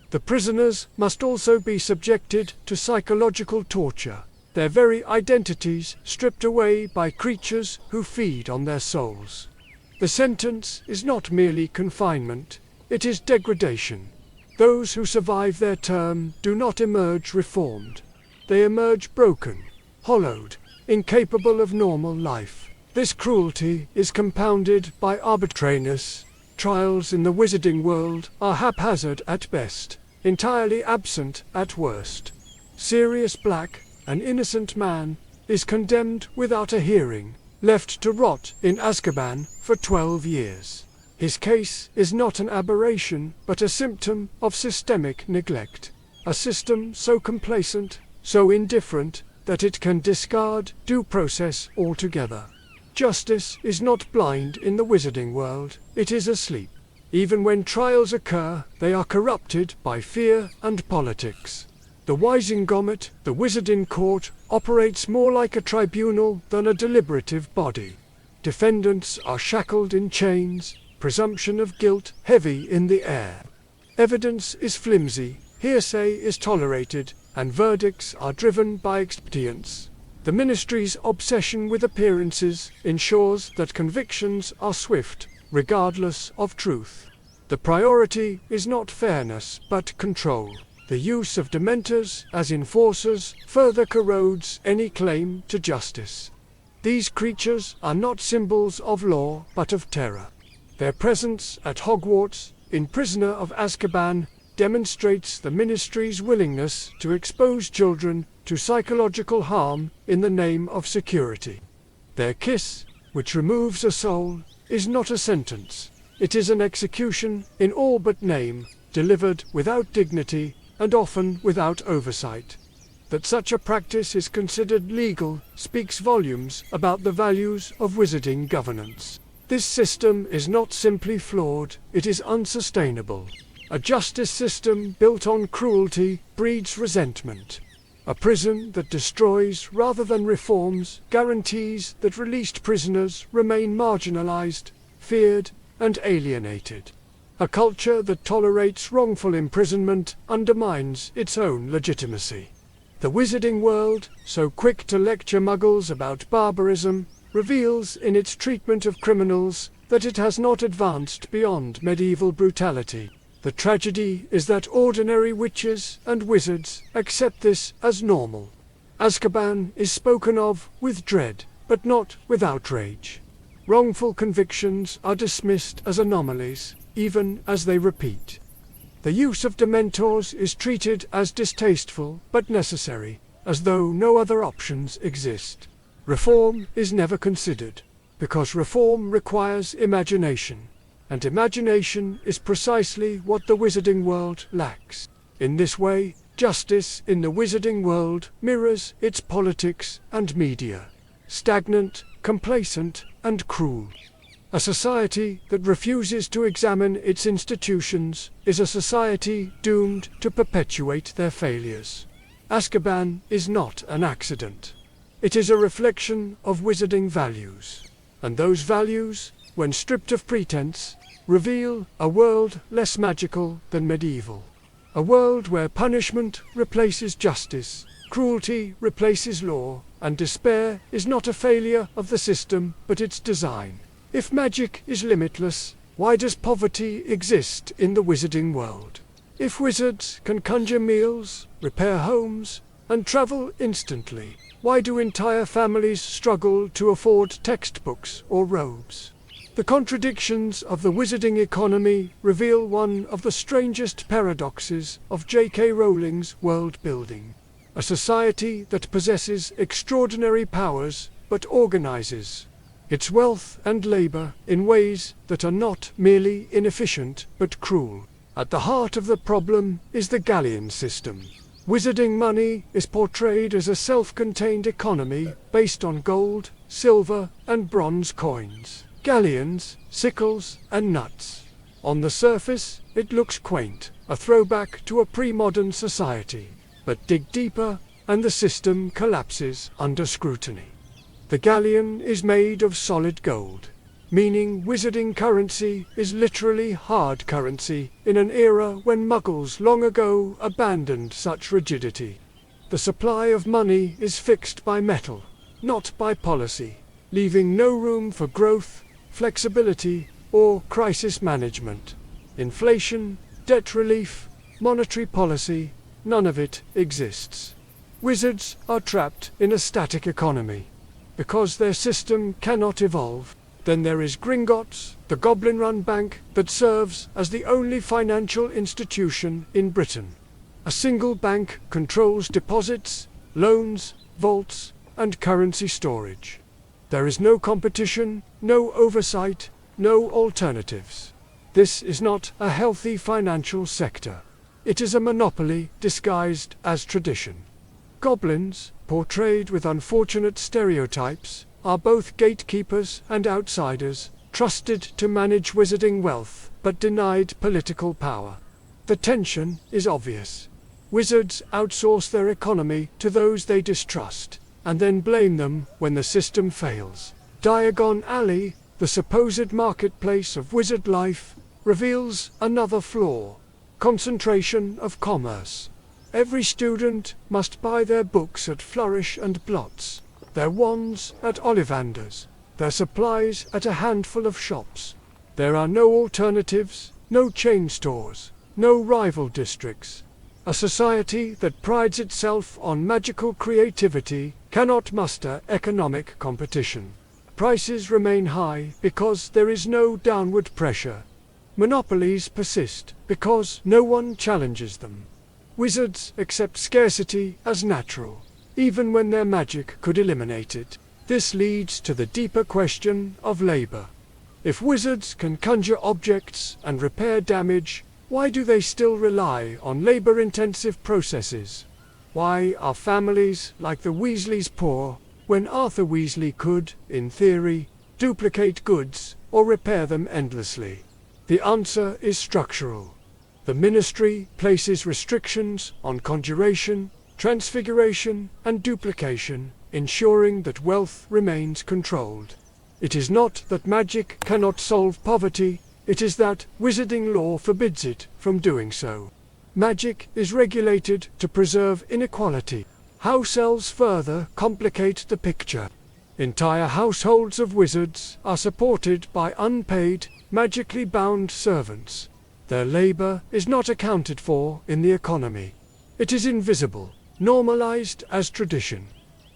The prisoners must also be subjected to psychological torture, their very identities stripped away by creatures who feed on their souls. The sentence is not merely confinement, it is degradation. Those who survive their term do not emerge reformed. They emerge broken, hollowed, incapable of normal life. This cruelty is compounded by arbitrariness. Trials in the wizarding world are haphazard at best, entirely absent at worst. Sirius Black, an innocent man, is condemned without a hearing, left to rot in Azkaban for 12 years. His case is not an aberration, but a symptom of systemic neglect. A system so complacent, so indifferent, that it can discard due process altogether. Justice is not blind in the wizarding world, it is asleep. Even when trials occur, they are corrupted by fear and politics. The Wizengamot, the Wizarding Court, operates more like a tribunal than a deliberative body. Defendants are shackled in chains, presumption of guilt heavy in the air. Evidence is flimsy, hearsay is tolerated, and verdicts are driven by expedience. The Ministry's obsession with appearances ensures that convictions are swift, regardless of truth. The priority is not fairness, but control. The use of Dementors as enforcers further corrodes any claim to justice. These creatures are not symbols of law, but of terror. Their presence at Hogwarts, in Prisoner of Azkaban, demonstrates the Ministry's willingness to expose children to psychological harm in the name of security. Their kiss, which removes a soul, is not a sentence. It is an execution in all but name, delivered without dignity and often without oversight. That such a practice is considered legal speaks volumes about the values of wizarding governance. This system is not simply flawed, it is unsustainable. A justice system built on cruelty breeds resentment. A prison that destroys rather than reforms guarantees that released prisoners remain marginalized, feared, and alienated. A culture that tolerates wrongful imprisonment undermines its own legitimacy. The wizarding world, so quick to lecture Muggles about barbarism, reveals in its treatment of criminals that it has not advanced beyond medieval brutality. The tragedy is that ordinary witches and wizards accept this as normal. Azkaban is spoken of with dread, but not with outrage. Wrongful convictions are dismissed as anomalies, even as they repeat. The use of Dementors is treated as distasteful but necessary, as though no other options exist. Reform is never considered, because reform requires imagination, and imagination is precisely what the wizarding world lacks. In this way, justice in the wizarding world mirrors its politics and media. Stagnant, complacent, and cruel. A society that refuses to examine its institutions is a society doomed to perpetuate their failures. Azkaban is not an accident. It is a reflection of wizarding values. And those values, when stripped of pretense, reveal a world less magical than medieval. A world where punishment replaces justice, cruelty replaces law, and despair is not a failure of the system but its design. If magic is limitless, why does poverty exist in the wizarding world? If wizards can conjure meals, repair homes, and travel instantly, why do entire families struggle to afford textbooks or robes? The contradictions of the wizarding economy reveal one of the strangest paradoxes of J.K. Rowling's world building. A society that possesses extraordinary powers but organizes its wealth and labor in ways that are not merely inefficient but cruel. At the heart of the problem is the galleon system. Wizarding money is portrayed as a self-contained economy based on gold, silver, and bronze coins, galleons, sickles, and nuts. On the surface, it looks quaint, a throwback to a pre-modern society. But dig deeper, and the system collapses under scrutiny. The galleon is made of solid gold, meaning wizarding currency is literally hard currency in an era when Muggles long ago abandoned such rigidity. The supply of money is fixed by metal, not by policy, leaving no room for growth, flexibility, or crisis management. Inflation, debt relief, monetary policy, none of it exists. Wizards are trapped in a static economy. Because their system cannot evolve, then there is Gringotts, the goblin-run bank that serves as the only financial institution in Britain. A single bank controls deposits, loans, vaults, and currency storage. There is no competition, no oversight, no alternatives. This is not a healthy financial sector. It is a monopoly disguised as tradition. Goblins, portrayed with unfortunate stereotypes, are both gatekeepers and outsiders, trusted to manage wizarding wealth, but denied political power. The tension is obvious. Wizards outsource their economy to those they distrust, and then blame them when the system fails. Diagon Alley, the supposed marketplace of wizard life, reveals another flaw: concentration of commerce. Every student must buy their books at Flourish and Blot's, their wands at Ollivander's, their supplies at a handful of shops. There are no alternatives, no chain stores, no rival districts. A society that prides itself on magical creativity cannot muster economic competition. Prices remain high because there is no downward pressure. Monopolies persist because no one challenges them. Wizards accept scarcity as natural, even when their magic could eliminate it. This leads to the deeper question of labor. If wizards can conjure objects and repair damage, why do they still rely on labor-intensive processes? Why are families like the Weasleys poor when Arthur Weasley could, in theory, duplicate goods or repair them endlessly? The answer is structural. The Ministry places restrictions on conjuration, transfiguration, and duplication, ensuring that wealth remains controlled. It is not that magic cannot solve poverty, it is that wizarding law forbids it from doing so. Magic is regulated to preserve inequality. House elves further complicate the picture. Entire households of wizards are supported by unpaid, magically bound servants. Their labor is not accounted for in the economy. It is invisible, normalized as tradition.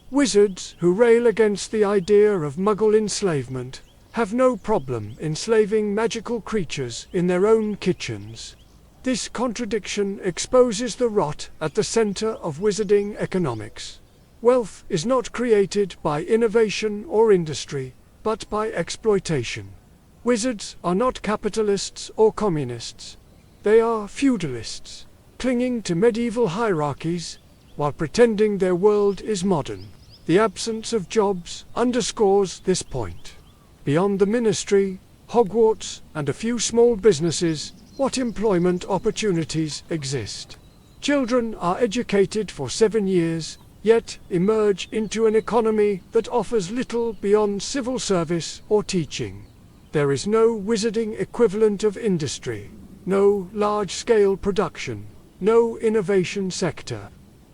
Wizards who rail against the idea of Muggle enslavement have no problem enslaving magical creatures in their own kitchens. This contradiction exposes the rot at the center of wizarding economics. Wealth is not created by innovation or industry, but by exploitation. Wizards are not capitalists or communists. They are feudalists, clinging to medieval hierarchies while pretending their world is modern. The absence of jobs underscores this point. Beyond the Ministry, Hogwarts, and a few small businesses, what employment opportunities exist? Children are educated for 7 years, yet emerge into an economy that offers little beyond civil service or teaching. There is no wizarding equivalent of industry, no large-scale production, no innovation sector.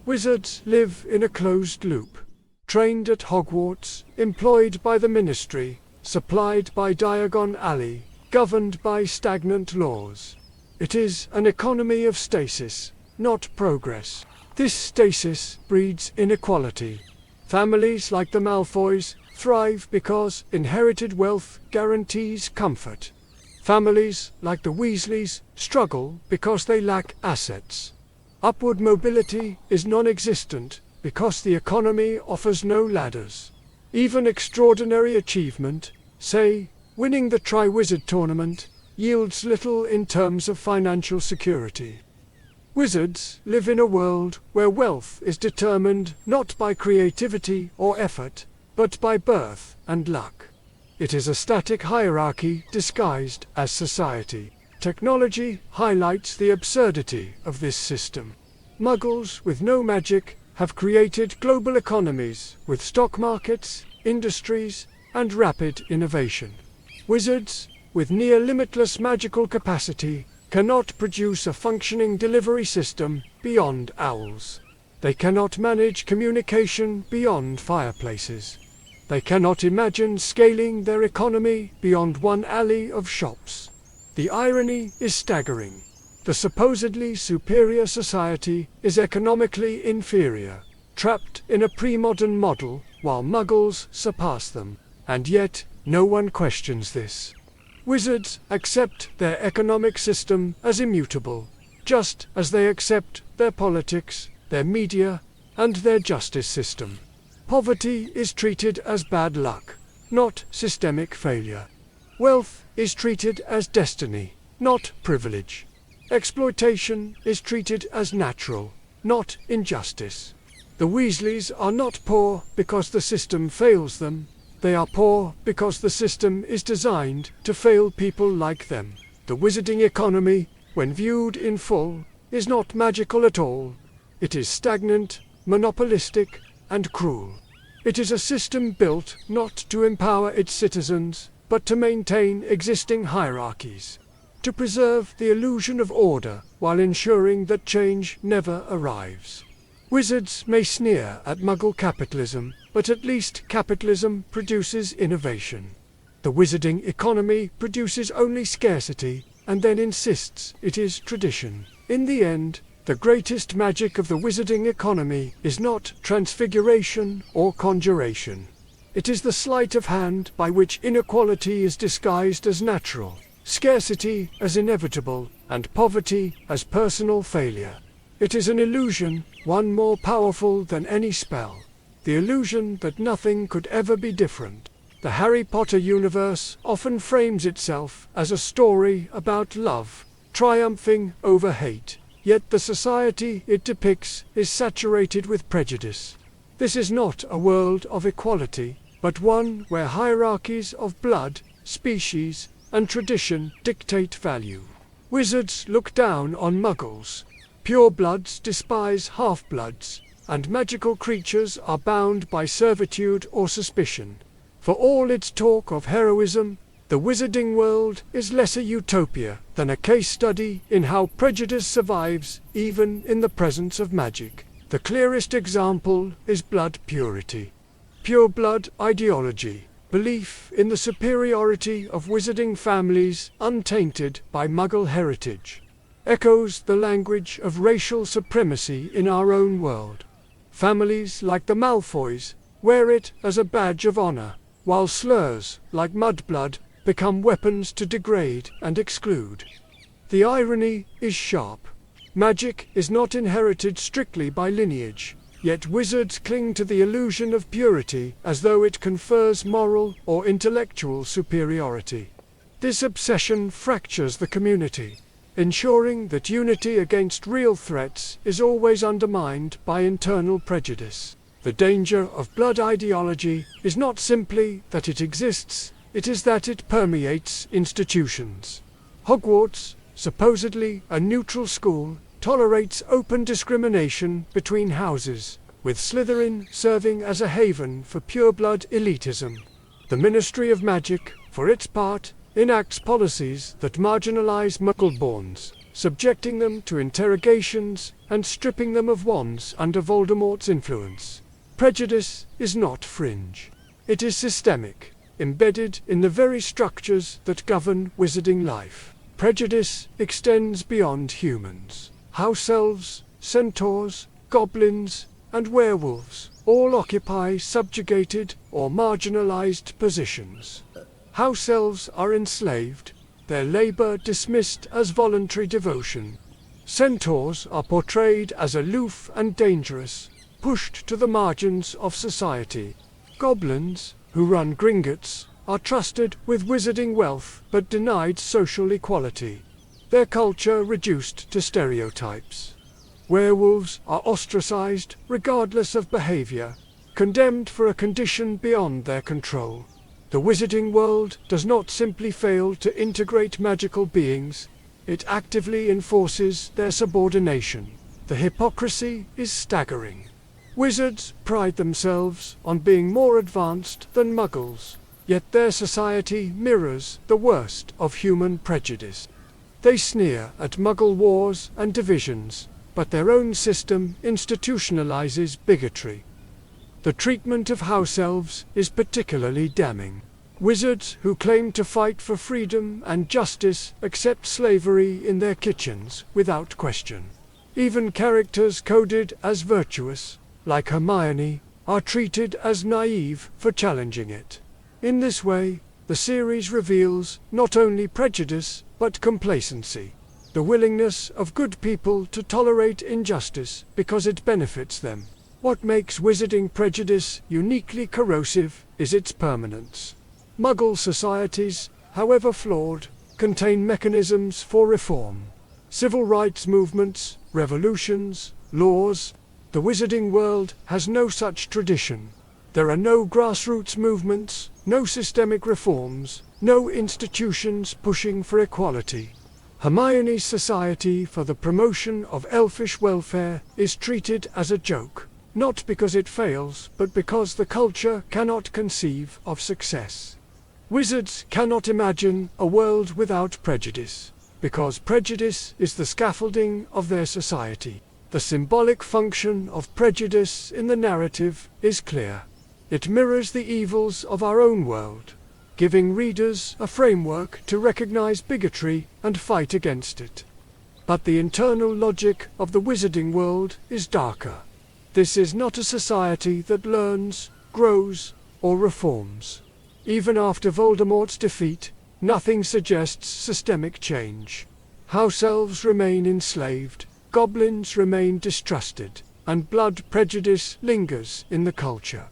Wizards live in a closed loop. Trained at Hogwarts, employed by the Ministry, supplied by Diagon Alley, governed by stagnant laws. It is an economy of stasis, not progress. This stasis breeds inequality. Families like the Malfoys thrive because inherited wealth guarantees comfort. Families like the Weasleys struggle because they lack assets. Upward mobility is non-existent because the economy offers no ladders. Even extraordinary achievement, say, winning the Triwizard Tournament, yields little in terms of financial security. Wizards live in a world where wealth is determined not by creativity or effort, but by birth and luck. It is a static hierarchy disguised as society. Technology highlights the absurdity of this system. Muggles with no magic have created global economies with stock markets, industries, and rapid innovation. Wizards, with near limitless magical capacity, cannot produce a functioning delivery system beyond owls. They cannot manage communication beyond fireplaces. They cannot imagine scaling their economy beyond one alley of shops. The irony is staggering. The supposedly superior society is economically inferior, trapped in a pre-modern model, while Muggles surpass them. And yet, no one questions this. Wizards accept their economic system as immutable, just as they accept their politics, their media, and their justice system. Poverty is treated as bad luck. not systemic failure. Wealth is treated as destiny, not privilege. Exploitation is treated as natural, not injustice. The Weasleys are not poor because the system fails them. They are poor because the system is designed to fail people like them. The wizarding economy, when viewed in full, is not magical at all. It is stagnant, monopolistic, and cruel. It is a system built not to empower its citizens, but to maintain existing hierarchies, to preserve the illusion of order while ensuring that change never arrives. Wizards may sneer at Muggle capitalism, but at least capitalism produces innovation. The wizarding economy produces only scarcity, and then insists it is tradition. In the end, the greatest magic of the wizarding economy is not transfiguration or conjuration. It is the sleight of hand by which inequality is disguised as natural, scarcity as inevitable, and poverty as personal failure. It is an illusion, one more powerful than any spell. The illusion that nothing could ever be different. The Harry Potter universe often frames itself as a story about love, triumphing over hate. Yet the society it depicts is saturated with prejudice. This is not a world of equality, but one where hierarchies of blood, species, and tradition dictate value. Wizards look down on Muggles. Purebloods despise half-bloods, and magical creatures are bound by servitude or suspicion. For all its talk of heroism, the wizarding world is less a utopia than a case study in how prejudice survives even in the presence of magic. The clearest example is blood purity. Pureblood ideology, belief in the superiority of wizarding families untainted by Muggle heritage, echoes the language of racial supremacy in our own world. Families like the Malfoys wear it as a badge of honor, while slurs like mudblood become weapons to degrade and exclude. The irony is sharp. Magic is not inherited strictly by lineage, yet wizards cling to the illusion of purity as though it confers moral or intellectual superiority. This obsession fractures the community, ensuring that unity against real threats is always undermined by internal prejudice. The danger of blood ideology is not simply that it exists, it is that it permeates institutions. Hogwarts, supposedly a neutral school, tolerates open discrimination between houses, with Slytherin serving as a haven for pureblood elitism. The Ministry of Magic, for its part, enacts policies that marginalize Muggleborns, subjecting them to interrogations and stripping them of wands under Voldemort's influence. Prejudice is not fringe. It is systemic, embedded in the very structures that govern wizarding life. Prejudice extends beyond humans. House elves, centaurs, goblins, and werewolves all occupy subjugated or marginalized positions. House elves are enslaved, their labor dismissed as voluntary devotion. Centaurs are portrayed as aloof and dangerous, pushed to the margins of society. Goblins, who run Gringotts, are trusted with wizarding wealth but denied social equality. Their culture reduced to stereotypes. Werewolves are ostracized regardless of behavior, condemned for a condition beyond their control. The wizarding world does not simply fail to integrate magical beings, it actively enforces their subordination. The hypocrisy is staggering. Wizards pride themselves on being more advanced than Muggles, yet their society mirrors the worst of human prejudice. They sneer at Muggle wars and divisions, but their own system institutionalizes bigotry. The treatment of house elves is particularly damning. Wizards who claim to fight for freedom and justice accept slavery in their kitchens without question. Even characters coded as virtuous, like Hermione, are treated as naive for challenging it. In this way, the series reveals not only prejudice but complacency, the willingness of good people to tolerate injustice because it benefits them. What makes wizarding prejudice uniquely corrosive is its permanence. Muggle societies, however flawed, contain mechanisms for reform. Civil rights movements, revolutions, laws. The wizarding world has no such tradition. There are no grassroots movements, no systemic reforms, no institutions pushing for equality. Hermione's Society for the Promotion of Elfish Welfare is treated as a joke, not because it fails, but because the culture cannot conceive of success. Wizards cannot imagine a world without prejudice, because prejudice is the scaffolding of their society. The symbolic function of prejudice in the narrative is clear. It mirrors the evils of our own world, giving readers a framework to recognize bigotry and fight against it. But the internal logic of the wizarding world is darker. This is not a society that learns, grows, or reforms. Even after Voldemort's defeat, nothing suggests systemic change. House elves remain enslaved, goblins remain distrusted, and blood prejudice lingers in the culture.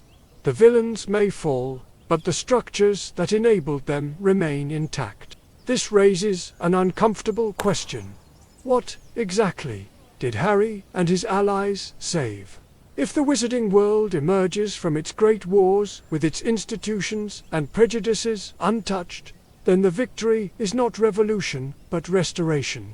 The villains may fall, but the structures that enabled them remain intact. This raises an uncomfortable question. What, exactly, did Harry and his allies save? If the wizarding world emerges from its great wars with its institutions and prejudices untouched, then the victory is not revolution, but restoration.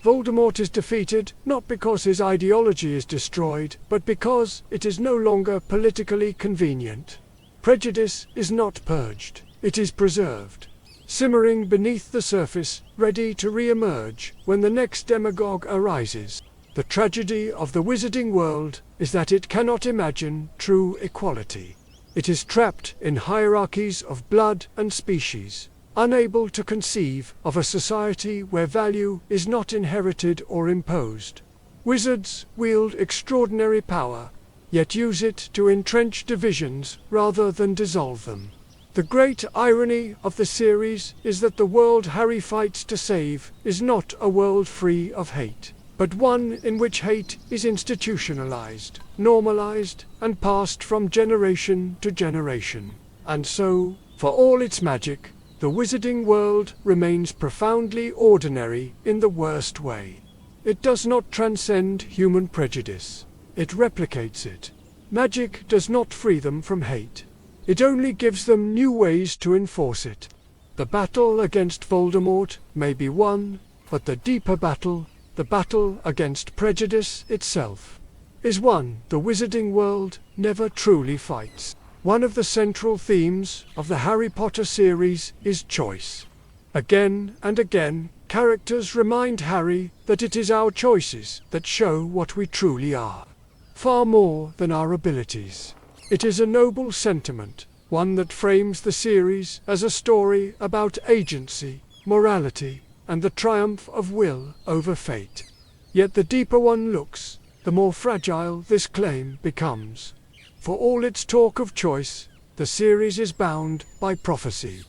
Voldemort is defeated not because his ideology is destroyed, but because it is no longer politically convenient. Prejudice is not purged, it is preserved, simmering beneath the surface, ready to re-emerge when the next demagogue arises. The tragedy of the wizarding world is that it cannot imagine true equality. It is trapped in hierarchies of blood and species, unable to conceive of a society where value is not inherited or imposed. Wizards wield extraordinary power, yet use it to entrench divisions rather than dissolve them. The great irony of the series is that the world Harry fights to save is not a world free of hate, but one in which hate is institutionalized, normalized, and passed from generation to generation. And so, for all its magic, the wizarding world remains profoundly ordinary in the worst way. It does not transcend human prejudice. It replicates it. Magic does not free them from hate. It only gives them new ways to enforce it. The battle against Voldemort may be won, but the deeper battle, the battle against prejudice itself, is one the wizarding world never truly fights. One of the central themes of the Harry Potter series is choice. Again and again, characters remind Harry that it is our choices that show what we truly are, far more than our abilities. It is a noble sentiment, one that frames the series as a story about agency, morality, and the triumph of will over fate. Yet the deeper one looks, the more fragile this claim becomes. For all its talk of choice, the series is bound by prophecy.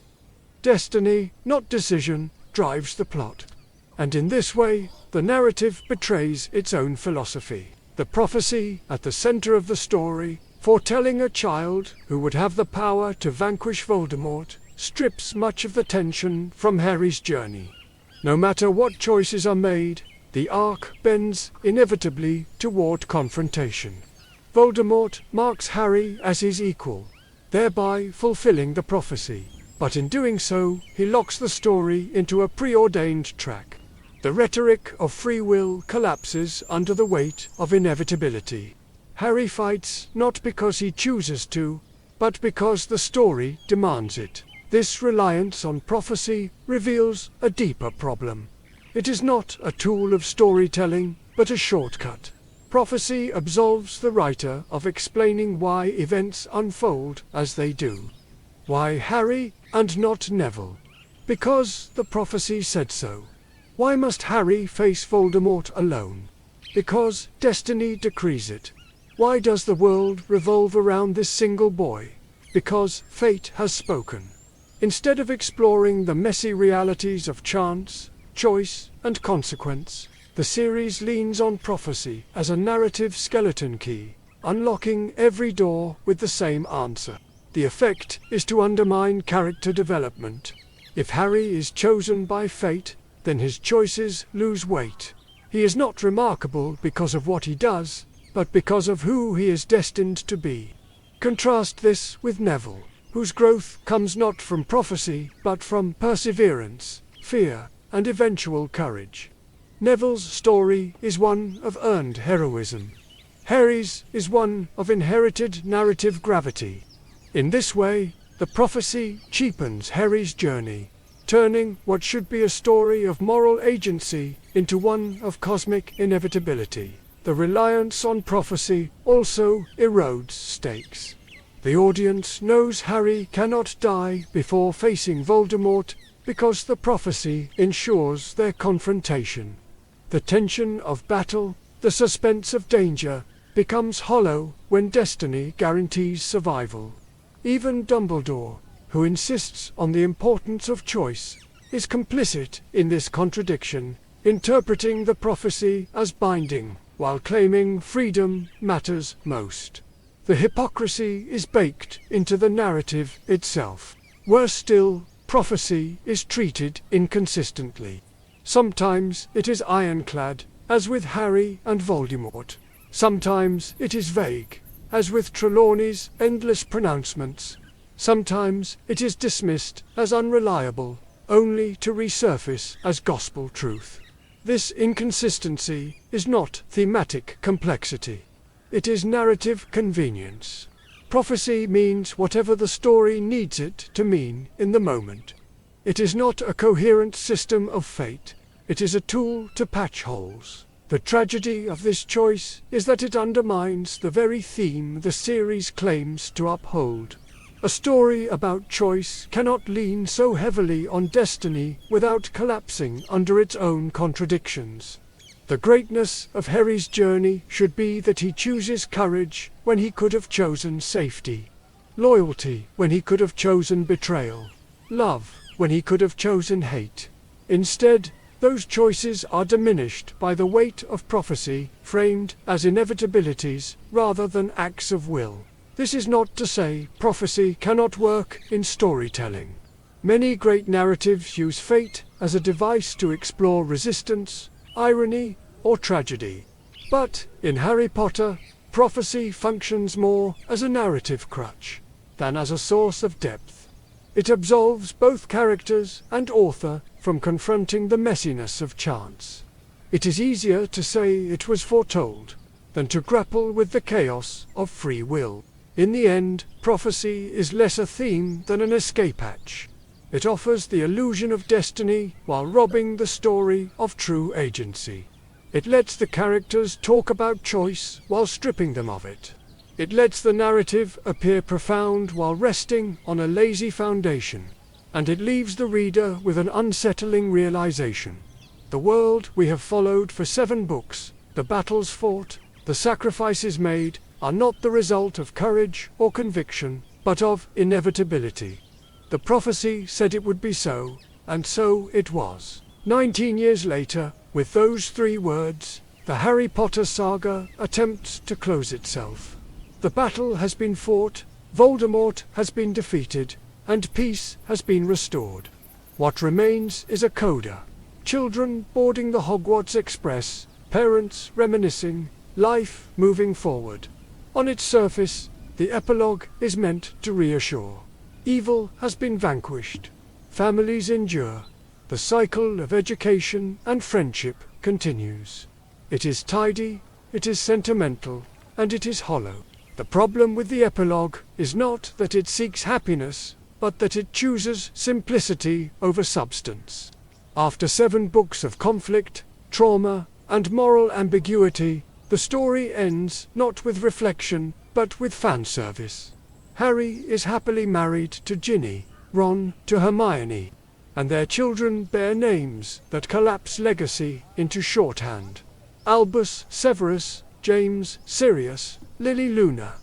Destiny, not decision, drives the plot. And in this way, the narrative betrays its own philosophy. The prophecy at the center of the story, foretelling a child who would have the power to vanquish Voldemort, strips much of the tension from Harry's journey. No matter what choices are made, the arc bends inevitably toward confrontation. Voldemort marks Harry as his equal, thereby fulfilling the prophecy. But in doing so, he locks the story into a preordained track. The rhetoric of free will collapses under the weight of inevitability. Harry fights not because he chooses to, but because the story demands it. This reliance on prophecy reveals a deeper problem. It is not a tool of storytelling, but a shortcut. Prophecy absolves the writer of explaining why events unfold as they do. Why Harry and not Neville? Because the prophecy said so. Why must Harry face Voldemort alone? Because destiny decrees it. Why does the world revolve around this single boy? Because fate has spoken. Instead of exploring the messy realities of chance, choice, and consequence, the series leans on prophecy as a narrative skeleton key, unlocking every door with the same answer. The effect is to undermine character development. If Harry is chosen by fate, then his choices lose weight. He is not remarkable because of what he does, but because of who he is destined to be. Contrast this with Neville, whose growth comes not from prophecy, but from perseverance, fear, and eventual courage. Neville's story is one of earned heroism. Harry's is one of inherited narrative gravity. In this way, the prophecy cheapens Harry's journey, turning what should be a story of moral agency into one of cosmic inevitability. The reliance on prophecy also erodes stakes. The audience knows Harry cannot die before facing Voldemort because the prophecy ensures their confrontation. The tension of battle, the suspense of danger, becomes hollow when destiny guarantees survival. Even Dumbledore, who insists on the importance of choice, is complicit in this contradiction, interpreting the prophecy as binding, while claiming freedom matters most. The hypocrisy is baked into the narrative itself. Worse still, prophecy is treated inconsistently. Sometimes it is ironclad, as with Harry and Voldemort. Sometimes it is vague, as with Trelawney's endless pronouncements. Sometimes it is dismissed as unreliable, only to resurface as gospel truth. This inconsistency is not thematic complexity. It is narrative convenience. Prophecy means whatever the story needs it to mean in the moment. It is not a coherent system of fate. It is a tool to patch holes. The tragedy of this choice is that it undermines the very theme the series claims to uphold. A story about choice cannot lean so heavily on destiny without collapsing under its own contradictions. The greatness of Harry's journey should be that he chooses courage when he could have chosen safety, loyalty when he could have chosen betrayal, love when he could have chosen hate. Instead, those choices are diminished by the weight of prophecy, framed as inevitabilities rather than acts of will. This is not to say prophecy cannot work in storytelling. Many great narratives use fate as a device to explore resistance, irony, or tragedy. But, in Harry Potter, prophecy functions more as a narrative crutch than as a source of depth. It absolves both characters and author from confronting the messiness of chance. It is easier to say it was foretold than to grapple with the chaos of free will. In the end, prophecy is less a theme than an escape hatch. It offers the illusion of destiny while robbing the story of true agency. It lets the characters talk about choice while stripping them of it. It lets the narrative appear profound while resting on a lazy foundation. And it leaves the reader with an unsettling realization. The world we have followed for 7 books, the battles fought, the sacrifices made, are not the result of courage or conviction, but of inevitability. The prophecy said it would be so, and so it was. 19 years later, with those 3 words, the Harry Potter saga attempts to close itself. The battle has been fought, Voldemort has been defeated, and peace has been restored. What remains is a coda. Children boarding the Hogwarts Express, parents reminiscing, life moving forward. On its surface, the epilogue is meant to reassure. Evil has been vanquished. Families endure. The cycle of education and friendship continues. It is tidy, it is sentimental, and it is hollow. The problem with the epilogue is not that it seeks happiness, but that it chooses simplicity over substance. After 7 books of conflict, trauma, and moral ambiguity, the story ends not with reflection, but with fan service. Harry is happily married to Ginny, Ron to Hermione, and their children bear names that collapse legacy into shorthand. Albus Severus, James Sirius, Lily Luna.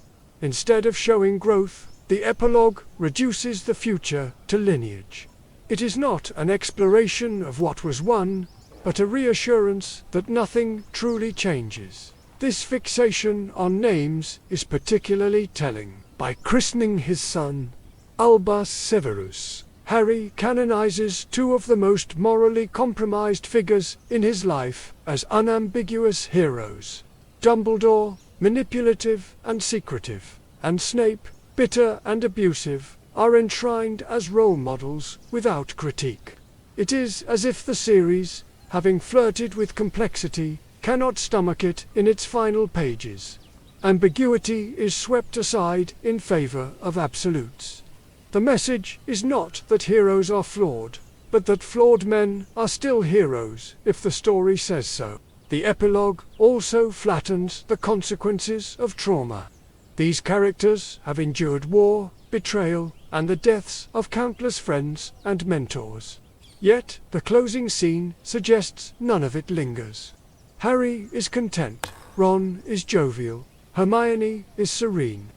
Instead of showing growth, the epilogue reduces the future to lineage. It is not an exploration of what was won, but a reassurance that nothing truly changes. This fixation on names is particularly telling. By christening his son, Albus Severus, Harry canonizes two of the most morally compromised figures in his life as unambiguous heroes. Dumbledore, manipulative and secretive, and Snape, bitter and abusive, are enshrined as role models without critique. It is as if the series, having flirted with complexity, cannot stomach it in its final pages. Ambiguity is swept aside in favor of absolutes. The message is not that heroes are flawed, but that flawed men are still heroes if the story says so. The epilogue also flattens the consequences of trauma. These characters have endured war, betrayal, and the deaths of countless friends and mentors. Yet the closing scene suggests none of it lingers. Harry is content, Ron is jovial, Hermione is serene.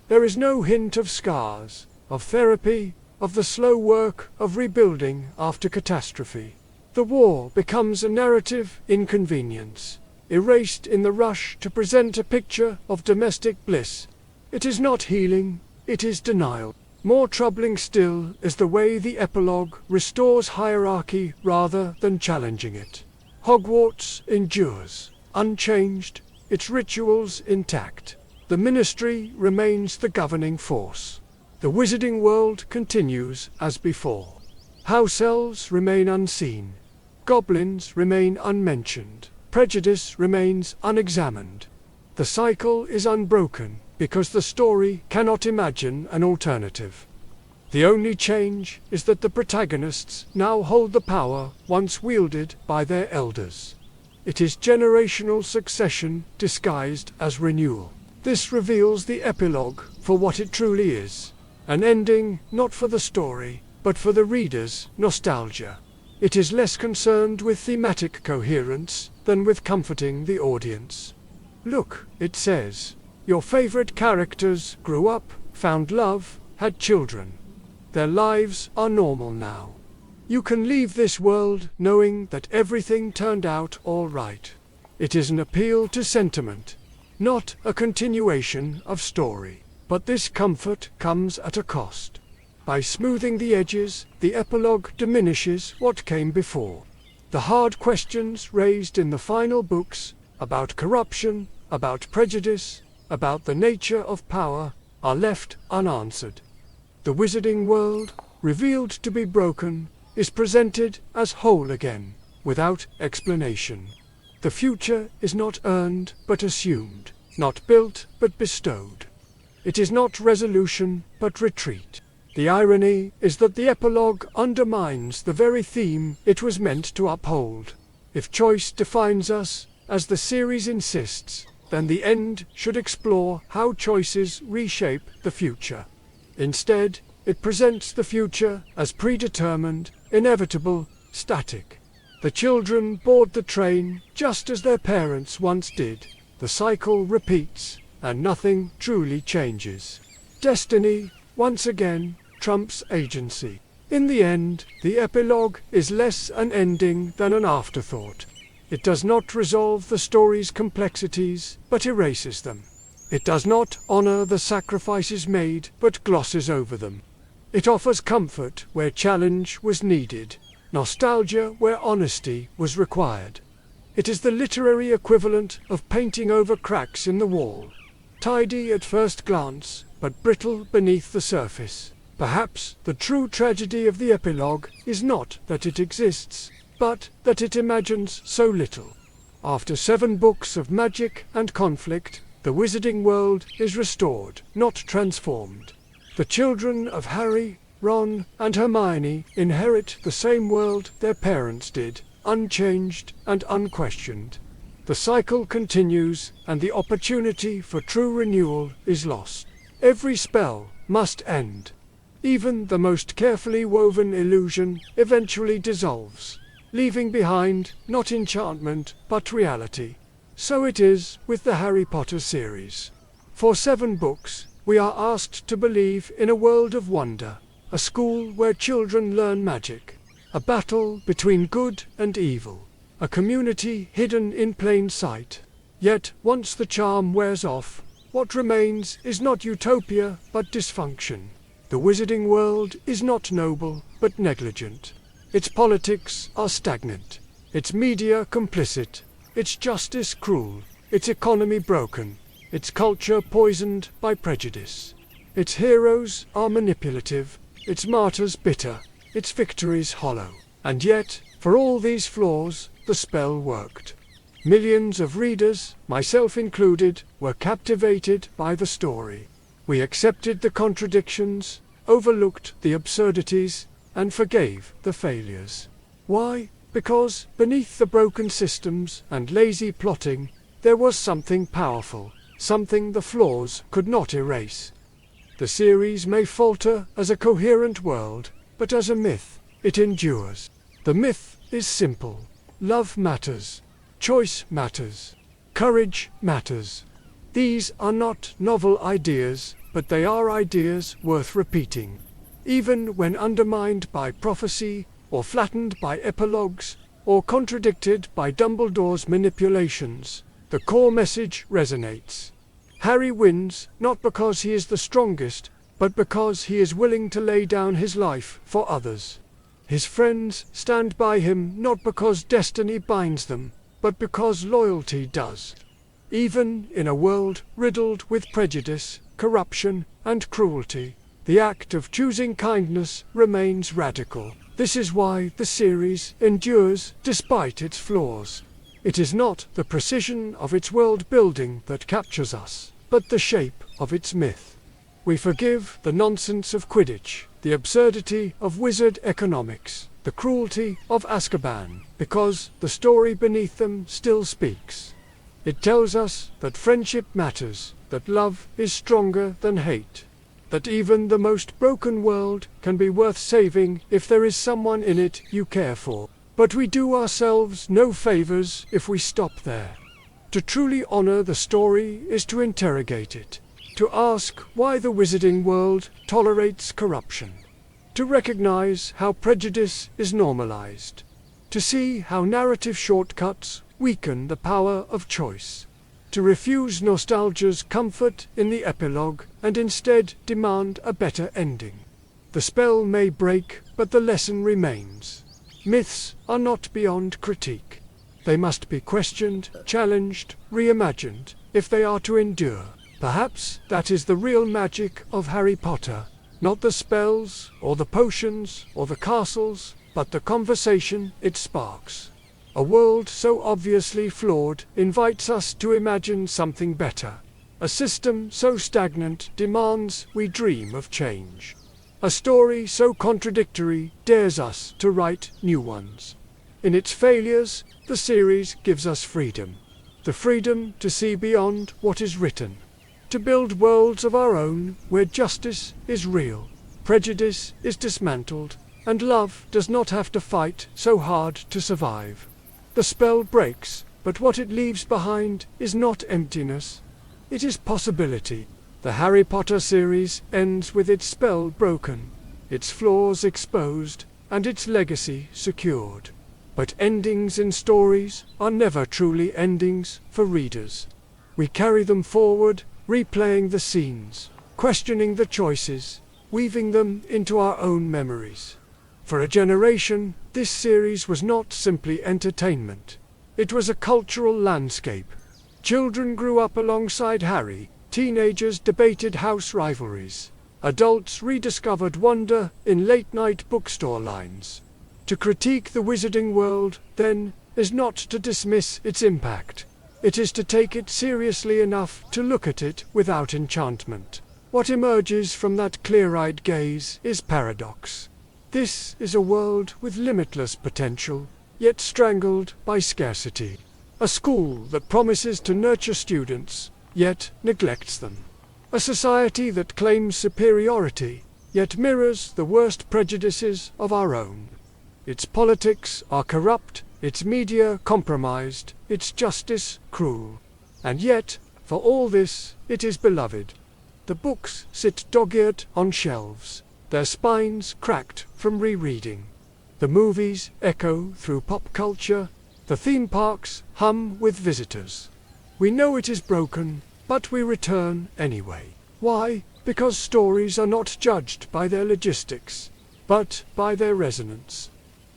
There is no hint of scars, of therapy, of the slow work of rebuilding after catastrophe. The war becomes a narrative inconvenience, erased in the rush to present a picture of domestic bliss. It is not healing, it is denial. More troubling still is the way the epilogue restores hierarchy rather than challenging it. Hogwarts endures, unchanged, its rituals intact. The Ministry remains the governing force. The wizarding world continues as before. House elves remain unseen. Goblins remain unmentioned. Prejudice remains unexamined. The cycle is unbroken because the story cannot imagine an alternative. The only change is that the protagonists now hold the power once wielded by their elders. It is generational succession disguised as renewal. This reveals the epilogue for what it truly is. An ending not for the story, but for the reader's nostalgia. It is less concerned with thematic coherence than with comforting the audience. Look, it says, your favorite characters grew up, found love, had children. Their lives are normal now. You can leave this world knowing that everything turned out all right. It is an appeal to sentiment, not a continuation of story. But this comfort comes at a cost. By smoothing the edges, the epilogue diminishes what came before. The hard questions raised in the final books, about corruption, about prejudice, about the nature of power, are left unanswered. The wizarding world, revealed to be broken, is presented as whole again, without explanation. The future is not earned but assumed, not built but bestowed. It is not resolution, but retreat. The irony is that the epilogue undermines the very theme it was meant to uphold. If choice defines us, as the series insists, then the end should explore how choices reshape the future. Instead, it presents the future as predetermined, inevitable, static. The children board the train just as their parents once did. The cycle repeats, and nothing truly changes. Destiny, once again, trumps agency. In the end, the epilogue is less an ending than an afterthought. It does not resolve the story's complexities, but erases them. It does not honor the sacrifices made, but glosses over them. It offers comfort where challenge was needed, nostalgia where honesty was required. It is the literary equivalent of painting over cracks in the wall. Tidy at first glance, but brittle beneath the surface. Perhaps the true tragedy of the epilogue is not that it exists, but that it imagines so little. After 7 books of magic and conflict, the wizarding world is restored, not transformed. The children of Harry, Ron, and Hermione inherit the same world their parents did, unchanged and unquestioned. The cycle continues, and the opportunity for true renewal is lost. Every spell must end. Even the most carefully woven illusion eventually dissolves, leaving behind not enchantment but reality. So it is with the Harry Potter series. For 7 books, we are asked to believe in a world of wonder, a school where children learn magic, a battle between good and evil, a community hidden in plain sight. Yet once the charm wears off, what remains is not utopia, but dysfunction. The wizarding world is not noble, but negligent. Its politics are stagnant, its media complicit, its justice cruel, its economy broken, its culture poisoned by prejudice. Its heroes are manipulative, its martyrs bitter, its victories hollow. And yet, for all these flaws, the spell worked. Millions of readers, myself included, were captivated by the story. We accepted the contradictions, overlooked the absurdities, and forgave the failures. Why? Because beneath the broken systems and lazy plotting, there was something powerful, something the flaws could not erase. The series may falter as a coherent world, but as a myth, it endures. The myth is simple. Love matters. Choice matters. Courage matters. These are not novel ideas, but they are ideas worth repeating. Even when undermined by prophecy, or flattened by epilogues, or contradicted by Dumbledore's manipulations, the core message resonates. Harry wins not because he is the strongest, but because he is willing to lay down his life for others. His friends stand by him not because destiny binds them, but because loyalty does. Even in a world riddled with prejudice, corruption, and cruelty, the act of choosing kindness remains radical. This is why the series endures despite its flaws. It is not the precision of its world building that captures us, but the shape of its myth. We forgive the nonsense of Quidditch, the absurdity of wizard economics, the cruelty of Azkaban, because the story beneath them still speaks. It tells us that friendship matters, that love is stronger than hate, that even the most broken world can be worth saving if there is someone in it you care for. But we do ourselves no favors if we stop there. To truly honor the story is to interrogate it, to ask why the wizarding world tolerates corruption, to recognize how prejudice is normalized, to see how narrative shortcuts weaken the power of choice, to refuse nostalgia's comfort in the epilogue and instead demand a better ending. The spell may break, but the lesson remains. Myths are not beyond critique. They must be questioned, challenged, reimagined, if they are to endure. Perhaps that is the real magic of Harry Potter. Not the spells, or the potions, or the castles, but the conversation it sparks. A world so obviously flawed invites us to imagine something better. A system so stagnant demands we dream of change. A story so contradictory dares us to write new ones. In its failures, the series gives us freedom. The freedom to see beyond what is written. To build worlds of our own where justice is real, prejudice is dismantled, and love does not have to fight so hard to survive. The spell breaks, but what it leaves behind is not emptiness. It is possibility. The Harry Potter series ends with its spell broken, its flaws exposed, and its legacy secured. But endings in stories are never truly endings for readers. We carry them forward, replaying the scenes, questioning the choices, weaving them into our own memories. For a generation, this series was not simply entertainment. It was a cultural landscape. Children grew up alongside Harry, teenagers debated house rivalries, adults rediscovered wonder in late-night bookstore lines. To critique the wizarding world, then, is not to dismiss its impact. It is to take it seriously enough to look at it without enchantment. What emerges from that clear-eyed gaze is paradox. This is a world with limitless potential, yet strangled by scarcity. A school that promises to nurture students, yet neglects them. A society that claims superiority, yet mirrors the worst prejudices of our own. Its politics are corrupt, its media compromised, its justice cruel. And yet, for all this, it is beloved. The books sit dog-eared on shelves, their spines cracked from rereading. The movies echo through pop culture, the theme parks hum with visitors. We know it is broken, but we return anyway. Why? Because stories are not judged by their logistics, but by their resonance.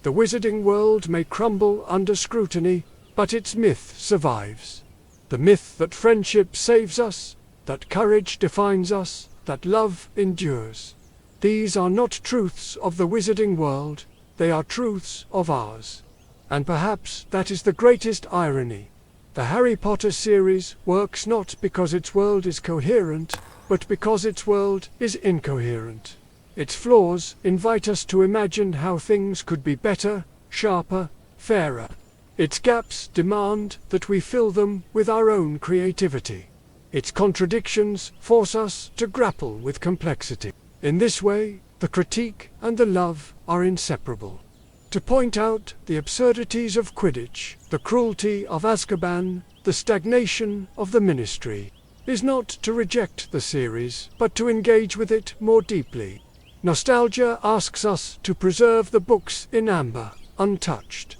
The wizarding world may crumble under scrutiny, but its myth survives. The myth that friendship saves us, that courage defines us, that love endures. These are not truths of the wizarding world, they are truths of ours. And perhaps that is the greatest irony. The Harry Potter series works not because its world is coherent, but because its world is incoherent. Its flaws invite us to imagine how things could be better, sharper, fairer. Its gaps demand that we fill them with our own creativity. Its contradictions force us to grapple with complexity. In this way, the critique and the love are inseparable. To point out the absurdities of Quidditch, the cruelty of Azkaban, the stagnation of the Ministry, is not to reject the series, but to engage with it more deeply. Nostalgia asks us to preserve the books in amber, untouched.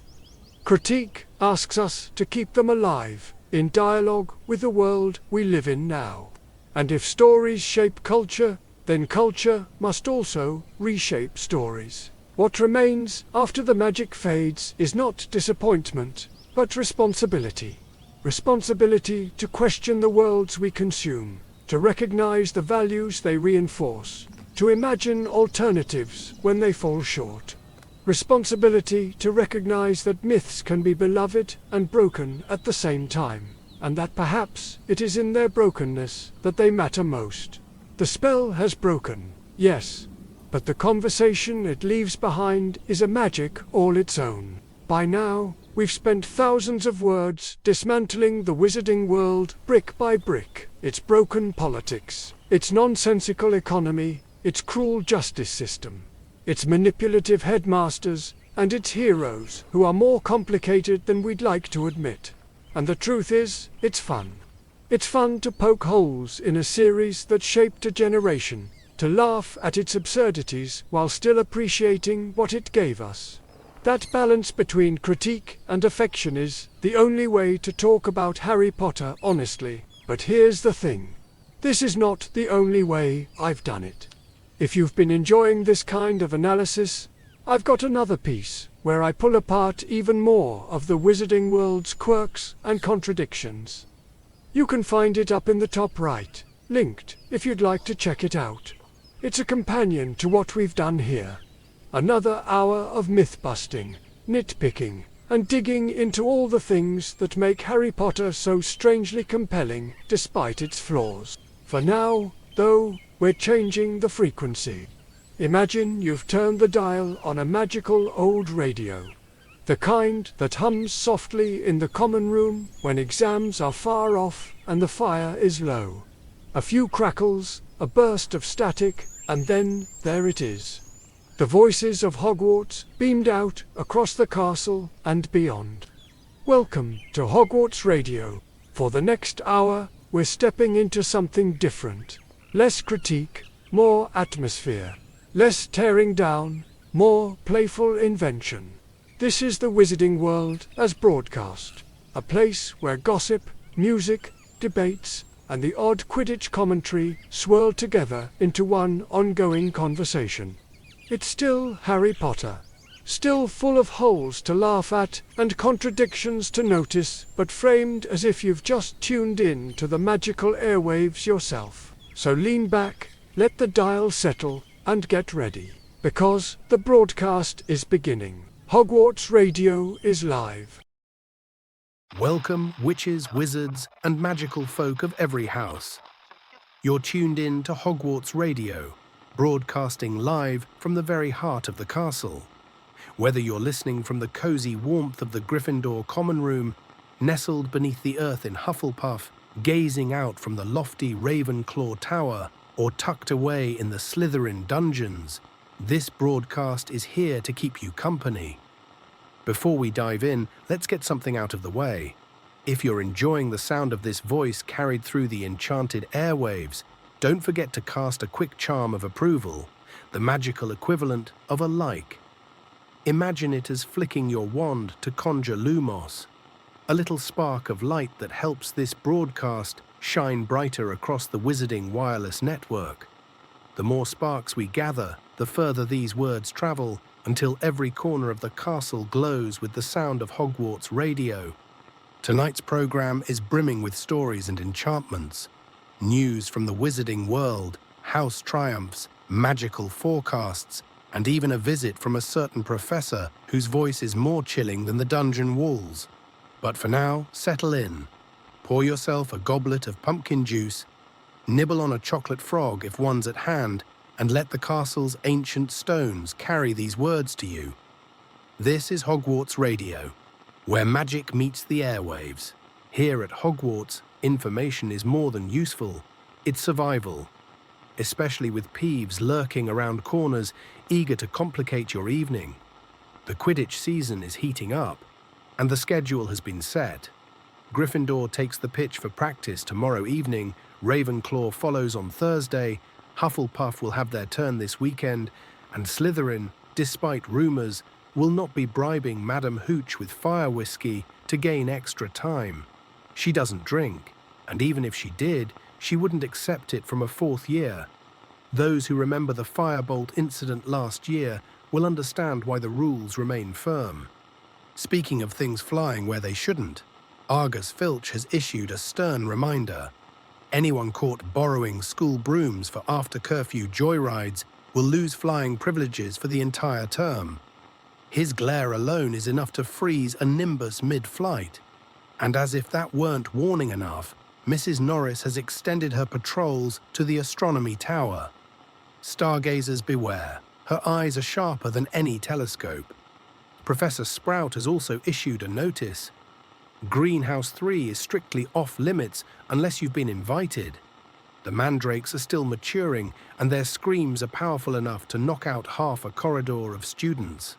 Critique asks us to keep them alive, in dialogue with the world we live in now. And if stories shape culture, then culture must also reshape stories. What remains after the magic fades is not disappointment, but responsibility. Responsibility to question the worlds we consume, to recognize the values they reinforce, to imagine alternatives when they fall short. Responsibility to recognize that myths can be beloved and broken at the same time, and that perhaps it is in their brokenness that they matter most. The spell has broken, yes, but the conversation it leaves behind is a magic all its own. By now, we've spent thousands of words dismantling the wizarding world brick by brick, its broken politics, its nonsensical economy, its cruel justice system, its manipulative headmasters, and its heroes who are more complicated than we'd like to admit. And the truth is, it's fun. It's fun to poke holes in a series that shaped a generation, to laugh at its absurdities while still appreciating what it gave us. That balance between critique and affection is the only way to talk about Harry Potter honestly. But here's the thing. This is not the only way I've done it. If you've been enjoying this kind of analysis, I've got another piece where I pull apart even more of the wizarding world's quirks and contradictions. You can find it up in the top right, linked, if you'd like to check it out. It's a companion to what we've done here. Another hour of myth-busting, nitpicking, and digging into all the things that make Harry Potter so strangely compelling despite its flaws. For now, though, we're changing the frequency. Imagine you've turned the dial on a magical old radio. The kind that hums softly in the common room when exams are far off and the fire is low. A few crackles, a burst of static, and then there it is. The voices of Hogwarts beamed out across the castle and beyond. Welcome to Hogwarts Radio. For the next hour, we're stepping into something different. Less critique, more atmosphere. Less tearing down, more playful invention. This is the Wizarding World as broadcast. A place where gossip, music, debates, and the odd Quidditch commentary swirl together into one ongoing conversation. It's still Harry Potter. Still full of holes to laugh at and contradictions to notice, but framed as if you've just tuned in to the magical airwaves yourself. So lean back, let the dial settle, and get ready. Because the broadcast is beginning. Hogwarts Radio is live. Welcome, witches, wizards, and magical folk of every house. You're tuned in to Hogwarts Radio, broadcasting live from the very heart of the castle. Whether you're listening from the cozy warmth of the Gryffindor common room, nestled beneath the earth in Hufflepuff, gazing out from the lofty Ravenclaw tower, or tucked away in the Slytherin dungeons, this broadcast is here to keep you company. Before we dive in, let's get something out of the way. If you're enjoying the sound of this voice carried through the enchanted airwaves, don't forget to cast a quick charm of approval, the magical equivalent of a like. Imagine it as flicking your wand to conjure Lumos. a little spark of light that helps this broadcast shine brighter across the wizarding wireless network. The more sparks we gather, the further these words travel, until every corner of the castle glows with the sound of Hogwarts Radio. Tonight's program is brimming with stories and enchantments, news from the wizarding world, house triumphs, magical forecasts, and even a visit from a certain professor whose voice is more chilling than the dungeon walls. But for now, settle in. Pour yourself a goblet of pumpkin juice, nibble on a chocolate frog if one's at hand, and let the castle's ancient stones carry these words to you. This is Hogwarts Radio, where magic meets the airwaves. Here at Hogwarts, information is more than useful, it's survival. Especially with Peeves lurking around corners, eager to complicate your evening. The Quidditch season is heating up, and the schedule has been set. Gryffindor takes the pitch for practice tomorrow evening, Ravenclaw follows on Thursday, Hufflepuff will have their turn this weekend, and Slytherin, despite rumours, will not be bribing Madame Hooch with fire whiskey to gain extra time. She doesn't drink, and even if she did, she wouldn't accept it from a fourth year. Those who remember the firebolt incident last year will understand why the rules remain firm. Speaking of things flying where they shouldn't, Argus Filch has issued a stern reminder. Anyone caught borrowing school brooms for after-curfew joyrides will lose flying privileges for the entire term. His glare alone is enough to freeze a Nimbus mid-flight. And as if that weren't warning enough, Mrs. Norris has extended her patrols to the astronomy tower. Stargazers beware. Her eyes are sharper than any telescope. Professor Sprout has also issued a notice. Greenhouse 3 is strictly off-limits unless you've been invited. The mandrakes are still maturing, and their screams are powerful enough to knock out half a corridor of students.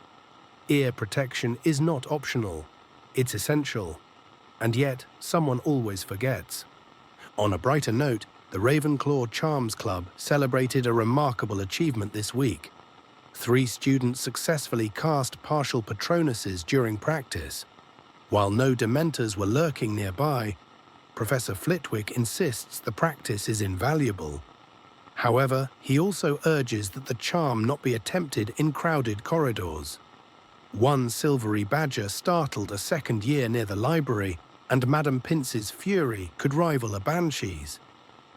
Ear protection is not optional. It's essential. And yet, someone always forgets. On a brighter note, the Ravenclaw Charms Club celebrated a remarkable achievement this week. 3 students successfully cast partial Patronuses during practice. While no Dementors were lurking nearby, Professor Flitwick insists the practice is invaluable. However, he also urges that the charm not be attempted in crowded corridors. One silvery badger startled a second year near the library, and Madame Pince's fury could rival a banshee's.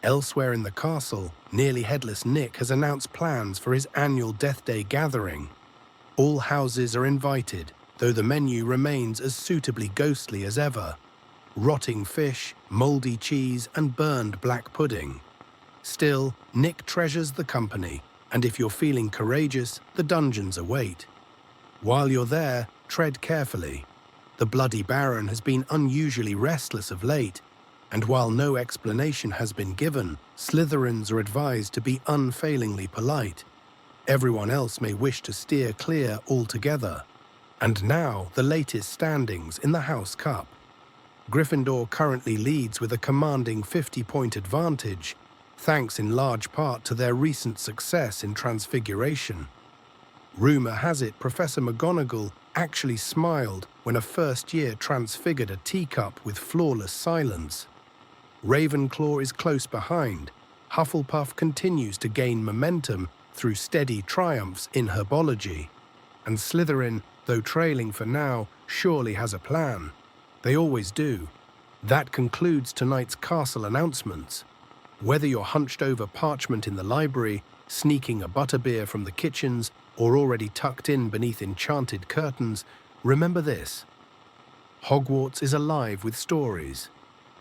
Elsewhere in the castle, nearly headless Nick has announced plans for his annual Death Day gathering. All houses are invited, though the menu remains as suitably ghostly as ever. Rotting fish, mouldy cheese, and burned black pudding. Still, Nick treasures the company, and if you're feeling courageous, the dungeons await. While you're there, tread carefully. The Bloody Baron has been unusually restless of late, and while no explanation has been given, Slytherins are advised to be unfailingly polite. Everyone else may wish to steer clear altogether. And now, the latest standings in the House Cup. Gryffindor currently leads with a commanding 50-point advantage, thanks in large part to their recent success in Transfiguration. Rumour has it Professor McGonagall actually smiled when a first-year transfigured a teacup with flawless silence. Ravenclaw is close behind. Hufflepuff continues to gain momentum through steady triumphs in herbology. And Slytherin, though trailing for now, surely has a plan. They always do. That concludes tonight's castle announcements. Whether you're hunched over parchment in the library, sneaking a butterbeer from the kitchens, or already tucked in beneath enchanted curtains, remember this. Hogwarts is alive with stories.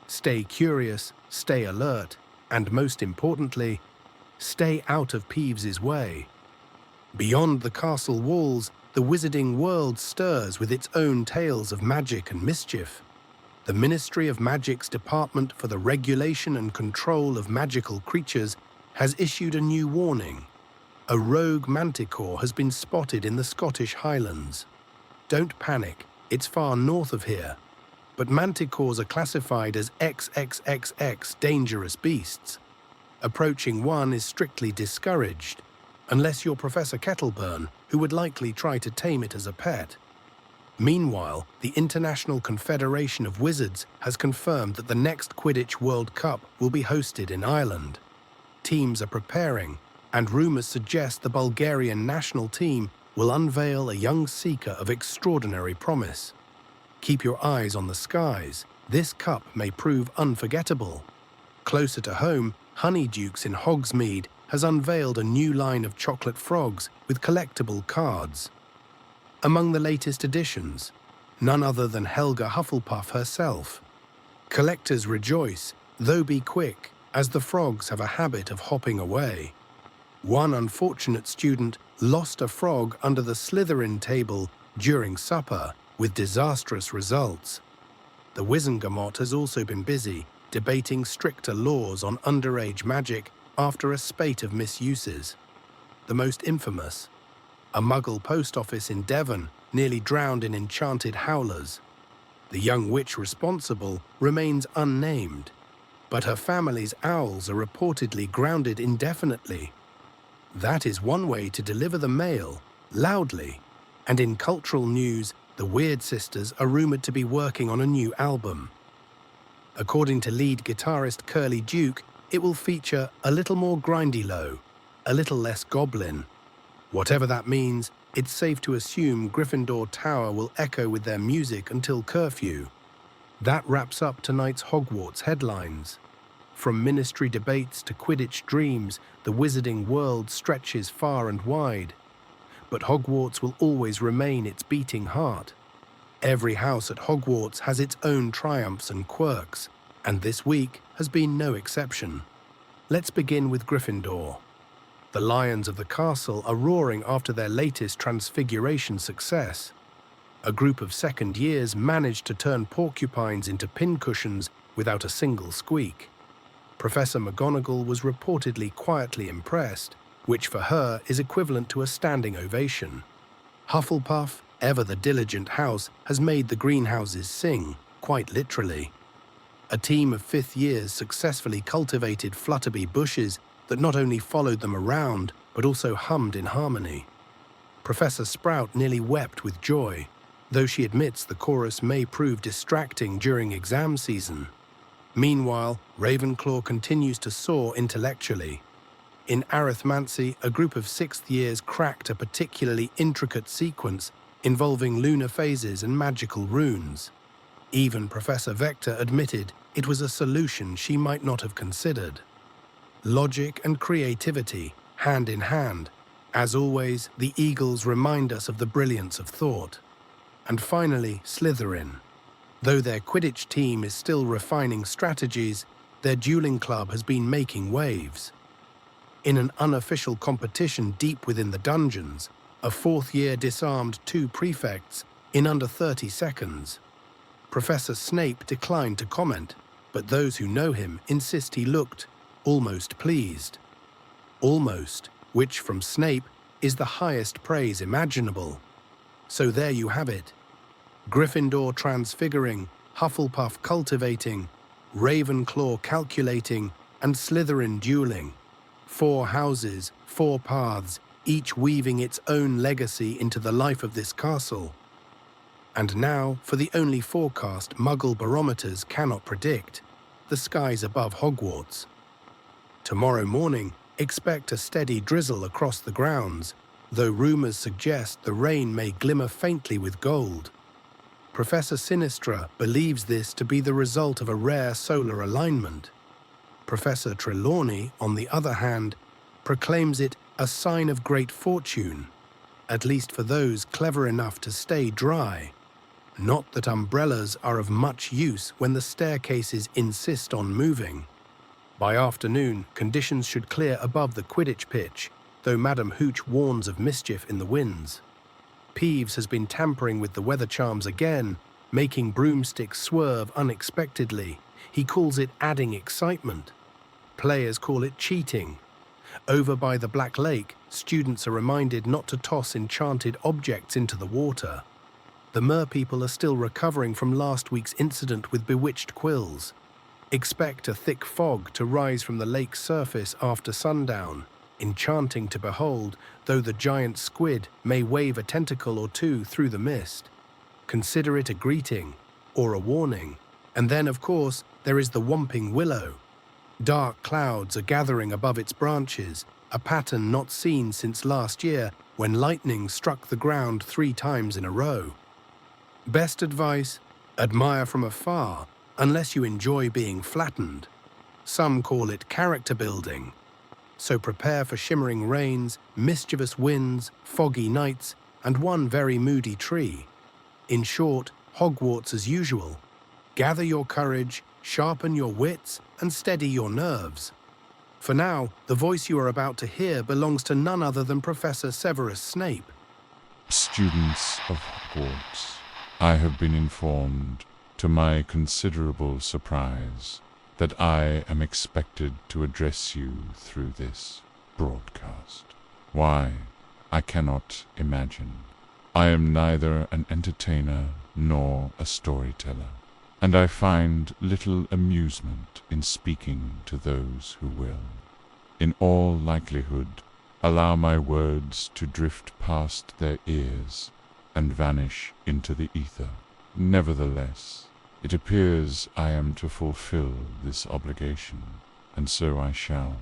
Stay curious, stay alert, and most importantly, stay out of Peeves's way. Beyond the castle walls, the wizarding world stirs with its own tales of magic and mischief. The Ministry of Magic's Department for the Regulation and Control of Magical Creatures has issued a new warning. A rogue manticore has been spotted in the Scottish Highlands. Don't panic, it's far north of here. But manticores are classified as XXXX dangerous beasts. Approaching one is strictly discouraged, unless you're Professor Kettleburn, who would likely try to tame it as a pet. Meanwhile, the International Confederation of Wizards has confirmed that the next Quidditch World Cup will be hosted in Ireland. Teams are preparing, and rumours suggest the Bulgarian national team will unveil a young seeker of extraordinary promise. Keep your eyes on the skies. This cup may prove unforgettable. Closer to home, Honeydukes in Hogsmeade has unveiled a new line of chocolate frogs with collectible cards. Among the latest additions, none other than Helga Hufflepuff herself. Collectors rejoice, though be quick, as the frogs have a habit of hopping away. One unfortunate student lost a frog under the Slytherin table during supper, with disastrous results. The Wizengamot has also been busy, debating stricter laws on underage magic after a spate of misuses. The most infamous, a Muggle post office in Devon nearly drowned in enchanted howlers. The young witch responsible remains unnamed, but her family's owls are reportedly grounded indefinitely. That is one way to deliver the mail, loudly. And in cultural news, the Weird Sisters are rumoured to be working on a new album. According to lead guitarist Curly Duke, it will feature a little more grindy-low, a little less goblin. Whatever that means, it's safe to assume Gryffindor Tower will echo with their music until curfew. That wraps up tonight's Hogwarts headlines. From ministry debates to Quidditch dreams, the wizarding world stretches far and wide. But Hogwarts will always remain its beating heart. Every house at Hogwarts has its own triumphs and quirks, and this week has been no exception. Let's begin with Gryffindor. The lions of the castle are roaring after their latest transfiguration success. A group of second years managed to turn porcupines into pincushions without a single squeak. Professor McGonagall was reportedly quietly impressed, which for her is equivalent to a standing ovation. Hufflepuff, ever the diligent house, has made the greenhouses sing, quite literally. A team of fifth years successfully cultivated Flutterby bushes that not only followed them around, but also hummed in harmony. Professor Sprout nearly wept with joy, though she admits the chorus may prove distracting during exam season. Meanwhile, Ravenclaw continues to soar intellectually. In arithmancy, a group of sixth years cracked a particularly intricate sequence involving lunar phases and magical runes. Even Professor Vector admitted it was a solution she might not have considered. Logic and creativity, hand in hand. As always, the Eagles remind us of the brilliance of thought. And finally, Slytherin. Though their Quidditch team is still refining strategies, their dueling club has been making waves. In an unofficial competition deep within the dungeons, a fourth year disarmed 2 prefects in under 30 seconds. Professor Snape declined to comment, but those who know him insist he looked almost pleased. Almost, which from Snape is the highest praise imaginable. So there you have it. Gryffindor transfiguring, Hufflepuff cultivating, Ravenclaw calculating, and Slytherin dueling. 4 houses, 4 paths, each weaving its own legacy into the life of this castle. And now for the only forecast Muggle barometers cannot predict, the skies above Hogwarts. Tomorrow morning, expect a steady drizzle across the grounds, though rumours suggest the rain may glimmer faintly with gold. Professor Sinistra believes this to be the result of a rare solar alignment. Professor Trelawney, on the other hand, proclaims it a sign of great fortune, at least for those clever enough to stay dry. Not that umbrellas are of much use when the staircases insist on moving. By afternoon, conditions should clear above the Quidditch pitch, though Madam Hooch warns of mischief in the winds. Peeves has been tampering with the weather charms again, making broomsticks swerve unexpectedly. He calls it adding excitement. Players call it cheating. Over by the Black Lake, students are reminded not to toss enchanted objects into the water. The merpeople are still recovering from last week's incident with bewitched quills. Expect a thick fog to rise from the lake's surface after sundown, enchanting to behold, though the giant squid may wave a tentacle or two through the mist. consider it a greeting or a warning. And then, of course, there is the Whomping Willow. Dark clouds are gathering above its branches, a pattern not seen since last year when lightning struck the ground 3 times in a row. Best advice: admire from afar, unless you enjoy being flattened. Some call it character building. So prepare for shimmering rains, mischievous winds, foggy nights, and one very moody tree. In short, Hogwarts as usual. Gather your courage, sharpen your wits, and steady your nerves. For now, the voice you are about to hear belongs to none other than Professor Severus Snape. Students of Hogwarts, I have been informed, to my considerable surprise, that I am expected to address you through this broadcast. Why, I cannot imagine. I am neither an entertainer nor a storyteller, and I find little amusement in speaking to those who will. In all likelihood, allow my words to drift past their ears and vanish into the ether. Nevertheless, it appears I am to fulfill this obligation, and so I shall.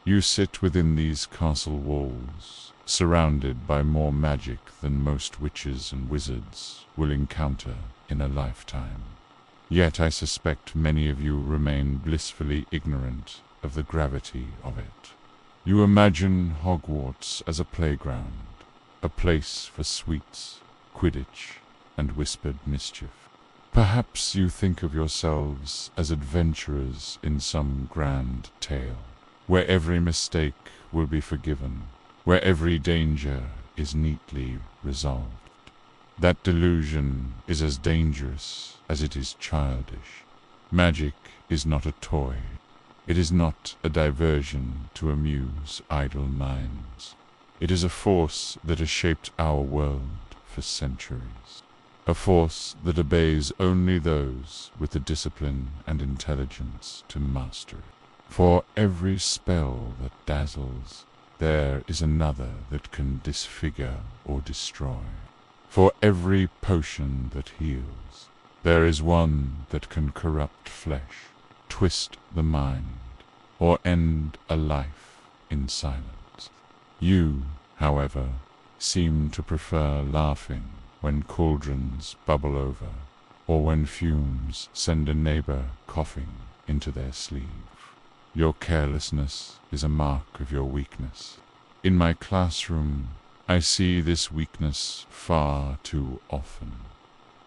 You sit within these castle walls, surrounded by more magic than most witches and wizards will encounter in a lifetime. Yet I suspect many of you remain blissfully ignorant of the gravity of it. You imagine Hogwarts as a playground, a place for sweets, Quidditch, and whispered mischief. Perhaps you think of yourselves as adventurers in some grand tale, where every mistake will be forgiven, where every danger is neatly resolved. That delusion is as dangerous as it is childish. Magic is not a toy. It is not a diversion to amuse idle minds. It is a force that has shaped our world for centuries. A force that obeys only those with the discipline and intelligence to master it. For every spell that dazzles, there is another that can disfigure or destroy. For every potion that heals, there is one that can corrupt flesh, twist the mind, or end a life in silence. You, however, seem to prefer laughing when cauldrons bubble over, or when fumes send a neighbor coughing into their sleeve. Your carelessness is a mark of your weakness. In my classroom, I see this weakness far too often.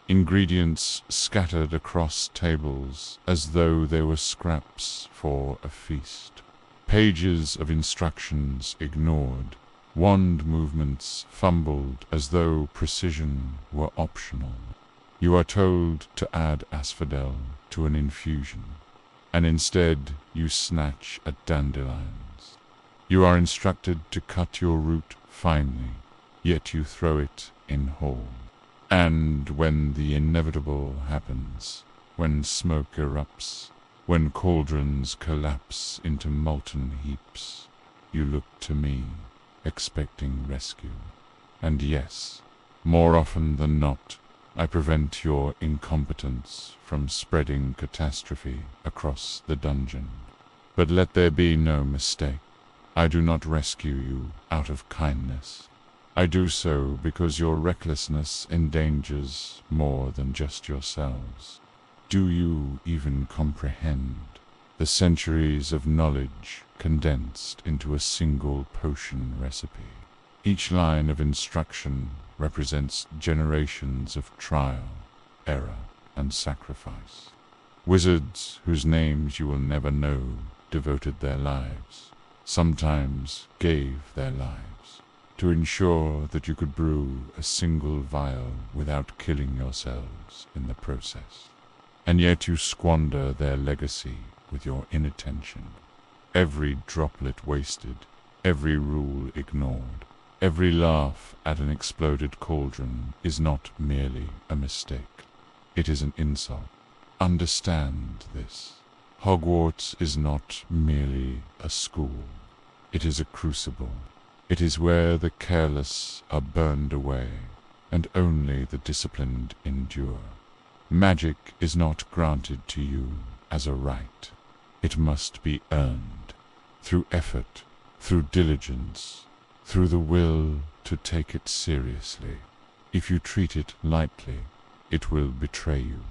Ingredients scattered across tables as though they were scraps for a feast. Pages of instructions ignored. Wand movements fumbled as though precision were optional. You are told to add asphodel to an infusion, and instead you snatch at dandelions. You are instructed to cut your root finely, yet you throw it in whole. And when the inevitable happens, when smoke erupts, when cauldrons collapse into molten heaps, you look to me, expecting rescue. And yes, more often than not, I prevent your incompetence from spreading catastrophe across the dungeon. But let there be no mistake. I do not rescue you out of kindness. I do so because your recklessness endangers more than just yourselves. Do you even comprehend the centuries of knowledge condensed into a single potion recipe? Each line of instruction represents generations of trial, error, and sacrifice. Wizards whose names you will never know devoted their lives, sometimes gave their lives, to ensure that you could brew a single vial without killing yourselves in the process. And yet you squander their legacy with your inattention. Every droplet wasted, every rule ignored, every laugh at an exploded cauldron is not merely a mistake. It is an insult. Understand this. Hogwarts is not merely a school. It is a crucible. It is where the careless are burned away, and only the disciplined endure. Magic is not granted to you as a right. It must be earned, through effort, through diligence, through the will to take it seriously. If you treat it lightly, it will betray you.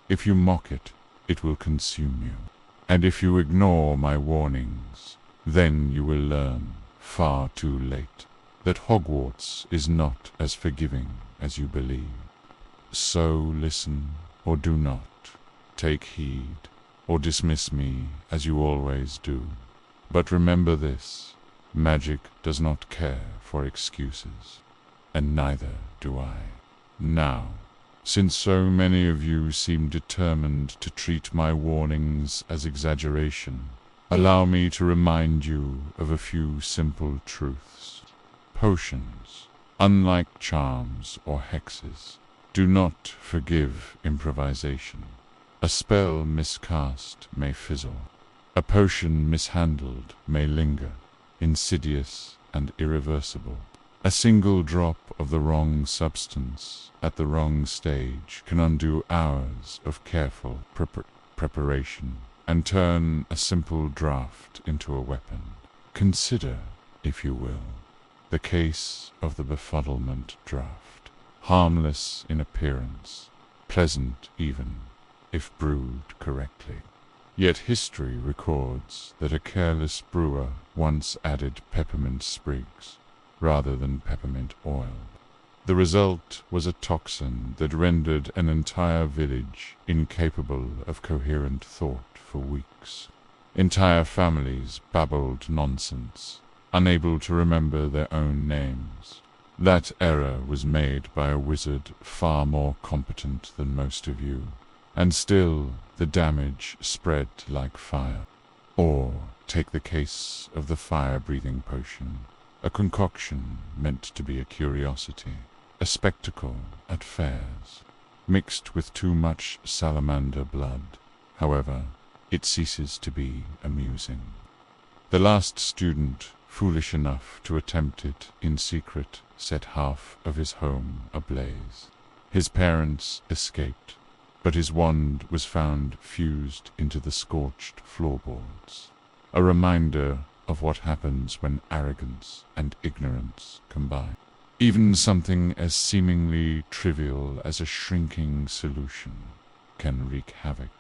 If you mock it, it will consume you. And if you ignore my warnings, then you will learn, far too late, that Hogwarts is not as forgiving as you believe. So listen, or do not. Take heed, or dismiss me as you always do. But remember this, magic does not care for excuses, and neither do I. Now, since so many of you seem determined to treat my warnings as exaggeration, allow me to remind you of a few simple truths. Potions, unlike charms or hexes, do not forgive improvisation. A spell miscast may fizzle. A potion mishandled may linger, insidious and irreversible. A single drop of the wrong substance at the wrong stage can undo hours of careful preparation and turn a simple draught into a weapon. Consider, if you will, the case of the befuddlement draught, harmless in appearance, pleasant even, if brewed correctly. Yet history records that a careless brewer once added peppermint sprigs rather than peppermint oil. The result was a toxin that rendered an entire village incapable of coherent thought for weeks. Entire families babbled nonsense, unable to remember their own names. That error was made by a wizard far more competent than most of you, and still the damage spread like fire. Or take the case of the fire-breathing potion, a concoction meant to be a curiosity, a spectacle at fairs. Mixed with too much salamander blood, however, it ceases to be amusing. The last student, foolish enough to attempt it in secret, set half of his home ablaze. His parents escaped, but his wand was found fused into the scorched floorboards, a reminder of what happens when arrogance and ignorance combine. Even something as seemingly trivial as a shrinking solution can wreak havoc.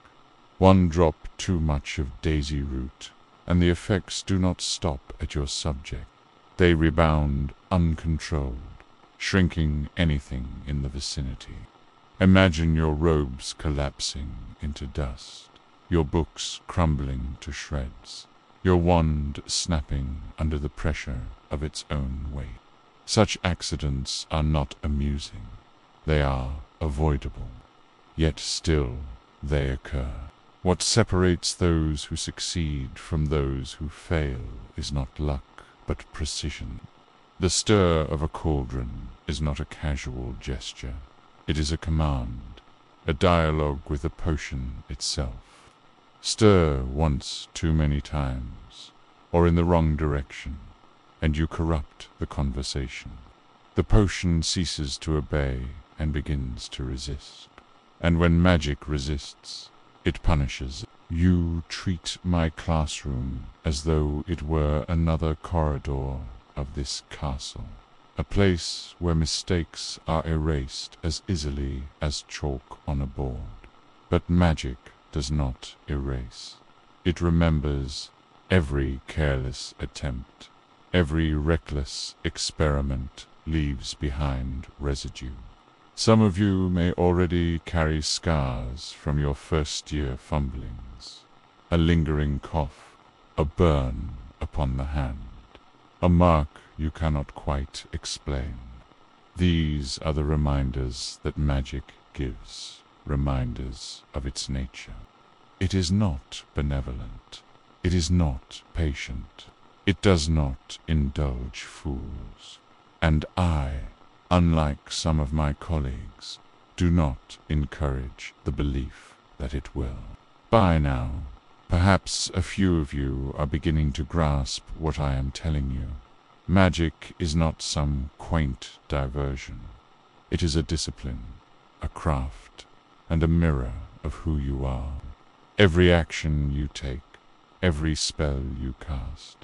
One drop too much of daisy root, and the effects do not stop at your subject. They rebound uncontrolled, shrinking anything in the vicinity. Imagine your robes collapsing into dust, your books crumbling to shreds, your wand snapping under the pressure of its own weight. Such accidents are not amusing. They are avoidable. Yet still they occur. What separates those who succeed from those who fail is not luck, but precision. The stir of a cauldron is not a casual gesture. It is a command, a dialogue with the potion itself. Stir once too many times, or in the wrong direction, and you corrupt the conversation. The potion ceases to obey and begins to resist. And when magic resists, it punishes. You treat my classroom as though it were another corridor of this castle, a place where mistakes are erased as easily as chalk on a board. But magic does not erase. It remembers every careless attempt. Every reckless experiment leaves behind residue. Some of you may already carry scars from your first-year fumblings, a lingering cough, a burn upon the hand, a mark you cannot quite explain. These are the reminders that magic gives, reminders of its nature. It is not benevolent. It is not patient. It does not indulge fools. And I, unlike some of my colleagues, do not encourage the belief that it will. By now, perhaps a few of you are beginning to grasp what I am telling you. Magic is not some quaint diversion. It is a discipline, a craft, and a mirror of who you are. Every action you take, every spell you cast,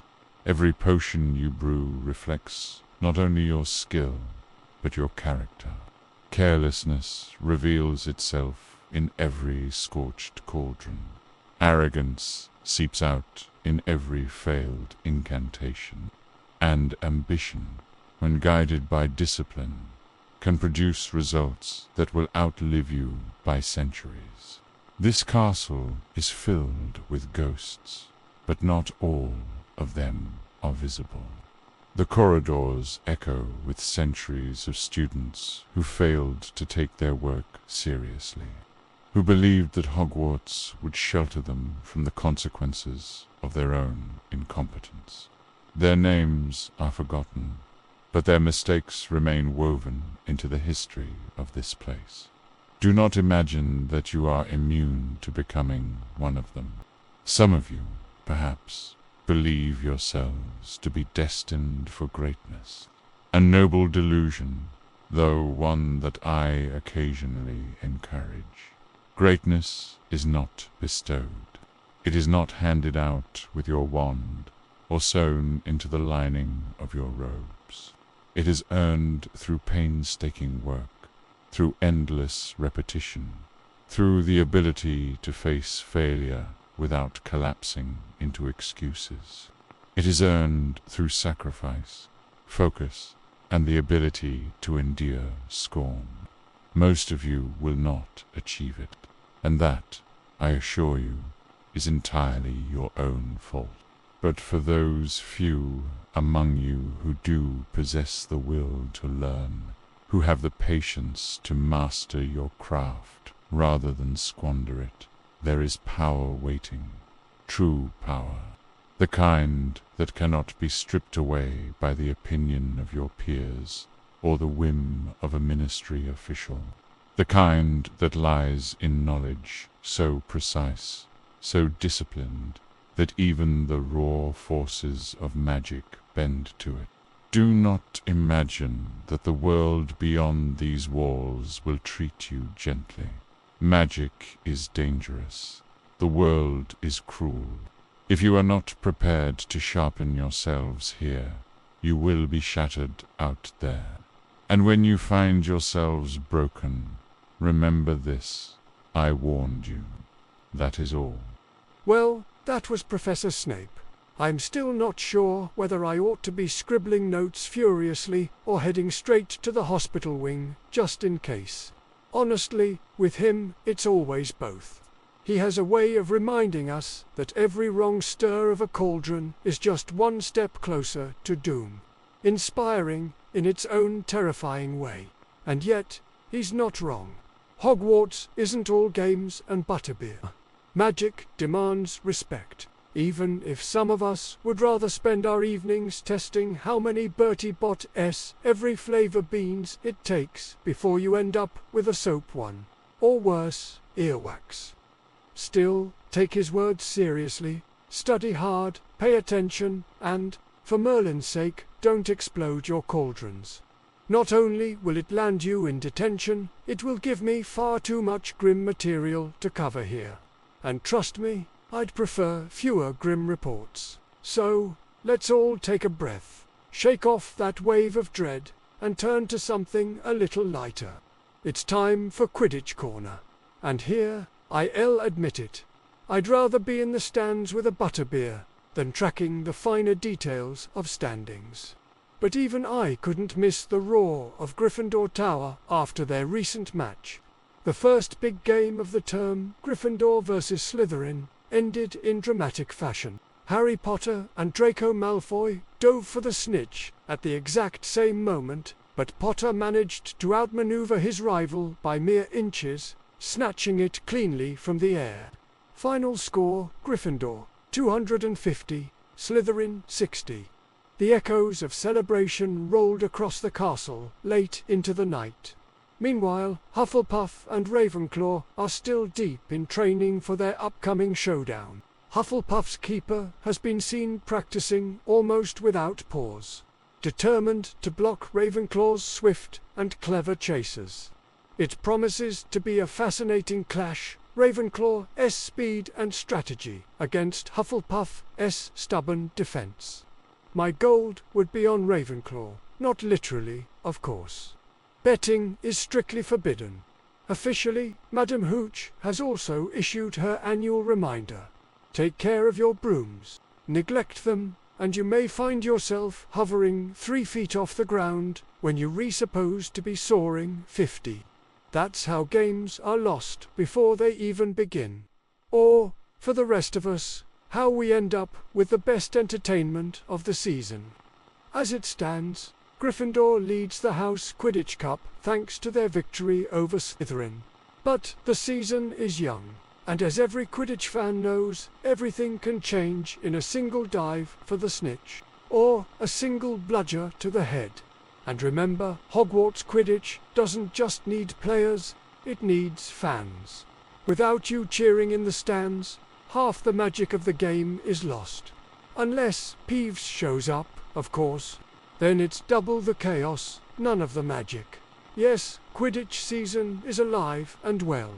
every potion you brew reflects not only your skill, but your character. Carelessness reveals itself in every scorched cauldron. Arrogance seeps out in every failed incantation. And ambition, when guided by discipline, can produce results that will outlive you by centuries. This castle is filled with ghosts, but not all of them are visible. The corridors echo with centuries of students who failed to take their work seriously, who believed that Hogwarts would shelter them from the consequences of their own incompetence. Their names are forgotten, but their mistakes remain woven into the history of this place. Do not imagine that you are immune to becoming one of them. Some of you, perhaps, believe yourselves to be destined for greatness. A noble delusion, though one that I occasionally encourage. Greatness is not bestowed. It is not handed out with your wand or sewn into the lining of your robes. It is earned through painstaking work, through endless repetition, through the ability to face failure without collapsing into excuses. It is earned through sacrifice, focus, and the ability to endure scorn. Most of you will not achieve it, and that, I assure you, is entirely your own fault. But for those few among you who do possess the will to learn, who have the patience to master your craft rather than squander it, there is power waiting, true power, the kind that cannot be stripped away by the opinion of your peers or the whim of a ministry official, the kind that lies in knowledge so precise, so disciplined, that even the raw forces of magic bend to it. Do not imagine that the world beyond these walls will treat you gently. Magic is dangerous. The world is cruel. If you are not prepared to sharpen yourselves here, you will be shattered out there. And when you find yourselves broken, remember this: I warned you. That is all. Well, that was Professor Snape. I'm still not sure whether I ought to be scribbling notes furiously or heading straight to the hospital wing, just in case. Honestly, with him, it's always both. He has a way of reminding us that every wrong stir of a cauldron is just one step closer to doom. Inspiring in its own terrifying way. And yet, he's not wrong. Hogwarts isn't all games and butterbeer. Magic demands respect, even if some of us would rather spend our evenings testing how many Bertie Bott every flavour beans it takes before you end up with a soap one, or worse, earwax. Still, take his words seriously, study hard, pay attention, and, for Merlin's sake, don't explode your cauldrons. Not only will it land you in detention, it will give me far too much grim material to cover here. And trust me, I'd prefer fewer grim reports. So, let's all take a breath, shake off that wave of dread, and turn to something a little lighter. It's time for Quidditch Corner. And here, I'll admit it, I'd rather be in the stands with a butterbeer than tracking the finer details of standings. But even I couldn't miss the roar of Gryffindor Tower after their recent match. The first big game of the term, Gryffindor versus Slytherin, ended in dramatic fashion. Harry Potter and Draco Malfoy dove for the snitch at the exact same moment, but Potter managed to outmaneuver his rival by mere inches, snatching it cleanly from the air. Final score, Gryffindor 250, Slytherin 60. The echoes of celebration rolled across the castle late into the night. Meanwhile, Hufflepuff and Ravenclaw are still deep in training for their upcoming showdown. Hufflepuff's keeper has been seen practicing almost without pause. determined to block Ravenclaw's swift and clever chasers. It promises to be a fascinating clash, Ravenclaw's speed and strategy against Hufflepuff's stubborn defense. My gold would be on Ravenclaw, not literally, of course. Betting is strictly forbidden. Officially, Madam Hooch has also issued her annual reminder. Take care of your brooms. Neglect them, and you may find yourself hovering 3 feet off the ground when you re-suppose to be soaring 50. That's how games are lost before they even begin. Or, for the rest of us, how we end up with the best entertainment of the season. As it stands, Gryffindor leads the House Quidditch Cup thanks to their victory over Slytherin. But the season is young, and as every Quidditch fan knows, everything can change in a single dive for the snitch, or a single bludger to the head. And remember, Hogwarts Quidditch doesn't just need players, it needs fans. Without you cheering in the stands, half the magic of the game is lost. Unless Peeves shows up, of course. Then it's double the chaos, none of the magic. Yes, Quidditch season is alive and well.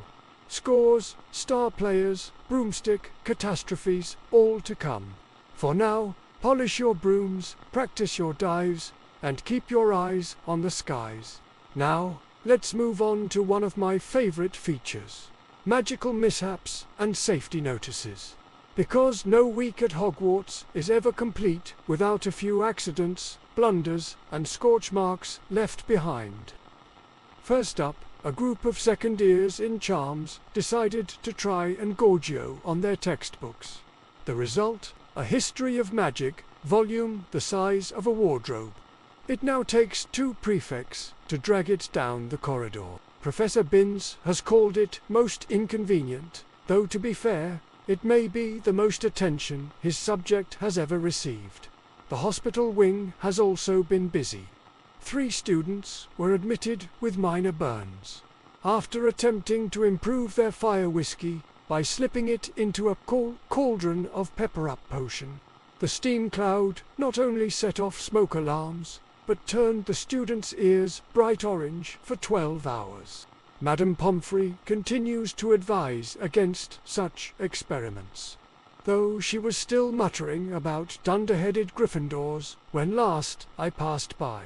Scores, star players, broomstick, catastrophes, all to come. For now, polish your brooms, practice your dives, and keep your eyes on the skies. Now, let's move on to one of my favorite features: magical mishaps and safety notices. Because no week at Hogwarts is ever complete without a few accidents, blunders, and scorch marks left behind. First up, a group of second years in charms decided to try and gorgio on their textbooks. The result? A history of magic, volume the size of a wardrobe. It now takes 2 prefects to drag it down the corridor. Professor Binns has called it most inconvenient, though to be fair, it may be the most attention his subject has ever received. The hospital wing has also been busy. 3 students were admitted with minor burns, after attempting to improve their fire whiskey by slipping it into a cauldron of pepper-up potion. The steam cloud not only set off smoke alarms, but turned the students' ears bright orange for 12 hours. Madame Pomfrey continues to advise against such experiments, though she was still muttering about dunderheaded Gryffindors when last I passed by.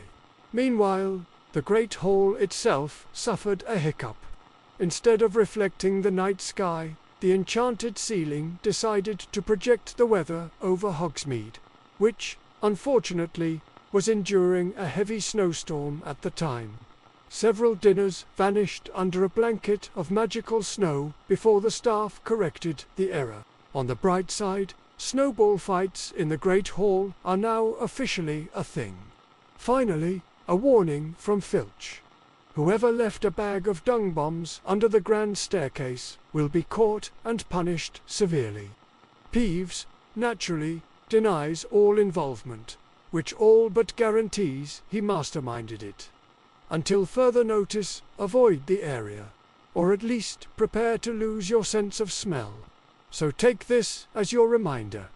Meanwhile, the Great Hall itself suffered a hiccup. Instead of reflecting the night sky, the enchanted ceiling decided to project the weather over Hogsmeade, which, unfortunately, was enduring a heavy snowstorm at the time. Several dinners vanished under a blanket of magical snow before the staff corrected the error. On the bright side, snowball fights in the Great Hall are now officially a thing. Finally, a warning from Filch. Whoever left a bag of dung bombs under the grand staircase will be caught and punished severely. Peeves, naturally, denies all involvement, which all but guarantees he masterminded it. Until further notice, avoid the area, or at least prepare to lose your sense of smell. So take this as your reminder.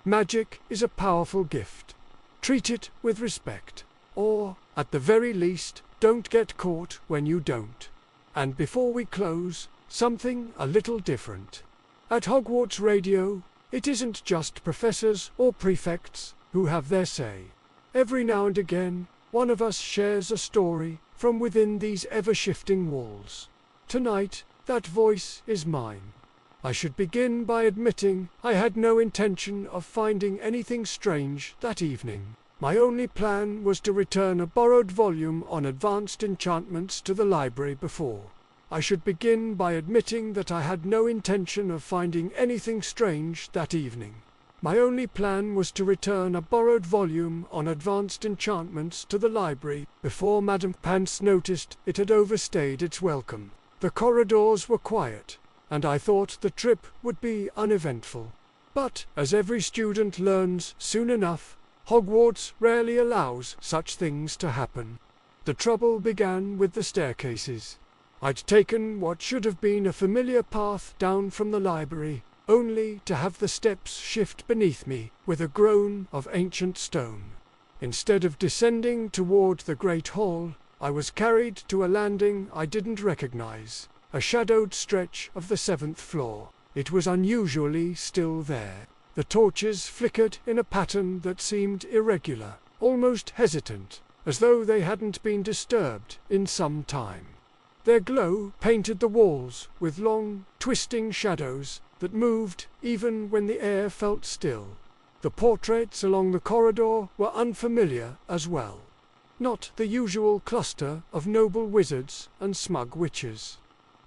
Magic is a powerful gift. Treat it with respect, or, at the very least, don't get caught when you don't. And before we close, something a little different. At Hogwarts Radio, it isn't just professors or prefects who have their say. Every now and again, one of us shares a story from within these ever-shifting walls. Tonight, that voice is mine. I should begin by admitting I had no intention of finding anything strange that evening. My only plan was to return a borrowed volume on advanced enchantments to the library before. I should begin by admitting that I had no intention of finding anything strange that evening. My only plan was to return a borrowed volume on advanced enchantments to the library before Madame Pants noticed it had overstayed its welcome. The corridors were quiet, and I thought the trip would be uneventful. But, as every student learns soon enough, Hogwarts rarely allows such things to happen. The trouble began with the staircases. I'd taken what should have been a familiar path down from the library, only to have the steps shift beneath me with a groan of ancient stone. Instead of descending toward the Great Hall, I was carried to a landing I didn't recognize, a shadowed stretch of the 7th floor. It was unusually still there. The torches flickered in a pattern that seemed irregular, almost hesitant, as though they hadn't been disturbed in some time. Their glow painted the walls with long, twisting shadows that moved even when the air felt still. The portraits along the corridor were unfamiliar as well. Not the usual cluster of noble wizards and smug witches,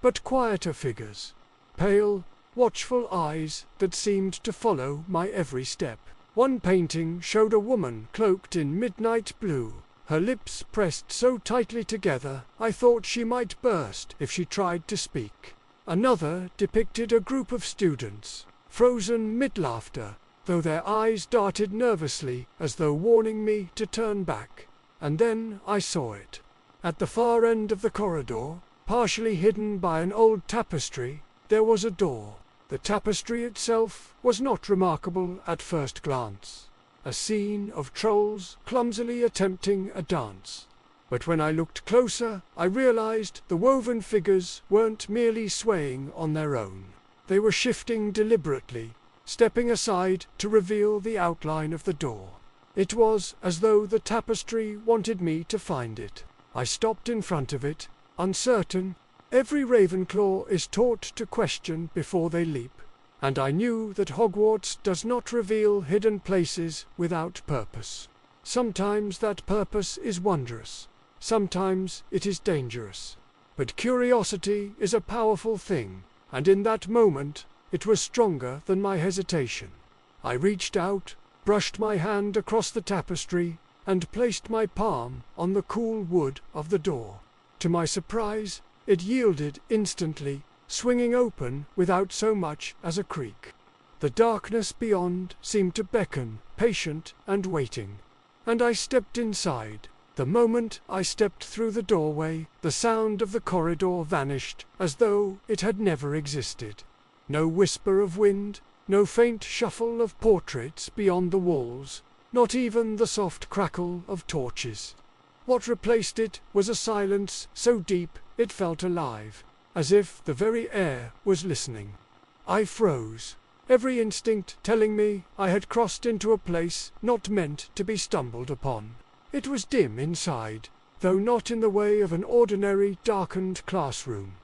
but quieter figures, pale, watchful eyes that seemed to follow my every step. One painting showed a woman cloaked in midnight blue, her lips pressed so tightly together I thought she might burst if she tried to speak. Another depicted a group of students, frozen mid-laughter, though their eyes darted nervously as though warning me to turn back. And then I saw it. At the far end of the corridor, partially hidden by an old tapestry, there was a door. The tapestry itself was not remarkable at first glance, a scene of trolls clumsily attempting a dance. But when I looked closer, I realized the woven figures weren't merely swaying on their own. They were shifting deliberately, stepping aside to reveal the outline of the door. It was as though the tapestry wanted me to find it. I stopped in front of it, uncertain. Every Ravenclaw is taught to question before they leap, and I knew that Hogwarts does not reveal hidden places without purpose. Sometimes that purpose is wondrous, sometimes it is dangerous. But curiosity is a powerful thing, and in that moment it was stronger than my hesitation. I reached out, brushed my hand across the tapestry, and placed my palm on the cool wood of the door. To my surprise, it yielded instantly, swinging open without so much as a creak. The darkness beyond seemed to beckon, patient and waiting, and I stepped inside. The moment I stepped through the doorway, the sound of the corridor vanished as though it had never existed. No whisper of wind, no faint shuffle of portraits beyond the walls, not even the soft crackle of torches. What replaced it was a silence so deep it felt alive, as if the very air was listening. I froze, every instinct telling me I had crossed into a place not meant to be stumbled upon. It was dim inside, though not in the way of an ordinary darkened classroom.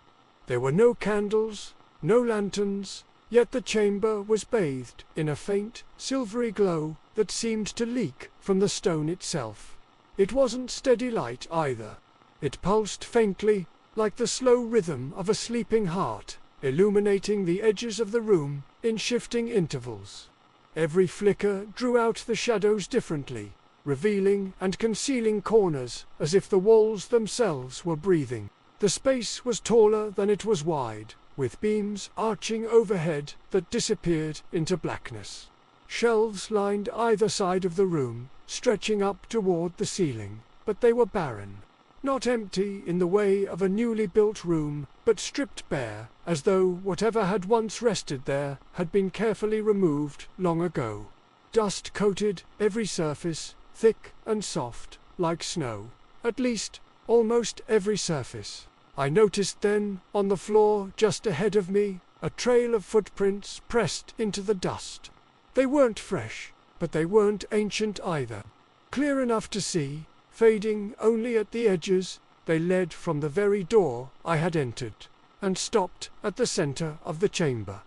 There were no candles, no lanterns, yet the chamber was bathed in a faint, silvery glow that seemed to leak from the stone itself. It wasn't steady light either. It pulsed faintly, like the slow rhythm of a sleeping heart, illuminating the edges of the room in shifting intervals. Every flicker drew out the shadows differently, revealing and concealing corners as if the walls themselves were breathing. The space was taller than it was wide, with beams arching overhead that disappeared into blackness. Shelves lined either side of the room, stretching up toward the ceiling, but they were barren. Not empty in the way of a newly built room, but stripped bare, as though whatever had once rested there had been carefully removed long ago. Dust coated every surface, thick and soft, like snow. At least, almost every surface. I noticed then, on the floor just ahead of me, a trail of footprints pressed into the dust. They weren't fresh, but they weren't ancient either. Clear enough to see, fading only at the edges, they led from the very door I had entered, and stopped at the center of the chamber.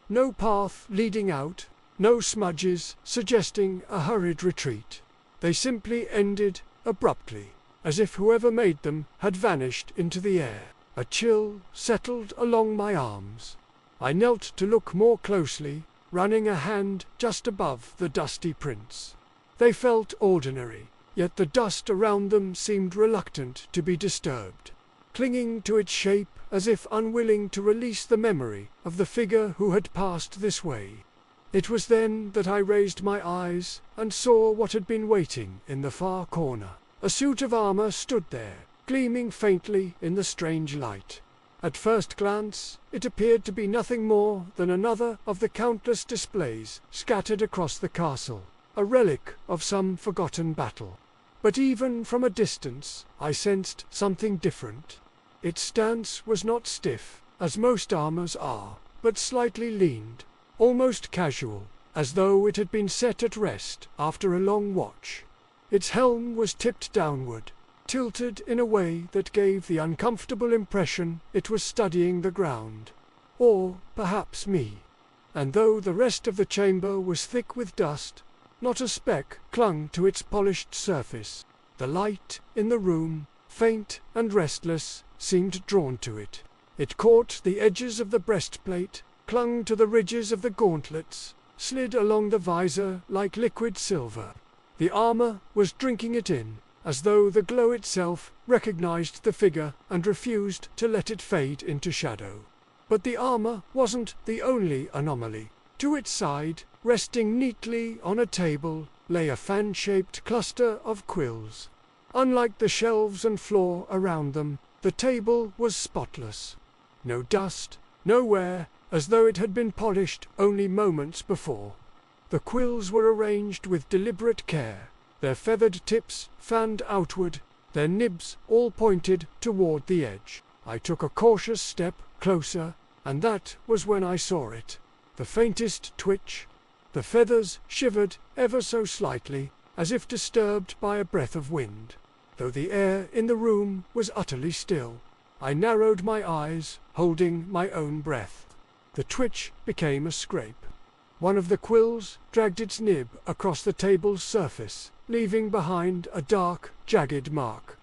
No path leading out, no smudges suggesting a hurried retreat. They simply ended abruptly, as if whoever made them had vanished into the air. A chill settled along my arms. I knelt to look more closely, running a hand just above the dusty prints. They felt ordinary, yet the dust around them seemed reluctant to be disturbed, clinging to its shape as if unwilling to release the memory of the figure who had passed this way. It was then that I raised my eyes and saw what had been waiting in the far corner. A suit of armor stood there, gleaming faintly in the strange light. At first glance, it appeared to be nothing more than another of the countless displays scattered across the castle. a relic of some forgotten battle. But even from a distance, I sensed something different. Its stance was not stiff, as most armors are, but slightly leaned, almost casual, as though it had been set at rest after a long watch. Its helm was tipped downward, tilted in a way that gave the uncomfortable impression it was studying the ground. Or perhaps me. And though the rest of the chamber was thick with dust, not a speck clung to its polished surface. The light in the room, faint and restless, seemed drawn to it. It caught the edges of the breastplate, clung to the ridges of the gauntlets, slid along the visor like liquid silver. The armor was drinking it in, as though the glow itself recognized the figure and refused to let it fade into shadow. But the armor wasn't the only anomaly. To its side, resting neatly on a table, lay a fan-shaped cluster of quills. Unlike the shelves and floor around them, the table was spotless. No dust, no wear, as though it had been polished only moments before. The quills were arranged with deliberate care, their feathered tips fanned outward, their nibs all pointed toward the edge. I took a cautious step closer, and that was when I saw it. The faintest twitch. The feathers shivered ever so slightly, as if disturbed by a breath of wind. Though the air in the room was utterly still, I narrowed my eyes, holding my own breath. The twitch became a scrape. One of the quills dragged its nib across the table's surface, leaving behind a dark, jagged mark.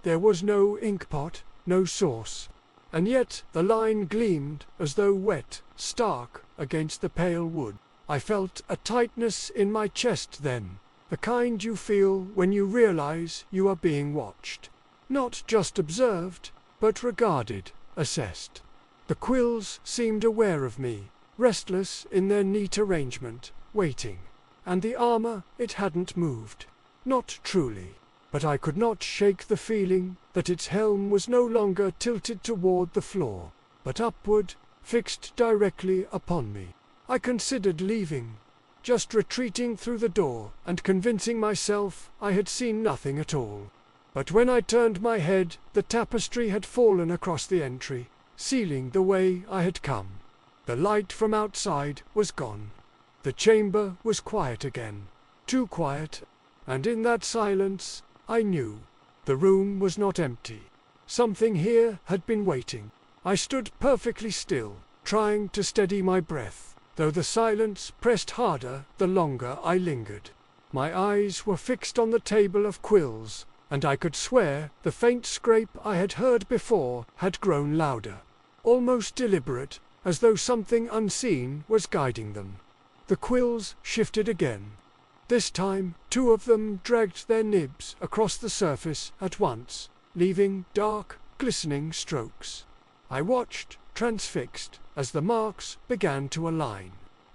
There was no inkpot, no sauce, and yet the line gleamed as though wet, stark, against the pale wood. I felt a tightness in my chest then, the kind you feel when you realize you are being watched. Not just observed, but regarded, assessed. The quills seemed aware of me, restless in their neat arrangement, waiting. And the armor, it hadn't moved. Not truly. But I could not shake the feeling that its helm was no longer tilted toward the floor, but upward, fixed directly upon me. I considered leaving, just retreating through the door and convincing myself I had seen nothing at all. But when I turned my head, the tapestry had fallen across the entry, sealing the way I had come. The light from outside was gone. The chamber was quiet again, too quiet, and in that silence, I knew the room was not empty. Something here had been waiting. I stood perfectly still, trying to steady my breath, though the silence pressed harder the longer I lingered. My eyes were fixed on the table of quills, and I could swear the faint scrape I had heard before had grown louder, almost deliberate, as though something unseen was guiding them. The quills shifted again. This time, two of them dragged their nibs across the surface at once, leaving dark, glistening strokes. I watched, transfixed, as the marks began to align.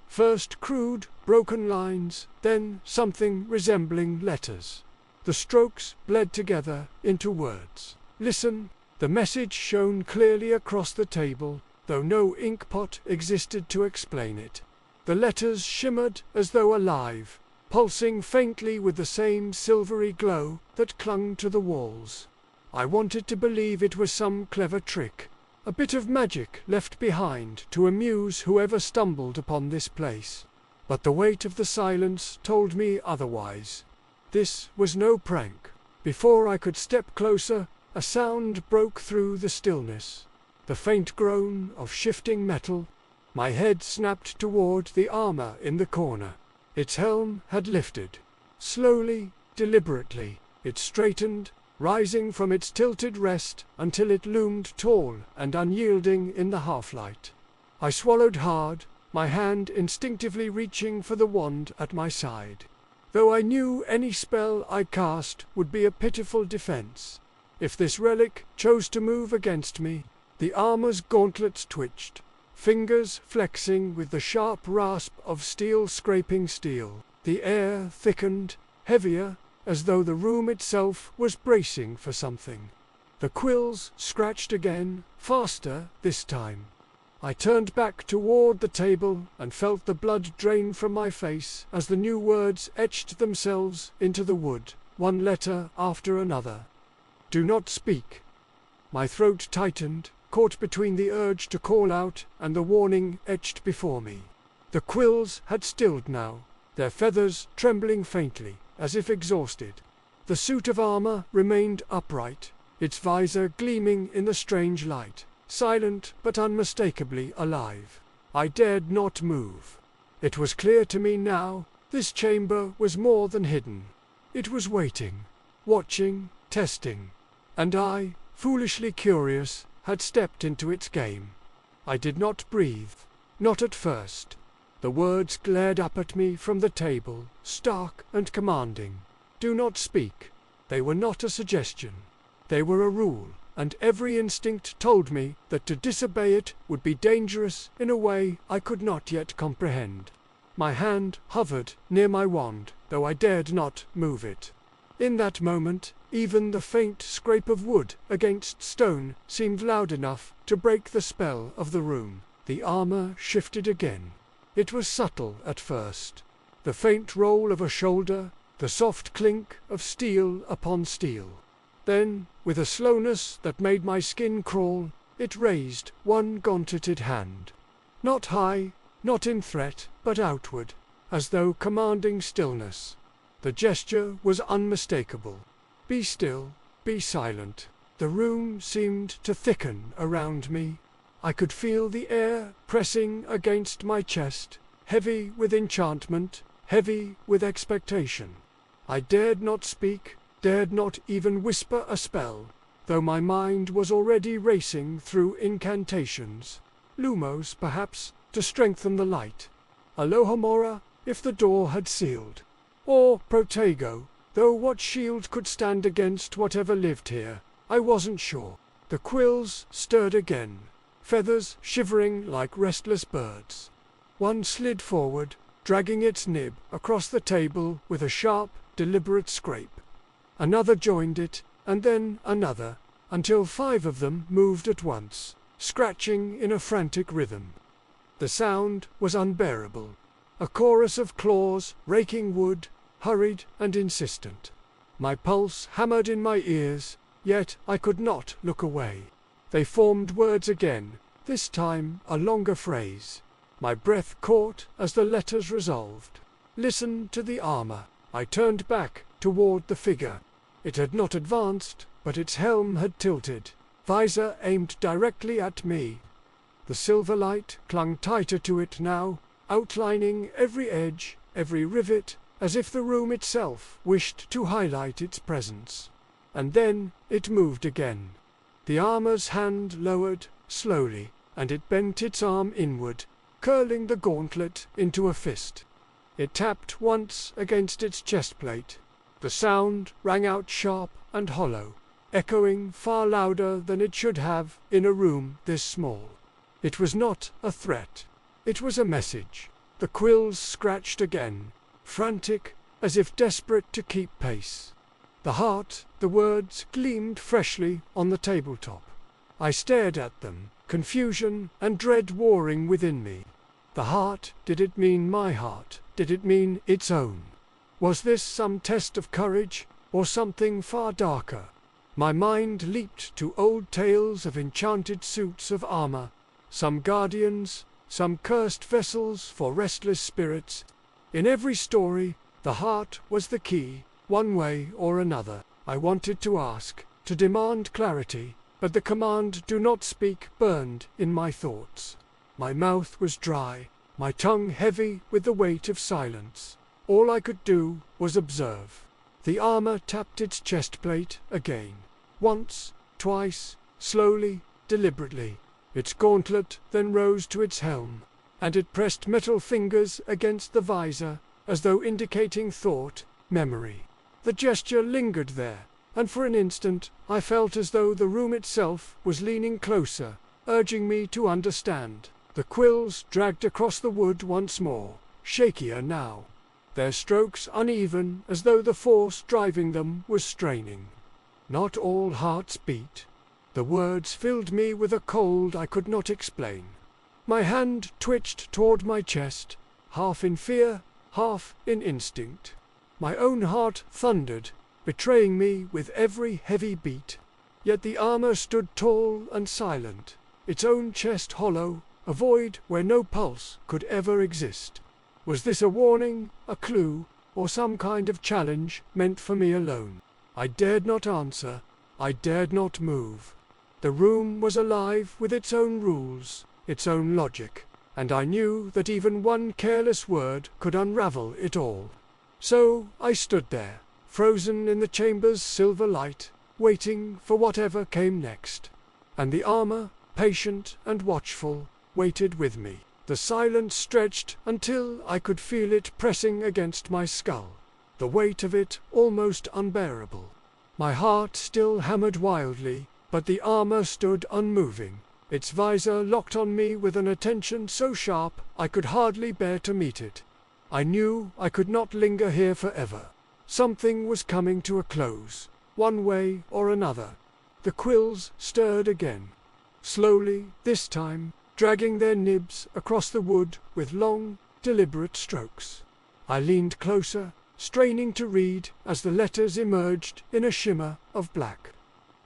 First crude, broken lines, then something resembling letters. The strokes bled together into words. Listen. The message shone clearly across the table, though no inkpot existed to explain it. The letters shimmered as though alive, pulsing faintly with the same silvery glow that clung to the walls. I wanted to believe it was some clever trick, a bit of magic left behind to amuse whoever stumbled upon this place. But the weight of the silence told me otherwise. This was no prank. Before I could step closer, a sound broke through the stillness. The faint groan of shifting metal. My head snapped toward the armor in the corner. Its helm had lifted. Slowly, deliberately, it straightened, rising from its tilted rest until it loomed tall and unyielding in the half-light. I swallowed hard, my hand instinctively reaching for the wand at my side. Though I knew any spell I cast would be a pitiful defense. If this relic chose to move against me, the armor's gauntlets twitched, fingers flexing with the sharp rasp of steel scraping steel. The air thickened, heavier, as though the room itself was bracing for something. The quills scratched again, faster this time. I turned back toward the table and felt the blood drain from my face as the new words etched themselves into the wood, one letter after another. Do not speak. My throat tightened, caught between the urge to call out and the warning etched before me. The quills had stilled now, their feathers trembling faintly, as if exhausted. The suit of armor remained upright, its visor gleaming in the strange light, silent but unmistakably alive. I dared not move. It was clear to me now, this chamber was more than hidden. It was waiting, watching, testing. And I, foolishly curious, had stepped into its game. I did not breathe, not at first. The words glared up at me from the table, stark and commanding. Do not speak. They were not a suggestion. They were a rule, and every instinct told me that to disobey it would be dangerous in a way I could not yet comprehend. My hand hovered near my wand, though I dared not move it. In that moment, even the faint scrape of wood against stone seemed loud enough to break the spell of the room. The armor shifted again. It was subtle at first. The faint roll of a shoulder, the soft clink of steel upon steel. Then, with a slowness that made my skin crawl, it raised one gauntleted hand. Not high, not in threat, but outward, as though commanding stillness. The gesture was unmistakable. Be still, be silent. The room seemed to thicken around me. I could feel the air pressing against my chest, heavy with enchantment, heavy with expectation. I dared not speak, dared not even whisper a spell, though my mind was already racing through incantations. Lumos, perhaps, to strengthen the light. Alohomora, if the door had sealed. Or Protego, though what shield could stand against whatever lived here? I wasn't sure. The quills stirred again, feathers shivering like restless birds. One slid forward, dragging its nib across the table with a sharp, deliberate scrape. Another joined it, and then another, until 5 of them moved at once, scratching in a frantic rhythm. The sound was unbearable. A chorus of claws, raking wood, hurried and insistent. My pulse hammered in my ears, yet I could not look away. They formed words again, this time a longer phrase. My breath caught as the letters resolved. Listen to the armor. I turned back toward the figure. It had not advanced, but its helm had tilted, visor aimed directly at me. The silver light clung tighter to it now, outlining every edge, every rivet, as if the room itself wished to highlight its presence. And then it moved again. The armor's hand lowered, slowly, and it bent its arm inward, curling the gauntlet into a fist. It tapped once against its chestplate. The sound rang out sharp and hollow, echoing far louder than it should have in a room this small. It was not a threat. It was a message. The quills scratched again, frantic, as if desperate to keep pace. The heart, the words gleamed freshly on the tabletop. I stared at them, confusion and dread warring within me. The heart, did it mean my heart? Did it mean its own? Was this some test of courage, or something far darker? My mind leaped to old tales of enchanted suits of armor, some guardians, some cursed vessels for restless spirits. In every story, the heart was the key, one way or another. I wanted to ask, to demand clarity, but the command "do not speak" burned in my thoughts. My mouth was dry, my tongue heavy with the weight of silence. All I could do was observe. The armor tapped its chestplate again. Once, twice, slowly, deliberately. Its gauntlet then rose to its helm, and it pressed metal fingers against the visor, as though indicating thought, memory. The gesture lingered there, and for an instant I felt as though the room itself was leaning closer, urging me to understand. The quills dragged across the wood once more, shakier now, their strokes uneven as though the force driving them was straining. Not all hearts beat. The words filled me with a cold I could not explain. My hand twitched toward my chest, half in fear, half in instinct. My own heart thundered, betraying me with every heavy beat. Yet the armor stood tall and silent, its own chest hollow, a void where no pulse could ever exist. Was this a warning, a clue, or some kind of challenge meant for me alone? I dared not answer. I dared not move. The room was alive with its own rules, its own logic, and I knew that even one careless word could unravel it all. So I stood there, frozen in the chamber's silver light, waiting for whatever came next. And the armor, patient and watchful, waited with me. The silence stretched until I could feel it pressing against my skull, the weight of it almost unbearable. My heart still hammered wildly, but the armor stood unmoving, its visor locked on me with an attention so sharp I could hardly bear to meet it. I knew I could not linger here forever. Something was coming to a close, one way or another. The quills stirred again, slowly this time, dragging their nibs across the wood with long, deliberate strokes. I leaned closer, straining to read as the letters emerged in a shimmer of black.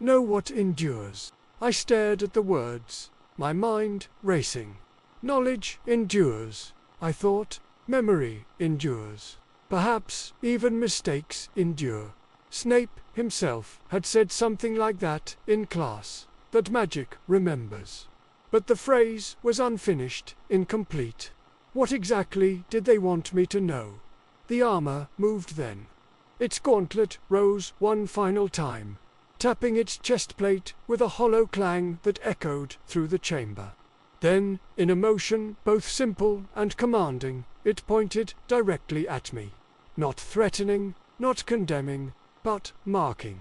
Know what endures. I stared at the words, my mind racing. Knowledge endures, I thought. Memory endures. Perhaps even mistakes endure. Snape himself had said something like that in class, that magic remembers. But the phrase was unfinished, incomplete. What exactly did they want me to know? The armor moved then. Its gauntlet rose one final time, tapping its chest plate with a hollow clang that echoed through the chamber. Then, in a motion both simple and commanding, it pointed directly at me. Not threatening, not condemning, but marking.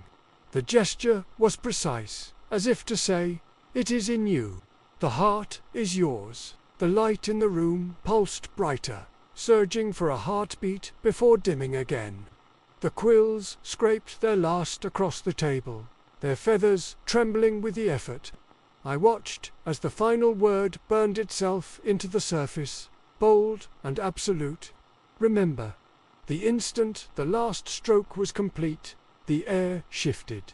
The gesture was precise, as if to say, "It is in you. The heart is yours." The light in the room pulsed brighter, surging for a heartbeat before dimming again. The quills scraped their last across the table, their feathers trembling with the effort. I watched as the final word burned itself into the surface, bold and absolute. Remember. The instant the last stroke was complete, the air shifted.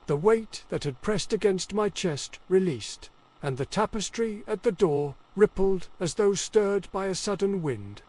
The weight that had pressed against my chest released, and the tapestry at the door rippled as though stirred by a sudden wind.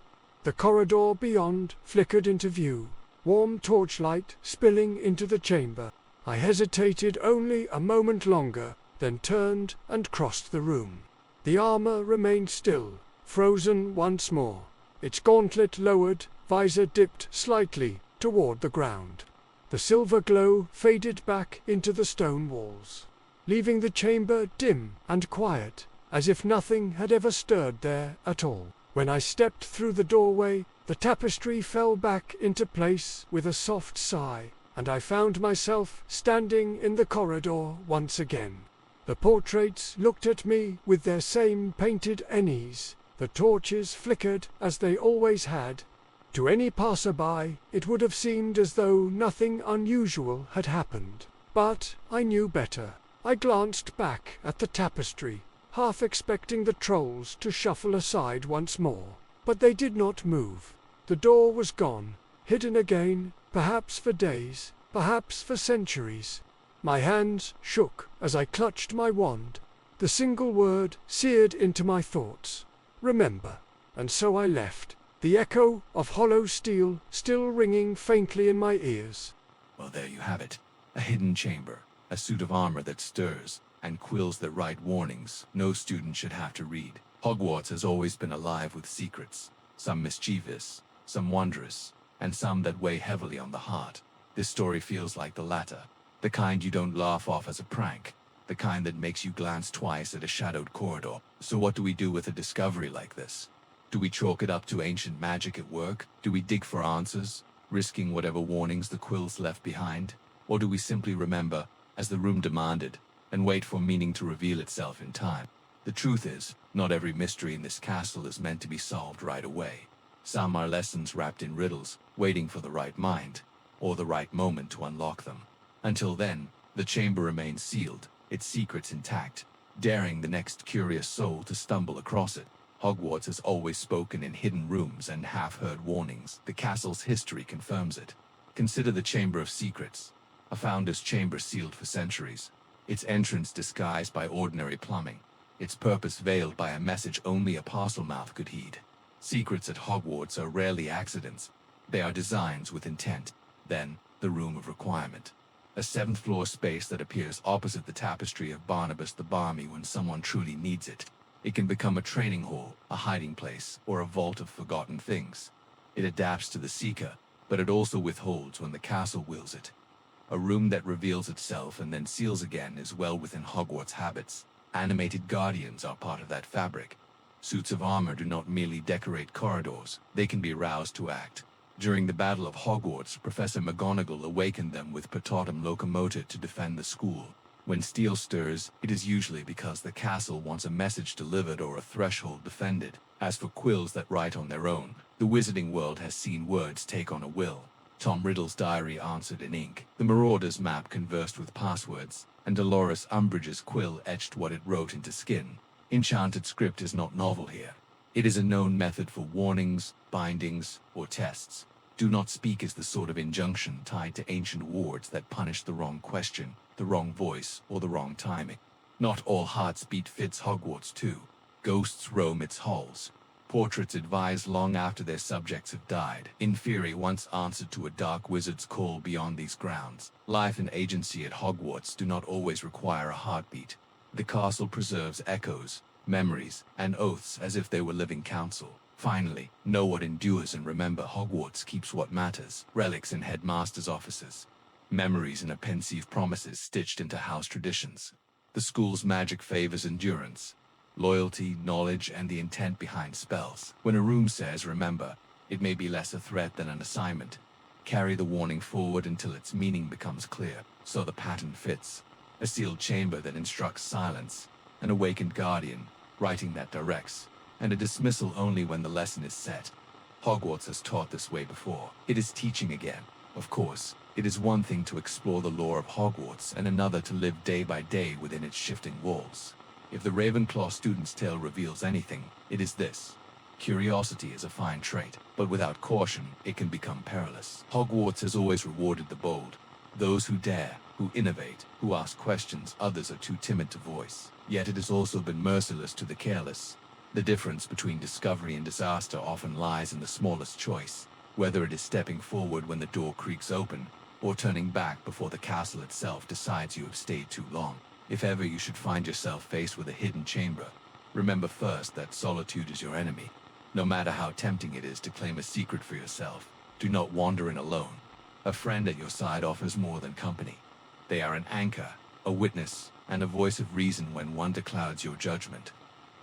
The corridor beyond flickered into view, warm torchlight spilling into the chamber. I hesitated only a moment longer, then turned and crossed the room. The armor remained still, frozen once more, its gauntlet lowered, visor dipped slightly toward the ground. The silver glow faded back into the stone walls, leaving the chamber dim and quiet, as if nothing had ever stirred there at all. When I stepped through the doorway, the tapestry fell back into place with a soft sigh, and I found myself standing in the corridor once again. The portraits looked at me with their same painted unease. The torches flickered as they always had. To any passerby, it would have seemed as though nothing unusual had happened. But I knew better. I glanced back at the tapestry, half expecting the trolls to shuffle aside once more. But they did not move. The door was gone, hidden again, perhaps for days, perhaps for centuries. My hands shook as I clutched my wand. The single word seared into my thoughts. Remember. And so I left, the echo of hollow steel still ringing faintly in my ears. Well, there you have it. A hidden chamber, a suit of armor that stirs, and quills that write warnings no student should have to read. Hogwarts has always been alive with secrets, some mischievous, some wondrous, and some that weigh heavily on the heart. This story feels like the latter, the kind you don't laugh off as a prank, the kind that makes you glance twice at a shadowed corridor. So what do we do with a discovery like this? Do we chalk it up to ancient magic at work? Do we dig for answers, risking whatever warnings the quills left behind? Or do we simply remember, as the room demanded, and wait for meaning to reveal itself in time? The truth is, not every mystery in this castle is meant to be solved right away. Some are lessons wrapped in riddles, waiting for the right mind, or the right moment to unlock them. Until then, the chamber remains sealed, its secrets intact, daring the next curious soul to stumble across it. Hogwarts has always spoken in hidden rooms and half-heard warnings. The castle's history confirms it. Consider the Chamber of Secrets, a founder's chamber sealed for centuries, its entrance disguised by ordinary plumbing, its purpose veiled by a message only a Parselmouth could heed. Secrets at Hogwarts are rarely accidents. They are designs with intent. Then, the Room of Requirement, a seventh-floor space that appears opposite the tapestry of Barnabas the Barmy when someone truly needs it. It can become a training hall, a hiding place, or a vault of forgotten things. It adapts to the seeker, but it also withholds when the castle wills it. A room that reveals itself and then seals again is well within Hogwarts' habits. Animated guardians are part of that fabric. Suits of armor do not merely decorate corridors, they can be roused to act. During the Battle of Hogwarts, Professor McGonagall awakened them with Patatum Locomotor to defend the school. When steel stirs, it is usually because the castle wants a message delivered or a threshold defended. As for quills that write on their own, the wizarding world has seen words take on a will. Tom Riddle's diary answered in ink, the Marauder's map conversed with passwords, and Dolores Umbridge's quill etched what it wrote into skin. Enchanted script is not novel here. It is a known method for warnings, bindings, or tests. Do not speak is the sort of injunction tied to ancient wards that punish the wrong question, the wrong voice, or the wrong timing. Not all hearts beat fits Hogwarts too. Ghosts roam its halls. Portraits advise long after their subjects have died. Inferi once answered to a dark wizard's call beyond these grounds. Life and agency at Hogwarts do not always require a heartbeat. The castle preserves echoes, memories, and oaths as if they were living counsel. Finally, know what endures and remember Hogwarts keeps what matters. Relics in headmasters' offices. Memories and pensive promises stitched into house traditions. The school's magic favors endurance, loyalty, knowledge, and the intent behind spells. When a room says remember, it may be less a threat than an assignment. Carry the warning forward until its meaning becomes clear, so the pattern fits. A sealed chamber that instructs silence, an awakened guardian, writing that directs, and a dismissal only when the lesson is set. Hogwarts has taught this way before. It is teaching again. Of course, it is one thing to explore the lore of Hogwarts and another to live day by day within its shifting walls. If the Ravenclaw student's tale reveals anything, it is this. Curiosity is a fine trait, but without caution, it can become perilous. Hogwarts has always rewarded the bold. Those who dare, who innovate, who ask questions others are too timid to voice. Yet it has also been merciless to the careless. The difference between discovery and disaster often lies in the smallest choice, whether it is stepping forward when the door creaks open, or turning back before the castle itself decides you have stayed too long. If ever you should find yourself faced with a hidden chamber, remember first that solitude is your enemy. No matter how tempting it is to claim a secret for yourself, do not wander in alone. A friend at your side offers more than company. They are an anchor, a witness, and a voice of reason when wonder clouds your judgment.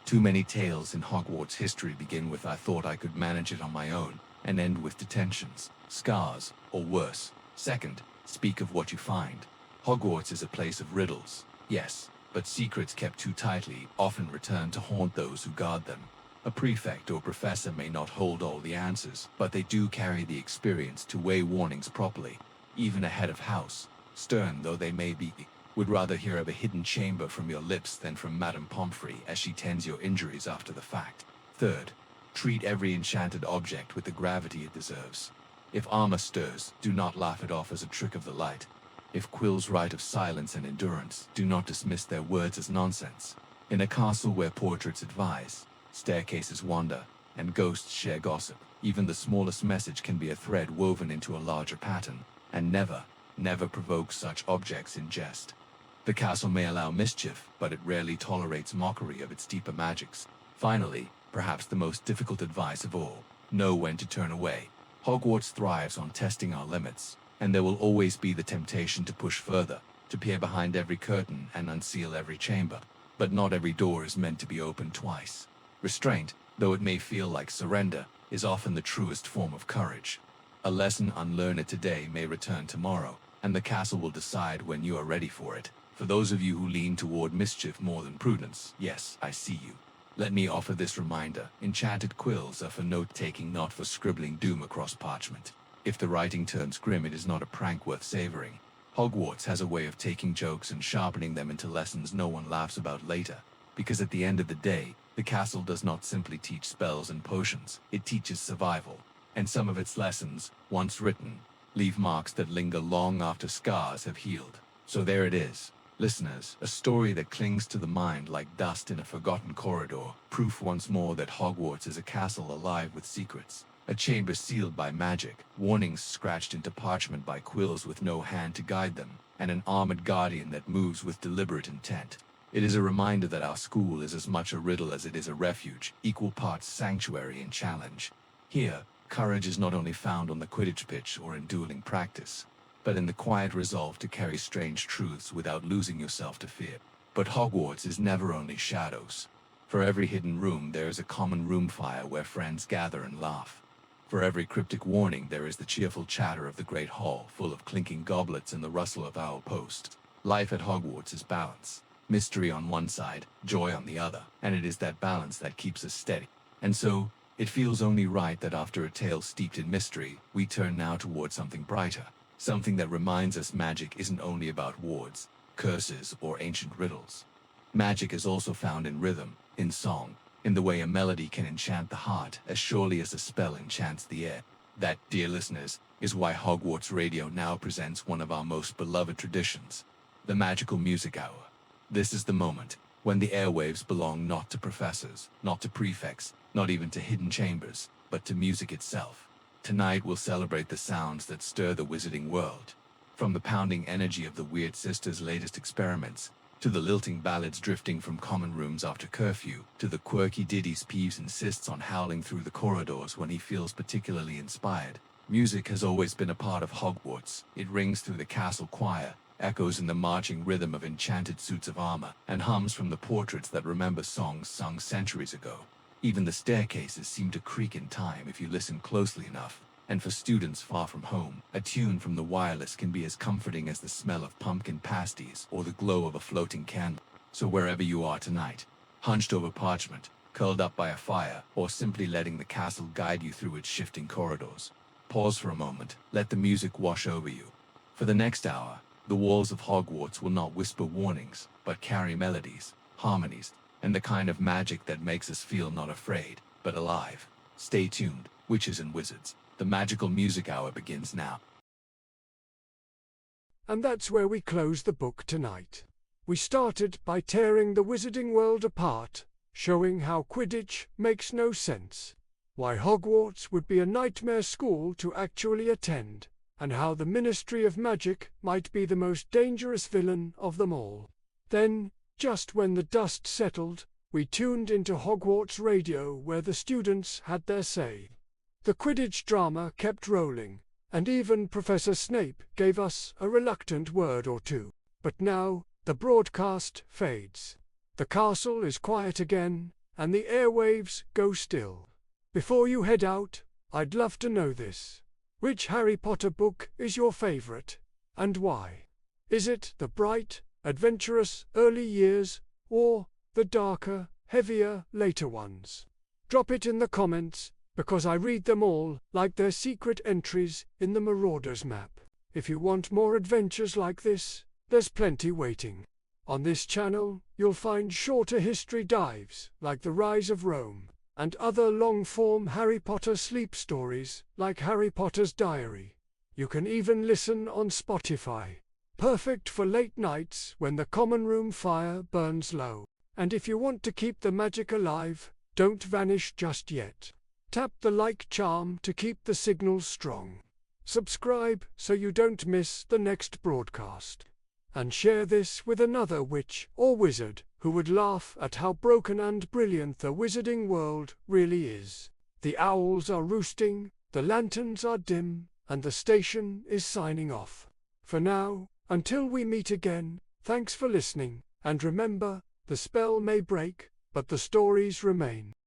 Too many tales in Hogwarts history begin with "I thought I could manage it on my own," and end with detentions, scars, or worse. Second, speak of what you find. Hogwarts is a place of riddles, yes, but secrets kept too tightly often return to haunt those who guard them. A prefect or professor may not hold all the answers, but they do carry the experience to weigh warnings properly. Even a head of house, stern though they may be, would rather hear of a hidden chamber from your lips than from Madame Pomfrey as she tends your injuries after the fact. Third, treat every enchanted object with the gravity it deserves. If armor stirs, do not laugh it off as a trick of the light. If quills write of silence and endurance, do not dismiss their words as nonsense. In a castle where portraits advise, staircases wander, and ghosts share gossip, even the smallest message can be a thread woven into a larger pattern, and never provoke such objects in jest. The castle may allow mischief, but it rarely tolerates mockery of its deeper magics. Finally, perhaps the most difficult advice of all, know when to turn away. Hogwarts thrives on testing our limits, and there will always be the temptation to push further, to peer behind every curtain and unseal every chamber. But not every door is meant to be opened twice. Restraint, though it may feel like surrender, is often the truest form of courage. A lesson unlearned today may return tomorrow, and the castle will decide when you are ready for it. For those of you who lean toward mischief more than prudence, yes, I see you. Let me offer this reminder: enchanted quills are for note-taking, not for scribbling doom across parchment. If the writing turns grim, it is not a prank worth savoring. Hogwarts has a way of taking jokes and sharpening them into lessons no one laughs about later, because at the end of the day, the castle does not simply teach spells and potions, it teaches survival, and some of its lessons, once written, leave marks that linger long after scars have healed. So there it is, listeners, a story that clings to the mind like dust in a forgotten corridor, proof once more that Hogwarts is a castle alive with secrets. A chamber sealed by magic, warnings scratched into parchment by quills with no hand to guide them, and an armored guardian that moves with deliberate intent. It is a reminder that our school is as much a riddle as it is a refuge, equal parts sanctuary and challenge. Here, courage is not only found on the Quidditch pitch or in dueling practice, but in the quiet resolve to carry strange truths without losing yourself to fear. But Hogwarts is never only shadows. For every hidden room there is a common room fire where friends gather and laugh. For every cryptic warning there is the cheerful chatter of the Great Hall, full of clinking goblets and the rustle of owl posts. Life at Hogwarts is balance. Mystery on one side, joy on the other, and it is that balance that keeps us steady. And so, it feels only right that after a tale steeped in mystery, we turn now toward something brighter. Something that reminds us magic isn't only about wards, curses, or ancient riddles. Magic is also found in rhythm, in song, in the way a melody can enchant the heart as surely as a spell enchants the air. That, dear listeners, is why Hogwarts Radio now presents one of our most beloved traditions, the Magical Music Hour. This is the moment when the airwaves belong not to professors, not to prefects, not even to hidden chambers, but to music itself. Tonight we'll celebrate the sounds that stir the wizarding world. From the pounding energy of the Weird Sisters' latest experiments, to the lilting ballads drifting from common rooms after curfew, to the quirky ditties Peeves insists on howling through the corridors when he feels particularly inspired. Music has always been a part of Hogwarts. It rings through the castle choir, echoes in the marching rhythm of enchanted suits of armor, and hums from the portraits that remember songs sung centuries ago. Even the staircases seem to creak in time if you listen closely enough. And for students far from home, a tune from the wireless can be as comforting as the smell of pumpkin pasties or the glow of a floating candle. So wherever you are tonight, hunched over parchment, curled up by a fire, or simply letting the castle guide you through its shifting corridors, pause for a moment, let the music wash over you. For the next hour, the walls of Hogwarts will not whisper warnings, but carry melodies, harmonies, and the kind of magic that makes us feel not afraid, but alive. Stay tuned, witches and wizards. The Magical Music Hour begins now. And that's where we close the book tonight. We started by tearing the wizarding world apart, showing how Quidditch makes no sense, why Hogwarts would be a nightmare school to actually attend, and how the Ministry of Magic might be the most dangerous villain of them all. Then, just when the dust settled, we tuned into Hogwarts Radio where the students had their say. The Quidditch drama kept rolling, and even Professor Snape gave us a reluctant word or two. But now, the broadcast fades. The castle is quiet again, and the airwaves go still. Before you head out, I'd love to know this. Which Harry Potter book is your favorite, and why? Is it the bright, adventurous early years, or the darker, heavier later ones? Drop it in the comments, because I read them all like they're secret entries in the Marauders map. If you want more adventures like this, there's plenty waiting. On this channel, you'll find shorter history dives like The Rise of Rome, and other long-form Harry Potter sleep stories like Harry Potter's Diary. You can even listen on Spotify. Perfect for late nights when the common room fire burns low. And if you want to keep the magic alive, don't vanish just yet. Tap the like charm to keep the signal strong. Subscribe so you don't miss the next broadcast. And share this with another witch or wizard who would laugh at how broken and brilliant the wizarding world really is. The owls are roosting, the lanterns are dim, and the station is signing off. For now, until we meet again, thanks for listening, and remember, the spell may break, but the stories remain.